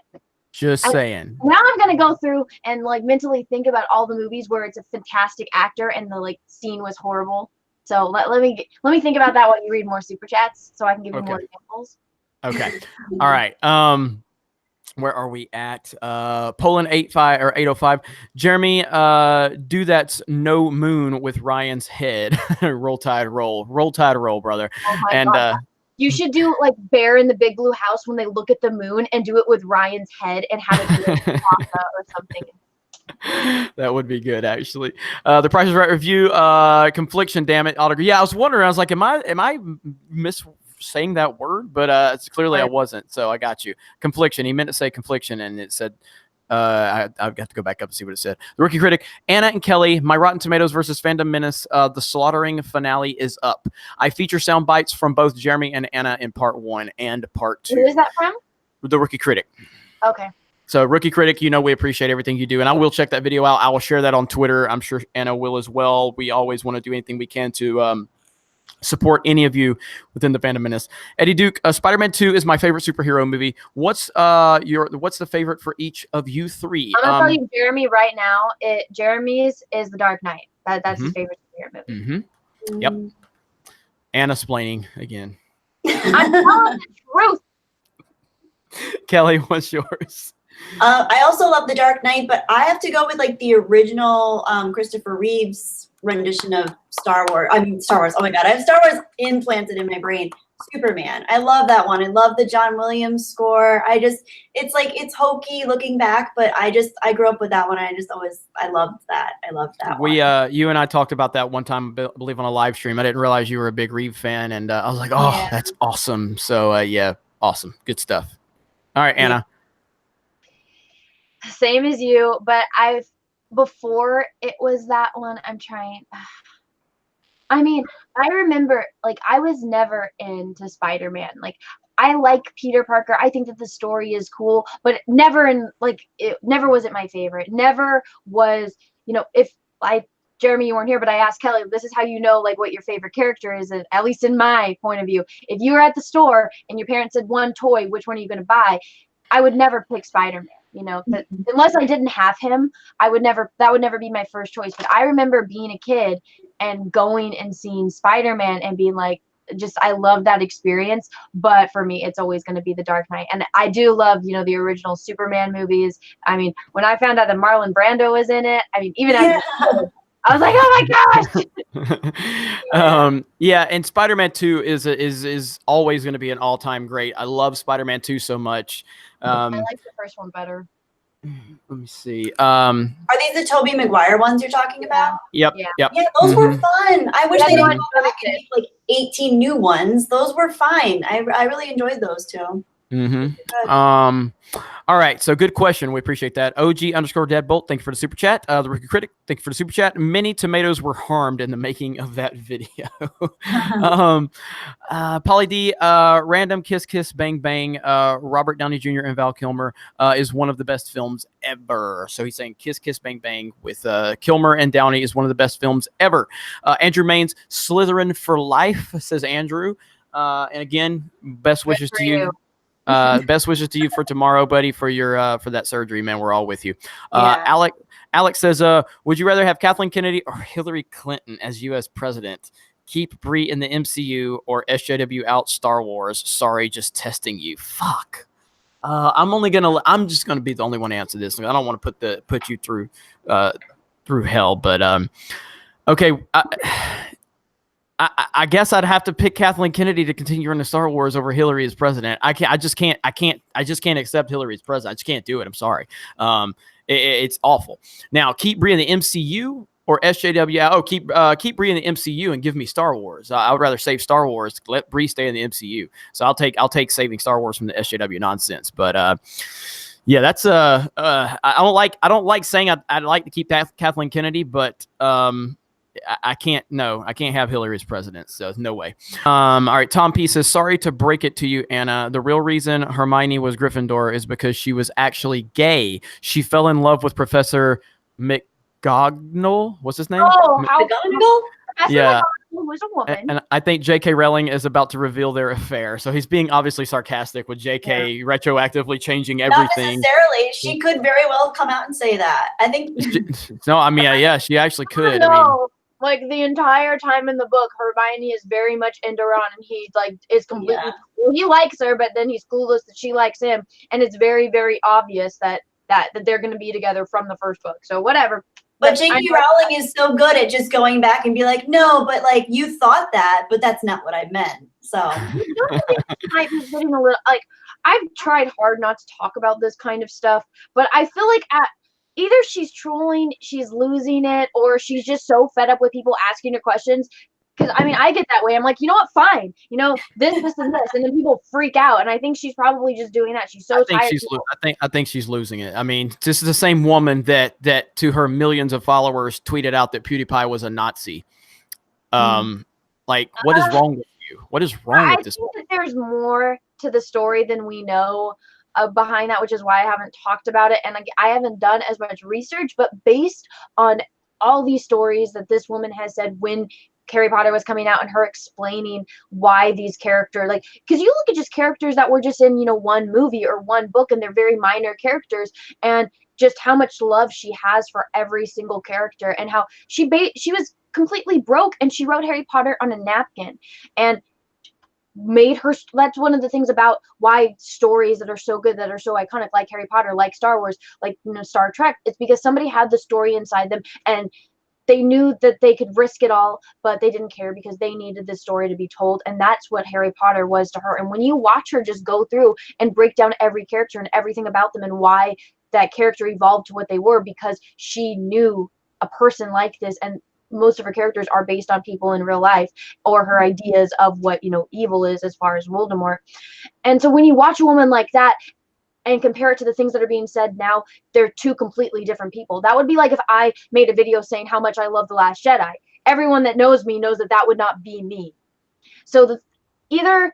Speaker 2: Now I'm going to go through and mentally think about all the movies where it's a fantastic actor and the scene was horrible. So let me think about that while you read more super chats so I can give you more examples.
Speaker 1: Okay. All right. Where are we at? Poland 805. Jeremy, do that's no moon with Ryan's head. Roll Tide roll, brother.
Speaker 2: Oh my God. You should do Bear in the Big Blue House when they look at the moon and do it with Ryan's head and have it be or something.
Speaker 1: That would be good, actually. The Price is Right review, confliction, damn it, autograph. Yeah, I was wondering. I was like, am I saying that word? But it's clearly I wasn't. So I got you. Confliction. He meant to say confliction, and it said. I've got to go back up and see what it said. The Rookie Critic, Anna and Kelly, my Rotten Tomatoes versus Fandom Menace, the slaughtering finale is up. I feature sound bites from both Jeremy and Anna in part 1 and part 2.
Speaker 2: Who is that from?
Speaker 1: The Rookie Critic.
Speaker 2: Okay.
Speaker 1: So Rookie Critic, we appreciate everything you do, and I will check that video out. I will share that on Twitter. I'm sure Anna will as well. We always want to do anything we can to support any of you within the Fandom Menace. Eddie Duke, Spider-Man 2 is my favorite superhero movie. What's the favorite for each of you three?
Speaker 2: I'm gonna tell you, Jeremy, right now. Jeremy's is The Dark Knight. That's his favorite superhero movie.
Speaker 1: Mm-hmm. Yep. Anna splaining again.
Speaker 2: I'm telling the truth.
Speaker 1: Kelly, what's yours?
Speaker 3: I also love The Dark Knight, but I have to go with like the original Christopher Reeves rendition of Star Wars. I mean, Star Wars. Oh my God, I have Star Wars implanted in my brain. Superman. I love that one. I love the John Williams score. It's like, it's hokey looking back, but I grew up with that one. I loved that. I loved that one.
Speaker 1: You and I talked about that one time, I believe on a live stream. I didn't realize you were a big Reeve fan, and I was like, oh,
Speaker 3: Yeah.
Speaker 1: that's awesome. So yeah, awesome. Good stuff. All right, Anna.
Speaker 2: Same as you, but before it was that one, I'm trying. I mean, I remember, like, I was never into Spider-Man. Like, I like Peter Parker. I think that the story is cool, but it never wasn't my favorite. Never was, Jeremy, you weren't here, but I asked Kelly, this is how you know, like, what your favorite character is, at least in my point of view. If you were at the store and your parents said one toy, which one are you going to buy? I would never pick Spider-Man. Unless I didn't have him, that would never be my first choice. But I remember being a kid and going and seeing Spider-Man and being like, I love that experience. But for me, it's always going to be The Dark Knight. And I do love, the original Superman movies. I mean, when I found out that Marlon Brando was in it, I mean, even as I was like, oh my gosh.
Speaker 1: Yeah, and Spider-Man 2 is always going to be an all-time great. I love Spider-Man 2 so much.
Speaker 2: I like the first one better.
Speaker 1: Let me see.
Speaker 3: Are these the Tobey Maguire ones you're talking about?
Speaker 1: Yep.
Speaker 2: Yeah.
Speaker 1: Yep.
Speaker 3: Yeah, those were fun. I wish they didn't
Speaker 2: one
Speaker 3: go back and make like 18 new ones. Those were fine. I really enjoyed those too.
Speaker 1: All right, so good question. We appreciate that. OG_Deadbolt, thank you for the super chat. The Rookie Critic, thank you for the super chat. Many tomatoes were harmed in the making of that video. Polly D, Random Kiss Kiss Bang Bang, Robert Downey Jr. and Val Kilmer is one of the best films ever. So he's saying Kiss Kiss Bang Bang with Kilmer and Downey is one of the best films ever. Andrew Maines, Slytherin for life, says Andrew. And again, best wishes to you. Best wishes to you for tomorrow, buddy, for your for that surgery, man. We're all with you. Alex says, would you rather have Kathleen Kennedy or Hillary Clinton as U.S. president? Keep Brie in the MCU or SJW out Star Wars? Sorry, just testing you. Fuck. I'm just gonna be the only one to answer this. I don't want to put you through hell, but okay. I guess I'd have to pick Kathleen Kennedy to continue running Star Wars over Hillary as president. I just can't accept Hillary as president. I just can't do it. I'm sorry. It's awful. Now keep Brie in the MCU or SJW. Oh, keep Brie in the MCU and give me Star Wars. I would rather save Star Wars. Let Brie stay in the MCU. So I'll take saving Star Wars from the SJW nonsense. But yeah, that's I don't like saying I'd like to keep Kathleen Kennedy, but I can't have Hillary as president, so no way. All right, Tom P says, sorry to break it to you, Anna. The real reason Hermione was Gryffindor is because she was actually gay. She fell in love with Professor McGonagall. What's his name?
Speaker 2: Oh,
Speaker 3: McGonagall?
Speaker 1: Yeah.
Speaker 2: Was a woman.
Speaker 1: And I think J.K. Rowling is about to reveal their affair. So he's being obviously sarcastic with J.K. retroactively changing everything.
Speaker 3: Not necessarily. She could very well come out and say that. I think.
Speaker 1: No, I mean, yeah, she actually could.
Speaker 2: Like the entire time in the book, Hermione is very much into Ron, and he is completely. Well, he likes her, but then he's clueless that she likes him, and it's very, very obvious that they're going to be together from the first book. So whatever.
Speaker 3: But J.K. Rowling is so good at just going back and be like, no, but like you thought that, but that's not what I meant. So
Speaker 2: might be getting a little like I've tried hard not to talk about this kind of stuff, but I feel like either she's trolling, she's losing it, or she's just so fed up with people asking her questions. Because, I mean, I get that way. I'm like, you know what? Fine. This, and this. And then people freak out. And I think she's probably just doing that. She's so tired.
Speaker 1: I think she's losing it. I mean, this is the same woman that to her millions of followers tweeted out that PewDiePie was a Nazi. Like, what is wrong with you? What is wrong with this?
Speaker 2: I think that there's more to the story than we know behind that, which is why I haven't talked about it. And I haven't done as much research, but based on all these stories that this woman has said when Harry Potter was coming out and her explaining why these characters, because you look at just characters that were just in, one movie or one book, and they're very minor characters, and just how much love she has for every single character, and how she was completely broke and she wrote Harry Potter on a napkin. And made her, that's one of the things about why stories that are so good, that are so iconic, like Harry Potter, like Star Wars, like, you know, Star Trek, it's because somebody had the story inside them, and they knew that they could risk it all, but they didn't care because they needed the story to be told. And that's what Harry Potter was to her. And when you watch her just go through and break down every character and everything about them and why that character evolved to what they were, because she knew a person like this, and most of her characters are based on people in real life, or her ideas of what, you know, evil is, as far as Voldemort. And so when you watch a woman like that and compare it to the things that are being said now, they're two completely different people. That would be like if I made a video saying how much I love The Last Jedi. Everyone that knows me knows that that would not be me. So either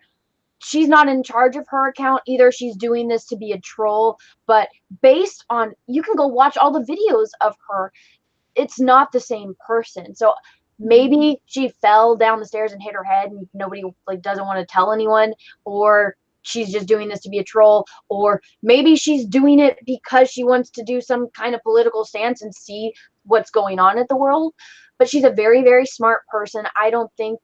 Speaker 2: she's not in charge of her account, either she's doing this to be a troll, but based on, you can go watch all the videos of her, it's not the same person. So maybe she fell down the stairs and hit her head and nobody like doesn't want to tell anyone, or she's just doing this to be a troll, or maybe she's doing it because she wants to do some kind of political stance and see what's going on in the world. But she's a very, very smart person. I don't think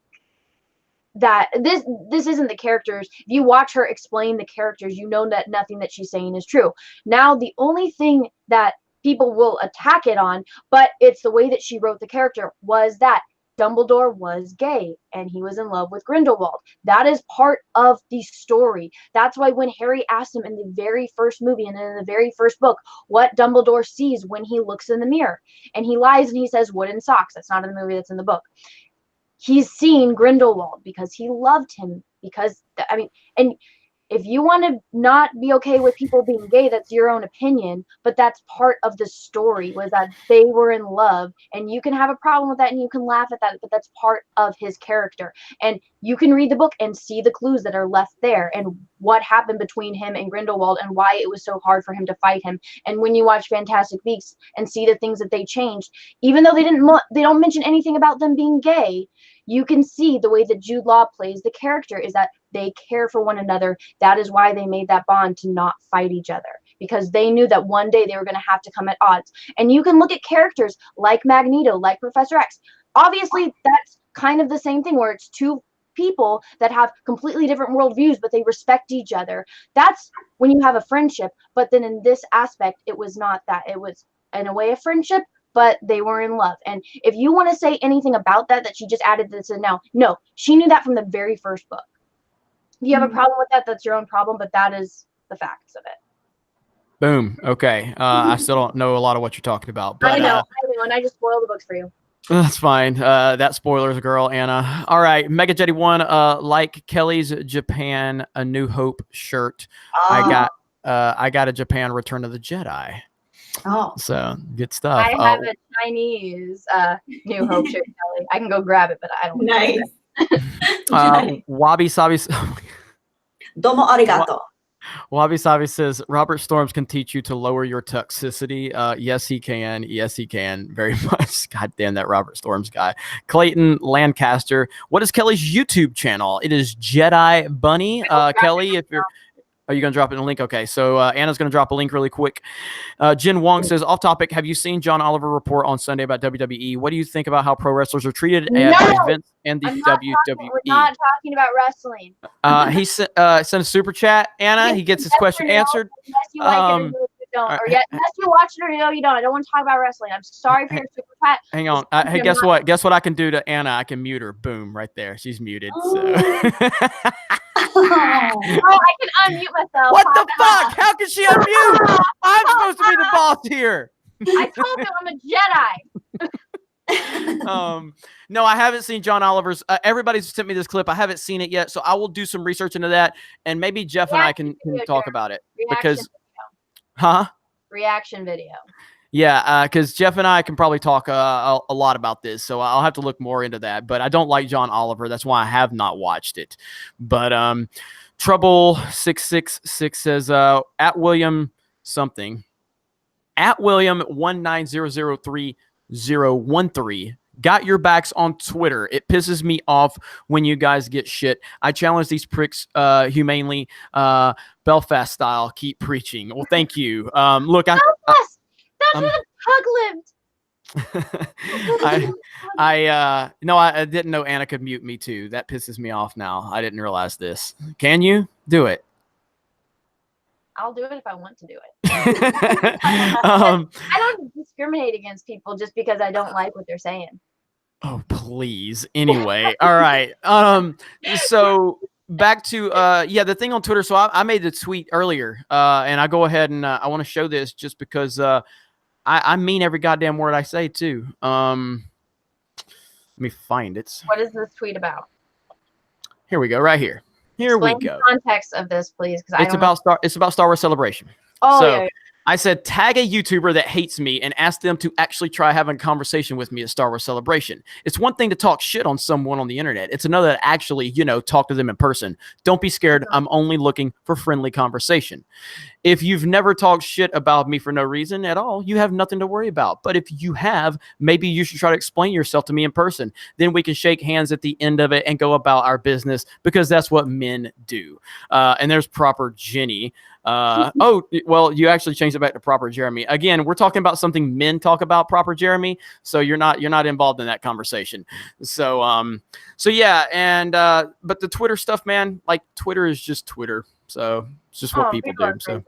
Speaker 2: that this isn't the characters. If you watch her explain the characters, you know that nothing that she's saying is true. Now, the only thing that people will attack it on, but it's the way that she wrote the character, was that Dumbledore was gay and he was in love with Grindelwald. That is part of the story. That's why when Harry asked him in the very first movie and in the very first book what Dumbledore sees when he looks in the mirror, and he lies and he says wooden socks. That's not in the movie, that's in the book. He's seen Grindelwald because he loved him, because, I mean, and if you want to not be okay with people being gay, that's your own opinion, but that's part of the story, was that they were in love, and you can have a problem with that and you can laugh at that, but that's part of his character. And you can read the book and see the clues that are left there and what happened between him and Grindelwald and why it was so hard for him to fight him. And when you watch Fantastic Beasts and see the things that they changed, even though they don't mention anything about them being gay, you can see the way that Jude Law plays the character is that they care for one another. That is why they made that bond, to not fight each other, because they knew that one day they were going to have to come at odds. And you can look at characters like Magneto, like Professor X. Obviously, that's kind of the same thing, where it's two people that have completely different worldviews, but they respect each other. That's when you have a friendship. But then in this aspect, it was not that. It was, in a way, a friendship, but they were in love. And if you want to say anything about that she just added this in now, no, she knew that from the very first book. If you have a problem with that, that's your own problem, but that is the facts of it.
Speaker 1: Boom. Okay. I still don't know a lot of what you're talking about, but
Speaker 2: I know, and I just spoiled the books for you.
Speaker 1: that's fine. That spoilers, girl, Anna. All right, Mega Jetty 1, like Kelly's Japan A New Hope shirt. I got a Japan Return of the Jedi.
Speaker 3: Oh,
Speaker 1: so good stuff.
Speaker 2: I have a Chinese New Hope shirt, Kelly. I can go grab it, but I don't.
Speaker 3: nice.
Speaker 1: Wabi Sabi.
Speaker 3: Domo arigato.
Speaker 1: Wabi Sabi says Robert Storms can teach you to lower your toxicity. Yes, he can. Yes, he can. Very much. God damn that Robert Storms guy. Clayton Lancaster. What is Kelly's YouTube channel? It is Jedi Bunny. Kelly, if you're. Are you going to drop it in a link? Okay, so Anna's going to drop a link really quick. Jin Wong says, off topic, have you seen John Oliver report on Sunday about WWE? What do you think about how pro wrestlers are treated at events and the WWE?
Speaker 2: We're not talking about wrestling.
Speaker 1: He sent a super chat, Anna. He gets his question answered.
Speaker 2: Unless you like it or you don't. Right. Or unless you watch it or no, you don't. I don't want to talk about wrestling. I'm sorry for your super chat.
Speaker 1: Hang on. Hey, guess what? Guess what I can do to Anna? I can mute her. Boom, right there. She's muted. So.
Speaker 2: I can unmute myself.
Speaker 1: What the fuck? How can she unmute? I'm supposed to be the boss here.
Speaker 2: I told him I'm a Jedi.
Speaker 1: No, I haven't seen John Oliver's. Everybody's sent me this clip. I haven't seen it yet, so I will do some research into that, and maybe Jeff and I can talk about it.
Speaker 2: Reaction video.
Speaker 1: Yeah, because Jeff and I can probably talk a lot about this, so I'll have to look more into that. But I don't like John Oliver. That's why I have not watched it. But Trouble 666 says at William something at William 1900313 got your backs on Twitter. It pisses me off when you guys get shit. I challenge these pricks humanely, Belfast style. Keep preaching. Well, thank you. Look,
Speaker 2: Belfast. That's where the pug lived.
Speaker 1: I didn't know Anna could mute me too. That pisses me off now. I didn't realize this. Can you do it?
Speaker 2: I'll do it if I want to do it.
Speaker 1: um,
Speaker 2: I don't discriminate against people just because I don't like what they're saying.
Speaker 1: oh, please. Anyway, all right. So back to the thing on Twitter. So I made the tweet earlier, and I go ahead and I want to show this just because I mean every goddamn word I say too. Let me find it.
Speaker 2: What is this tweet about?
Speaker 1: Here we go. Right here. Here
Speaker 2: Explain
Speaker 1: we go.
Speaker 2: the context of this, please, because
Speaker 1: It's about Star Wars Celebration.
Speaker 2: Oh,
Speaker 1: so
Speaker 2: yeah.
Speaker 1: I said tag a YouTuber that hates me and ask them to actually try having a conversation with me at Star Wars Celebration. It's one thing to talk shit on someone on the internet. It's another to actually, talk to them in person. Don't be scared. I'm only looking for friendly conversation. If you've never talked shit about me for no reason at all, you have nothing to worry about. But if you have, maybe you should try to explain yourself to me in person. Then we can shake hands at the end of it and go about our business, because that's what men do. And there's proper Jenny. Oh, well, you actually changed it back to proper Jeremy. Again, we're talking about something men talk about, proper Jeremy. So you're not involved in that conversation. So yeah. And but the Twitter stuff, man, like Twitter is just Twitter. So it's just what people do. So,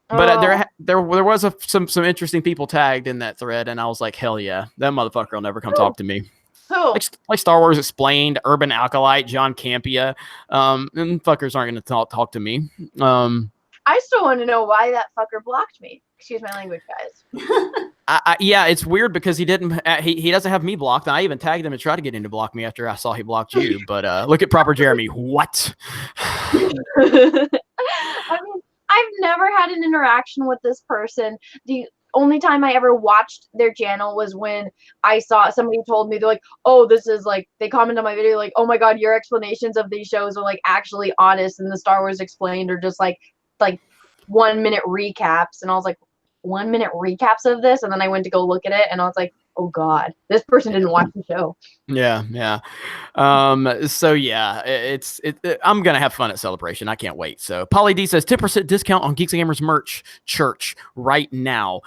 Speaker 1: but there was some interesting people tagged in that thread, and I was like, hell yeah, that motherfucker will never come talk to me.
Speaker 2: Who?
Speaker 1: Like Star Wars Explained, Urban Alkalite, John Campia, and fuckers aren't going to talk to me.
Speaker 2: I still want to know why that fucker blocked me. Excuse my language, guys.
Speaker 1: Yeah, it's weird because he didn't. He doesn't have me blocked. And I even tagged him and tried to get him to block me after I saw he blocked you. But look at proper Jeremy. What?
Speaker 2: I mean, I've never had an interaction with this person. The only time I ever watched their channel was when I saw somebody told me, they're like, oh, this is like, they commented on my video like, oh my god, your explanations of these shows are like actually honest, and the Star Wars Explained are just like 1 minute recaps. And I was like, 1 minute recaps of this? And then I went to go look at it, and I was like, oh god, this person didn't watch the show.
Speaker 1: Yeah. So yeah, I'm gonna have fun at Celebration. I can't wait. So Polly D says 10% discount on Geeks and Gamers merch church right now.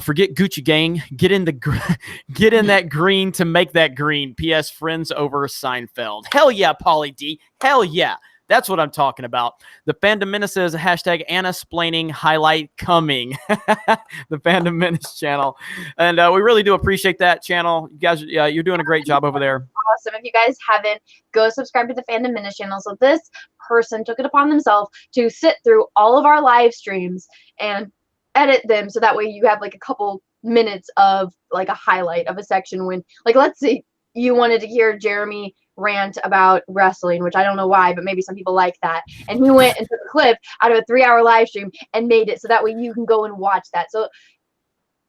Speaker 1: Forget Gucci gang. Get in that green to make that green. P.S. Friends over Seinfeld. Hell yeah, Polly D. Hell yeah. That's what I'm talking about. The Fandom Menace says hashtag Anna-splaining highlight coming. The Fandom Menace channel. And we really do appreciate that channel. You guys, you're doing a great job over there.
Speaker 2: Awesome. If you guys haven't, go subscribe to the Fandom Menace channel. So this person took it upon themselves to sit through all of our live streams and edit them so that way you have like a couple minutes of like a highlight of a section when, like, let's say you wanted to hear Jeremy rant about wrestling, which I don't know why, but maybe some people like that. And he went and took a clip out of a 3-hour live stream and made it so that way you can go and watch that. So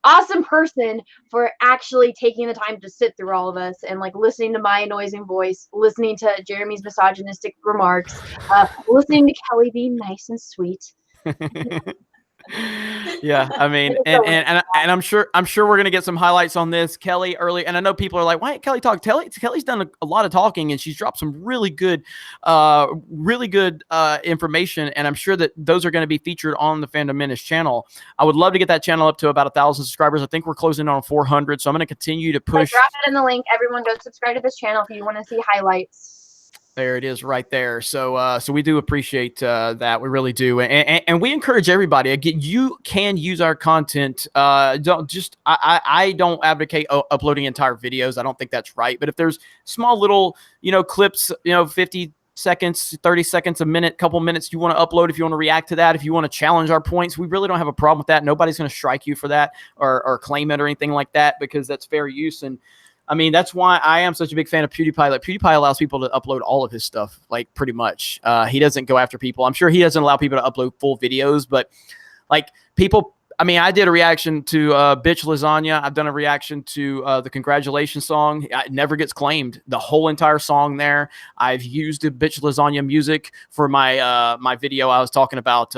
Speaker 2: awesome person for actually taking the time to sit through all of us and like listening to my annoying voice, listening to Jeremy's misogynistic remarks, listening to Kelly being nice and sweet.
Speaker 1: Yeah, I mean, and I'm sure we're gonna get some highlights on this. Kelly early, and I know people are like, why ain't Kelly talk? Kelly's done a lot of talking, and she's dropped some really good information, and I'm sure that those are going to be featured on the Fandom Menace channel. I would love to get that channel up to about 1,000 subscribers. I think we're closing on 400, so I'm going to continue to push.
Speaker 2: Drop it in the link. Everyone go subscribe to this channel if you want to see highlights.
Speaker 1: There it is right there. So we do appreciate that. We really do. And we encourage everybody. Again, you can use our content. I don't advocate uploading entire videos. I don't think that's right. But if there's small little, clips, 50 seconds, 30 seconds, a minute, couple minutes you want to upload, if you want to react to that, if you want to challenge our points, we really don't have a problem with that. Nobody's going to strike you for that or claim it or anything like that, because that's fair use. And I mean, that's why I am such a big fan of PewDiePie. Like, PewDiePie allows people to upload all of his stuff, like, pretty much. He doesn't go after people. I'm sure he doesn't allow people to upload full videos, but like people, I mean, I did a reaction to Bitch Lasagna. I've done a reaction to the Congratulations song. It never gets claimed. The whole entire song there. I've used the Bitch Lasagna music for my my video I was talking about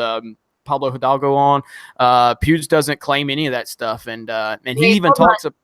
Speaker 1: Pablo Hidalgo on. Pewds doesn't claim any of that stuff, and he even talks about,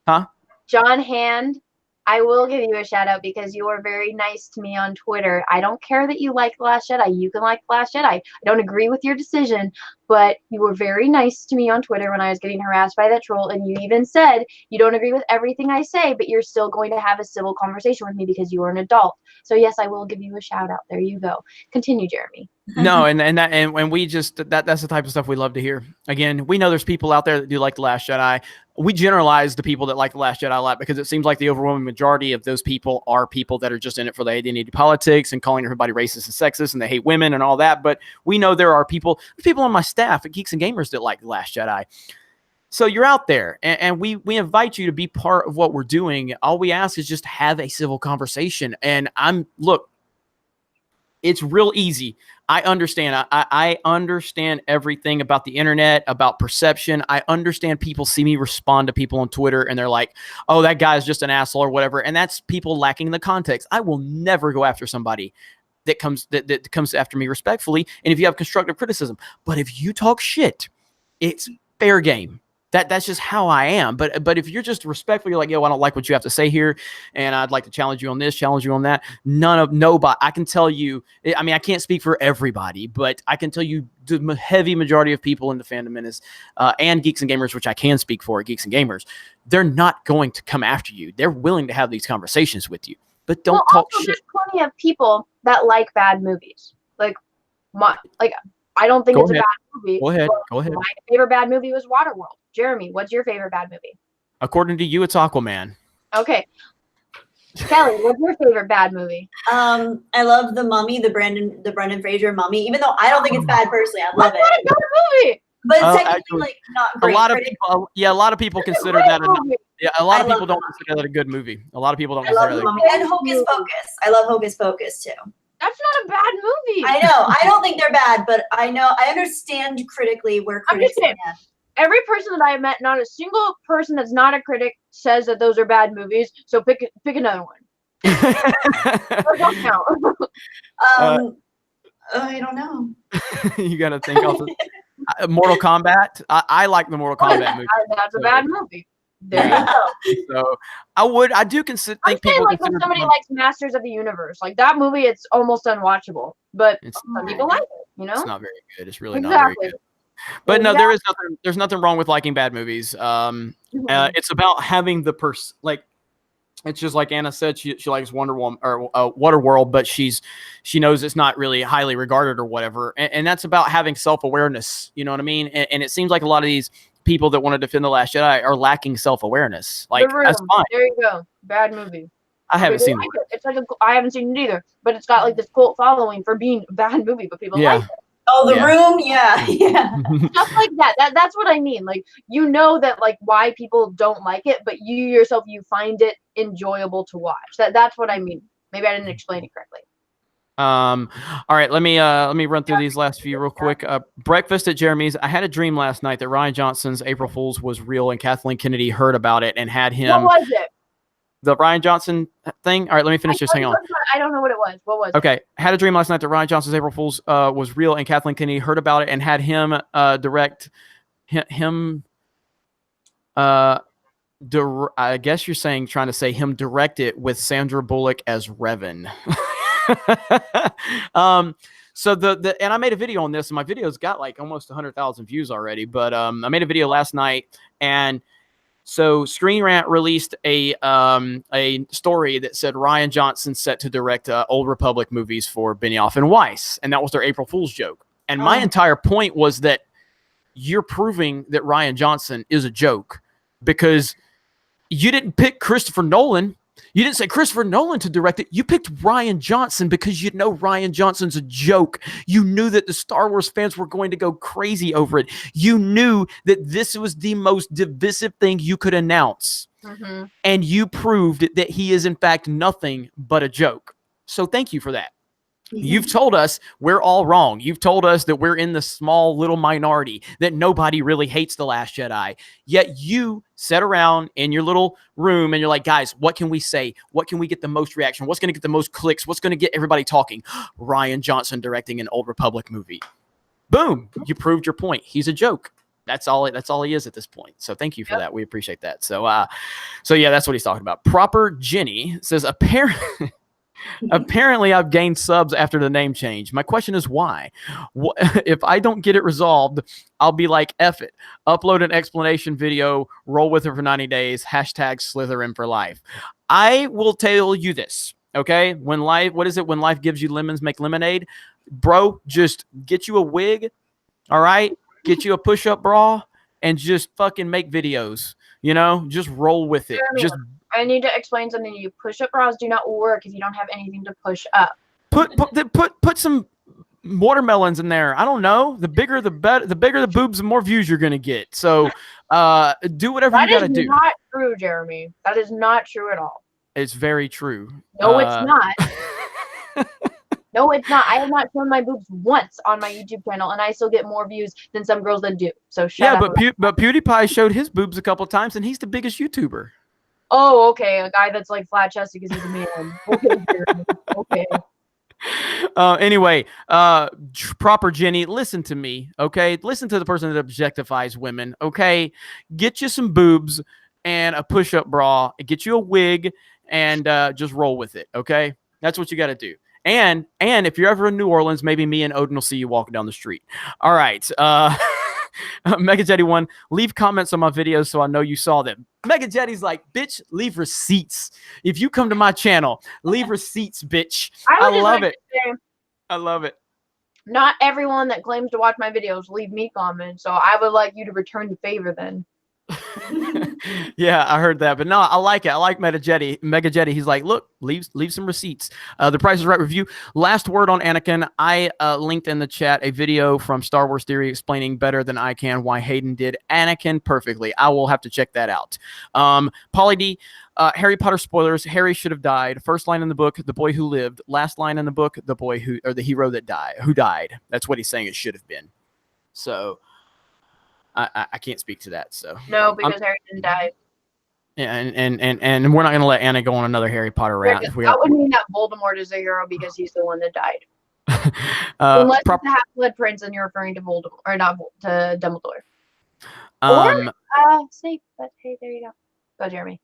Speaker 1: huh?
Speaker 2: John Hand, I will give you a shout out because you are very nice to me on Twitter. I don't care that you like The Last Jedi. You can like The Last Jedi. I don't agree with your decision, but you were very nice to me on Twitter when I was getting harassed by that troll, and you even said you don't agree with everything I say, but you're still going to have a civil conversation with me because you are an adult. So yes, I will give you a shout out. There you go. Continue, Jeremy.
Speaker 1: No, and we just that's the type of stuff we love to hear. Again, we know there's people out there that do like The Last Jedi. We generalize the people that like The Last Jedi a lot because it seems like the overwhelming majority of those people are people that are just in it for the identity politics and calling everybody racist and sexist and they hate women and all that. But we know there are people on my staff at Geeks and Gamers that like The Last Jedi. So you're out there, and we invite you to be part of what we're doing. All we ask is just have a civil conversation. And look, it's real easy. I understand. I understand everything about the internet, about perception. I understand people see me respond to people on Twitter and they're like, oh, that guy's just an asshole or whatever. And that's people lacking the context. I will never go after somebody that comes after me respectfully. And if you have constructive criticism, but if you talk shit, it's fair game. That's just how I am. But if you're just respectful, you're like, yo, I don't like what you have to say here, and I'd like to challenge you on this, challenge you on that. Nobody. I can tell you. I mean, I can't speak for everybody, but I can tell you the heavy majority of people in the fandom and Geeks and Gamers, which I can speak for, Geeks and Gamers, they're not going to come after you. They're willing to have these conversations with you, but don't talk shit.
Speaker 2: There's plenty of people that like bad movies. I don't think it's a bad movie.
Speaker 1: Go ahead.
Speaker 2: My favorite bad movie was Waterworld. Jeremy, what's your favorite bad movie?
Speaker 1: According to you, it's Aquaman.
Speaker 2: Okay. Kelly, what's your favorite bad movie?
Speaker 3: I love The Mummy, the Brendan Fraser Mummy. Even though I don't think it's bad personally, I love it.
Speaker 2: That's not a bad movie.
Speaker 3: But it's technically not great.
Speaker 1: A lot of people consider that a lot of people don't consider that a good movie. A lot of people don't consider that.
Speaker 3: And Hocus Pocus. I love Hocus Pocus too.
Speaker 2: That's not a bad movie.
Speaker 3: I know. I don't think they're bad, but I understand critically where critics stand.
Speaker 2: Every person that I have met, not a single person that's not a critic says that those are bad movies. So pick another one. Don't count.
Speaker 3: I don't know.
Speaker 2: You
Speaker 1: got to think also. Mortal Kombat. I like the Mortal Kombat movie.
Speaker 2: That's a bad movie. There you go.
Speaker 1: So I do think people
Speaker 2: like when somebody likes Masters of the Universe, like that movie, it's almost unwatchable. But some people like it. You know,
Speaker 1: it's not very good. It's really not very good. But no, there's nothing wrong with liking bad movies. It's about having the it's just like Anna said, she likes Wonder Woman or Waterworld, but she knows it's not really highly regarded or whatever. And that's about having self-awareness. You know what I mean? And it seems like a lot of these people that want to defend The Last Jedi are lacking self-awareness. Like, that's fine.
Speaker 2: There you go. Bad movie.
Speaker 1: I haven't seen it.
Speaker 2: It's like I haven't seen it either, but it's got like this cult following for being a bad movie, but people like it.
Speaker 3: Oh, The Room, yeah.
Speaker 2: Stuff like that. That's what I mean. Like, you know that like why people don't like it, but you yourself, you find it enjoyable to watch. That's what I mean. Maybe I didn't explain it correctly.
Speaker 1: All right, let me run through these last few real quick. Breakfast at Jeremy's. I had a dream last night that Ryan Johnson's April Fool's was real, and Kathleen Kennedy heard about it and had him.
Speaker 2: What was it?
Speaker 1: The Ryan Johnson thing. All right, let me finish this. Hang on.
Speaker 2: I don't know what it was. What was it?
Speaker 1: Okay, had a dream last night that Ryan Johnson's April Fool's was real, and Kathleen Kennedy heard about it and had him direct him. I guess you're trying to say him direct it with Sandra Bullock as Revan. So and I made a video on this, and my video's got like almost 100,000 views already. But I made a video last night, and so Screen Rant released a story that said Ryan Johnson set to direct Old Republic movies for Benioff and Weiss, and that was their April Fool's joke. And my entire point was that you're proving that Ryan Johnson is a joke because you didn't pick Christopher Nolan. You didn't say Christopher Nolan to direct it. You picked Ryan Johnson because you know Ryan Johnson's a joke. You knew that the Star Wars fans were going to go crazy over it. You knew that this was the most divisive thing you could announce. Mm-hmm. And you proved that he is, in fact, nothing but a joke. So thank you for that. Mm-hmm. You've told us we're all wrong. You've told us that we're in the small little minority, that nobody really hates The Last Jedi. Yet you sat around in your little room and you're like, guys, what can we say? What can we get the most reaction? What's going to get the most clicks? What's going to get everybody talking? Ryan Johnson directing an Old Republic movie. Boom. You proved your point. He's a joke. That's all he is at this point. So thank you for that. We appreciate that. So yeah, that's what he's talking about. Proper Jenny says, apparently Apparently, I've gained subs after the name change. My question is why? If I don't get it resolved, I'll be like, F it. Upload an explanation video, roll with it for 90 days, hashtag Slytherin for life. I will tell you this, okay? When life, what is it? When life gives you lemons, make lemonade. Bro, just get you a wig, all right? Get you a push-up bra and just fucking make videos. You know, just roll with it. Just
Speaker 2: I need to explain something to you. Push-up bras do not work if you don't have anything to push up.
Speaker 1: Put some watermelons in there. I don't know. The bigger the better. The bigger the boobs, the more views you're gonna get. So, do whatever you gotta do.
Speaker 2: That is not true, Jeremy. That is not true at all.
Speaker 1: It's very true.
Speaker 2: No, it's not. No, it's not. I have not shown my boobs once on my YouTube channel, and I still get more views than some girls that do. So shut up.
Speaker 1: But PewDiePie showed his boobs a couple times, and he's the biggest YouTuber.
Speaker 2: Oh, okay. A guy that's like flat chested because he's a man. Okay.
Speaker 1: Anyway, proper Jenny, listen to me, okay? Listen to the person that objectifies women, okay? Get you some boobs and a push-up bra, get you a wig, and just roll with it, okay? That's what you got to do. And if you're ever in New Orleans, maybe me and Odin will see you walking down the street. All right. Mega Jetty 1, leave comments on my videos so I know you saw them. Mega Jetty's like, bitch, leave receipts. If you come to my channel, leave receipts, bitch. I love it. I love it.
Speaker 2: Not everyone that claims to watch my videos leave me comments, so I would like you to return the favor then.
Speaker 1: Yeah, I heard that, but no, I like it. I like Mega Jetty. He's like, look, leave some receipts. The Price is Right review. Last word on Anakin. I linked in the chat a video from Star Wars Theory explaining better than I can why Hayden did Anakin perfectly. I will have to check that out. Pauly D, Harry Potter spoilers. Harry should have died. First line in the book, the boy who lived. Last line in the book, the boy who, or the hero that died, who died. That's what he's saying it should have been. So I can't speak to that. So
Speaker 2: no, because Harry didn't die.
Speaker 1: Yeah, and we're not going to let Anna go on another Harry Potter rant.
Speaker 2: That would mean that Voldemort is a hero because he's the one that died. Unless it's a Half-Blood Prince and you're referring to Voldemort, or not to Dumbledore. Or Snape, but hey, there you go. Go, Jeremy.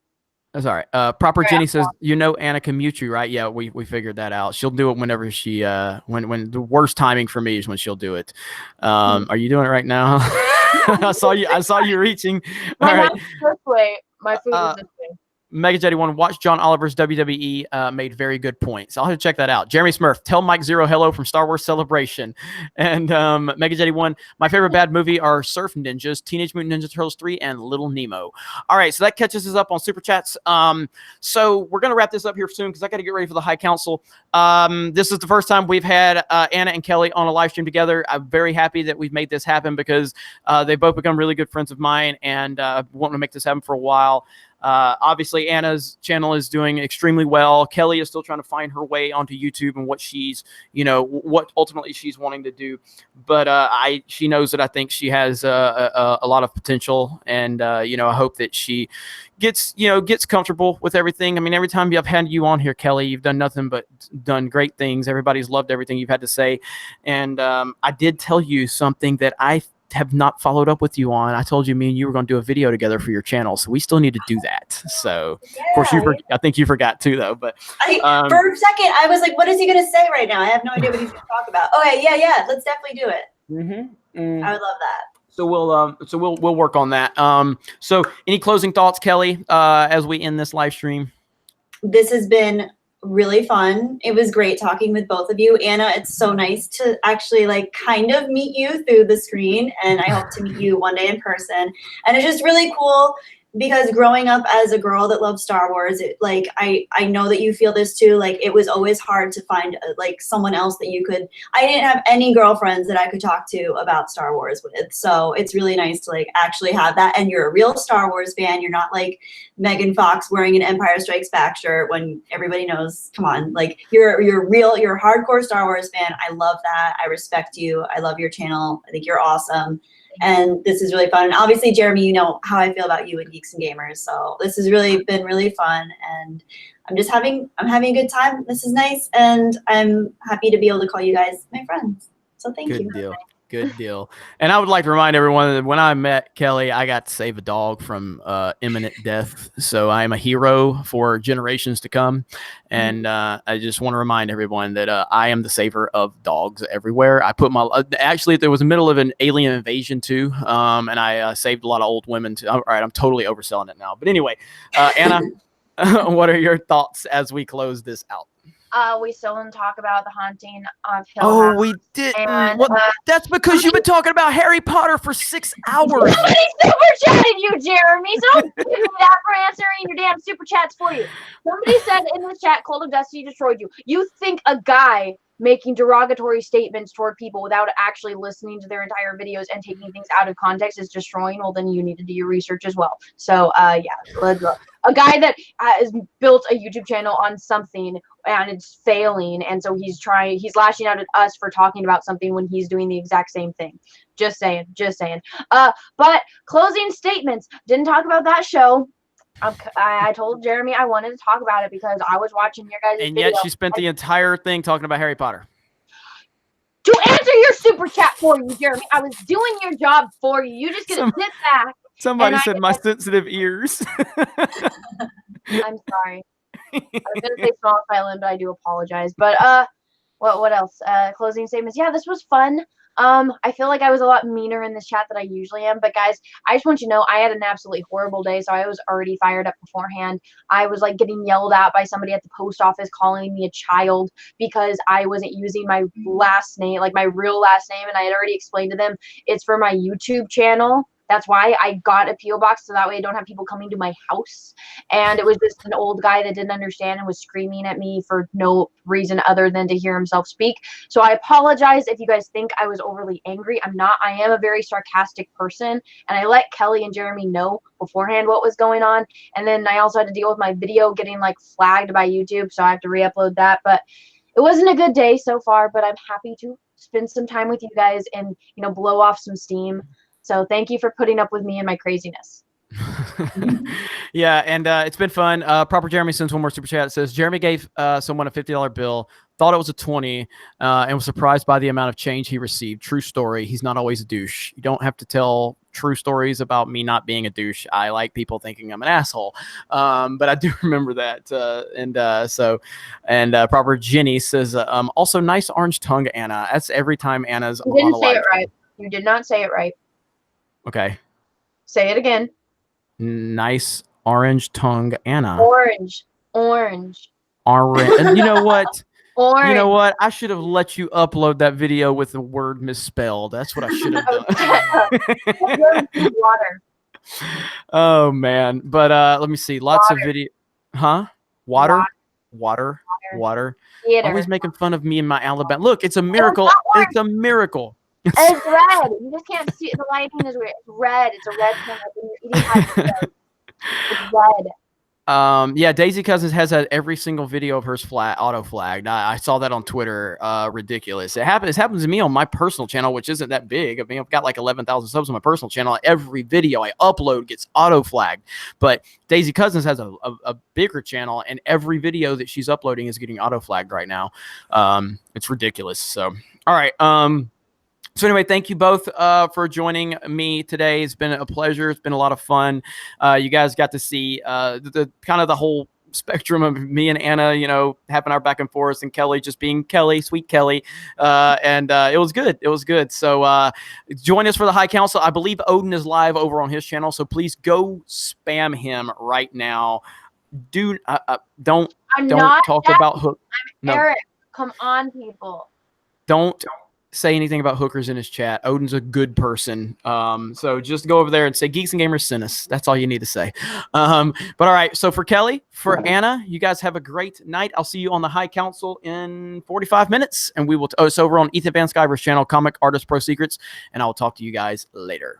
Speaker 1: That's all right. Proper Jenny says, you know Anna can mute you, right? Yeah, we figured that out. She'll do it whenever she when the worst timing for me is when she'll do it. Are you doing it right now? I saw you reaching. All right.
Speaker 2: This way. My food is this way.
Speaker 1: Mega Jetty 1, watch John Oliver's WWE, made very good points. I'll have to check that out. Jeremy Smurf, tell Mike Zero hello from Star Wars Celebration. And Mega Jetty 1, my favorite bad movie are Surf Ninjas, Teenage Mutant Ninja Turtles 3, and Little Nemo. All right, so that catches us up on Super Chats. So we're going to wrap this up here soon because I got to get ready for the High Council. This is the first time we've had Anna and Kelly on a live stream together. I'm very happy that we've made this happen because they've both become really good friends of mine and wanting to make this happen for a while. Obviously, Anna's channel is doing extremely well. Kelly is still trying to find her way onto YouTube and what she's, what ultimately she's wanting to do. But she knows that I think she has a lot of potential, and I hope that she gets comfortable with everything. I mean, every time I've had you on here, Kelly, you've done nothing but done great things. Everybody's loved everything you've had to say, and I did tell you something that I have not followed up with you on. I told you me and you were going to do a video together for your channel, so we still need to do that. So yeah, of course I think you forgot too, though. But
Speaker 3: for a second I was like, what is he going to say right now? I have no idea what he's going to talk about. Okay, yeah, let's definitely do it. I would love that.
Speaker 1: So we'll work on that. So any closing thoughts, Kelly, as we end this live stream?
Speaker 3: This has been really fun. It was great talking with both of you. Anna, it's so nice to actually kind of meet you through the screen, and I hope to meet you one day in person. And it's just really cool because growing up as a girl that loves Star Wars, I know that you feel this too. It was always hard to find someone else that you could. I didn't have any girlfriends that I could talk to about Star Wars with. So it's really nice to actually have that. And you're a real Star Wars fan. You're not like Megan Fox wearing an Empire Strikes Back shirt when everybody knows. Come on, you're a hardcore Star Wars fan. I love that. I respect you. I love your channel. I think you're awesome. And this is really fun. And obviously, Jeremy, you know how I feel about you and Geeks and Gamers. So this has really been really fun. And I'm having a good time. This is nice. And I'm happy to be able to call you guys my friends. So thank you.
Speaker 1: Good deal. And I would like to remind everyone that when I met Kelly, I got to save a dog from imminent death. So I am a hero for generations to come. And I just want to remind everyone that I am the saver of dogs everywhere. I put my actually there was the middle of an alien invasion too, and I saved a lot of old women too. All right, I'm totally overselling it now. But anyway, Anna, what are your thoughts as we close this out?
Speaker 2: We still didn't talk about the haunting of Hill
Speaker 1: Oh,
Speaker 2: House.
Speaker 1: we didn't.
Speaker 2: And,
Speaker 1: Well, that's because you've been talking about Harry Potter for 6 hours.
Speaker 2: Somebody super chatted you, Jeremy. So don't give me that for answering your damn super chats for you. Somebody said in the chat, Cold of Destiny destroyed you. You think a guy making derogatory statements toward people without actually listening to their entire videos and taking things out of context is destroying? Well, then you need to do your research as well. So, yeah, let's go. A guy that has built a YouTube channel on something and it's failing, and so he's lashing out at us for talking about something when he's doing the exact same thing. Just saying. But closing statements, didn't talk about that show. I told Jeremy I wanted to talk about it because I was watching your guys'
Speaker 1: And
Speaker 2: video.
Speaker 1: yet she spent the entire thing talking about Harry Potter.
Speaker 2: To answer your super chat for you, Jeremy, I was doing your job for you. You just get to sit back.
Speaker 1: Somebody said my sensitive ears.
Speaker 2: I'm sorry. I was gonna say small island, but I do apologize. But what else? Closing statements. Yeah, this was fun. I feel like I was a lot meaner in this chat than I usually am. But guys, I just want you to know I had an absolutely horrible day, so I was already fired up beforehand. I was like getting yelled at by somebody at the post office calling me a child because I wasn't using my last name, like my real last name, and I had already explained to them it's for my YouTube channel. That's why I got a P.O. box, so that way I don't have people coming to my house. And it was just an old guy that didn't understand and was screaming at me for no reason other than to hear himself speak. So I apologize if you guys think I was overly angry. I'm not. I am a very sarcastic person, and I let Kelly and Jeremy know beforehand what was going on. And then I also had to deal with my video getting like flagged by YouTube, so I have to re-upload that. But it wasn't a good day so far, but I'm happy to spend some time with you guys and, you know, blow off some steam. So thank you for putting up with me and my craziness.
Speaker 1: Yeah, and it's been fun. Proper Jeremy sends one more super chat. It says, Jeremy gave someone a $50 bill, thought it was a 20, and was surprised by the amount of change he received. True story. He's not always a douche. You don't have to tell true stories about me not being a douche. I like people thinking I'm an asshole. But I do remember that. Proper Jenny says, also nice orange tongue, Anna. That's every time Anna's
Speaker 2: You didn't
Speaker 1: on
Speaker 2: say
Speaker 1: the
Speaker 2: it right. You did not say it right.
Speaker 1: Okay.
Speaker 2: Say it again.
Speaker 1: Nice orange tongue, Anna.
Speaker 2: Orange.
Speaker 1: And you know what?
Speaker 2: Orange.
Speaker 1: You know what? I should have let you upload that video with the word misspelled. That's what I should have done.
Speaker 2: Water.
Speaker 1: Oh man. But let me see. Lots of video. Huh? Water.
Speaker 2: Theater.
Speaker 1: Always making fun of me and my Alabama. Look, it's a miracle. It's a miracle.
Speaker 2: It's red. You just can't see it. The lighting is weird. It's red. It's a red thing. It's red.
Speaker 1: Yeah, Daisy Cousins has had every single video of hers auto flagged. I saw that on Twitter. Ridiculous. It happens to me on my personal channel, which isn't that big. I mean, I've got like 11,000 subs on my personal channel. Every video I upload gets auto flagged. But Daisy Cousins has a bigger channel, and every video that she's uploading is getting auto flagged right now. It's ridiculous. So, all right. So anyway, thank you both for joining me today. It's been a pleasure. It's been a lot of fun. You guys got to see the kind of the whole spectrum of me and Anna, you know, having our back and forth, and Kelly just being Kelly, sweet Kelly. And it was good. It was good. So join us for the High Council. I believe Odin is live over on his channel, so please go spam him right now. Don't talk about hook.
Speaker 2: I'm Eric. Come on, people.
Speaker 1: Don't say anything about hookers in his chat. Odin's a good person. So just go over there and say Geeks and Gamers sent us. That's all you need to say. But all right. So for Kelly, for Anna, you guys have a great night. I'll see you on the High Council in 45 minutes. And we will, it's over on Ethan Van Skyver's channel, Comic Artist Pro Secrets. And I'll talk to you guys later.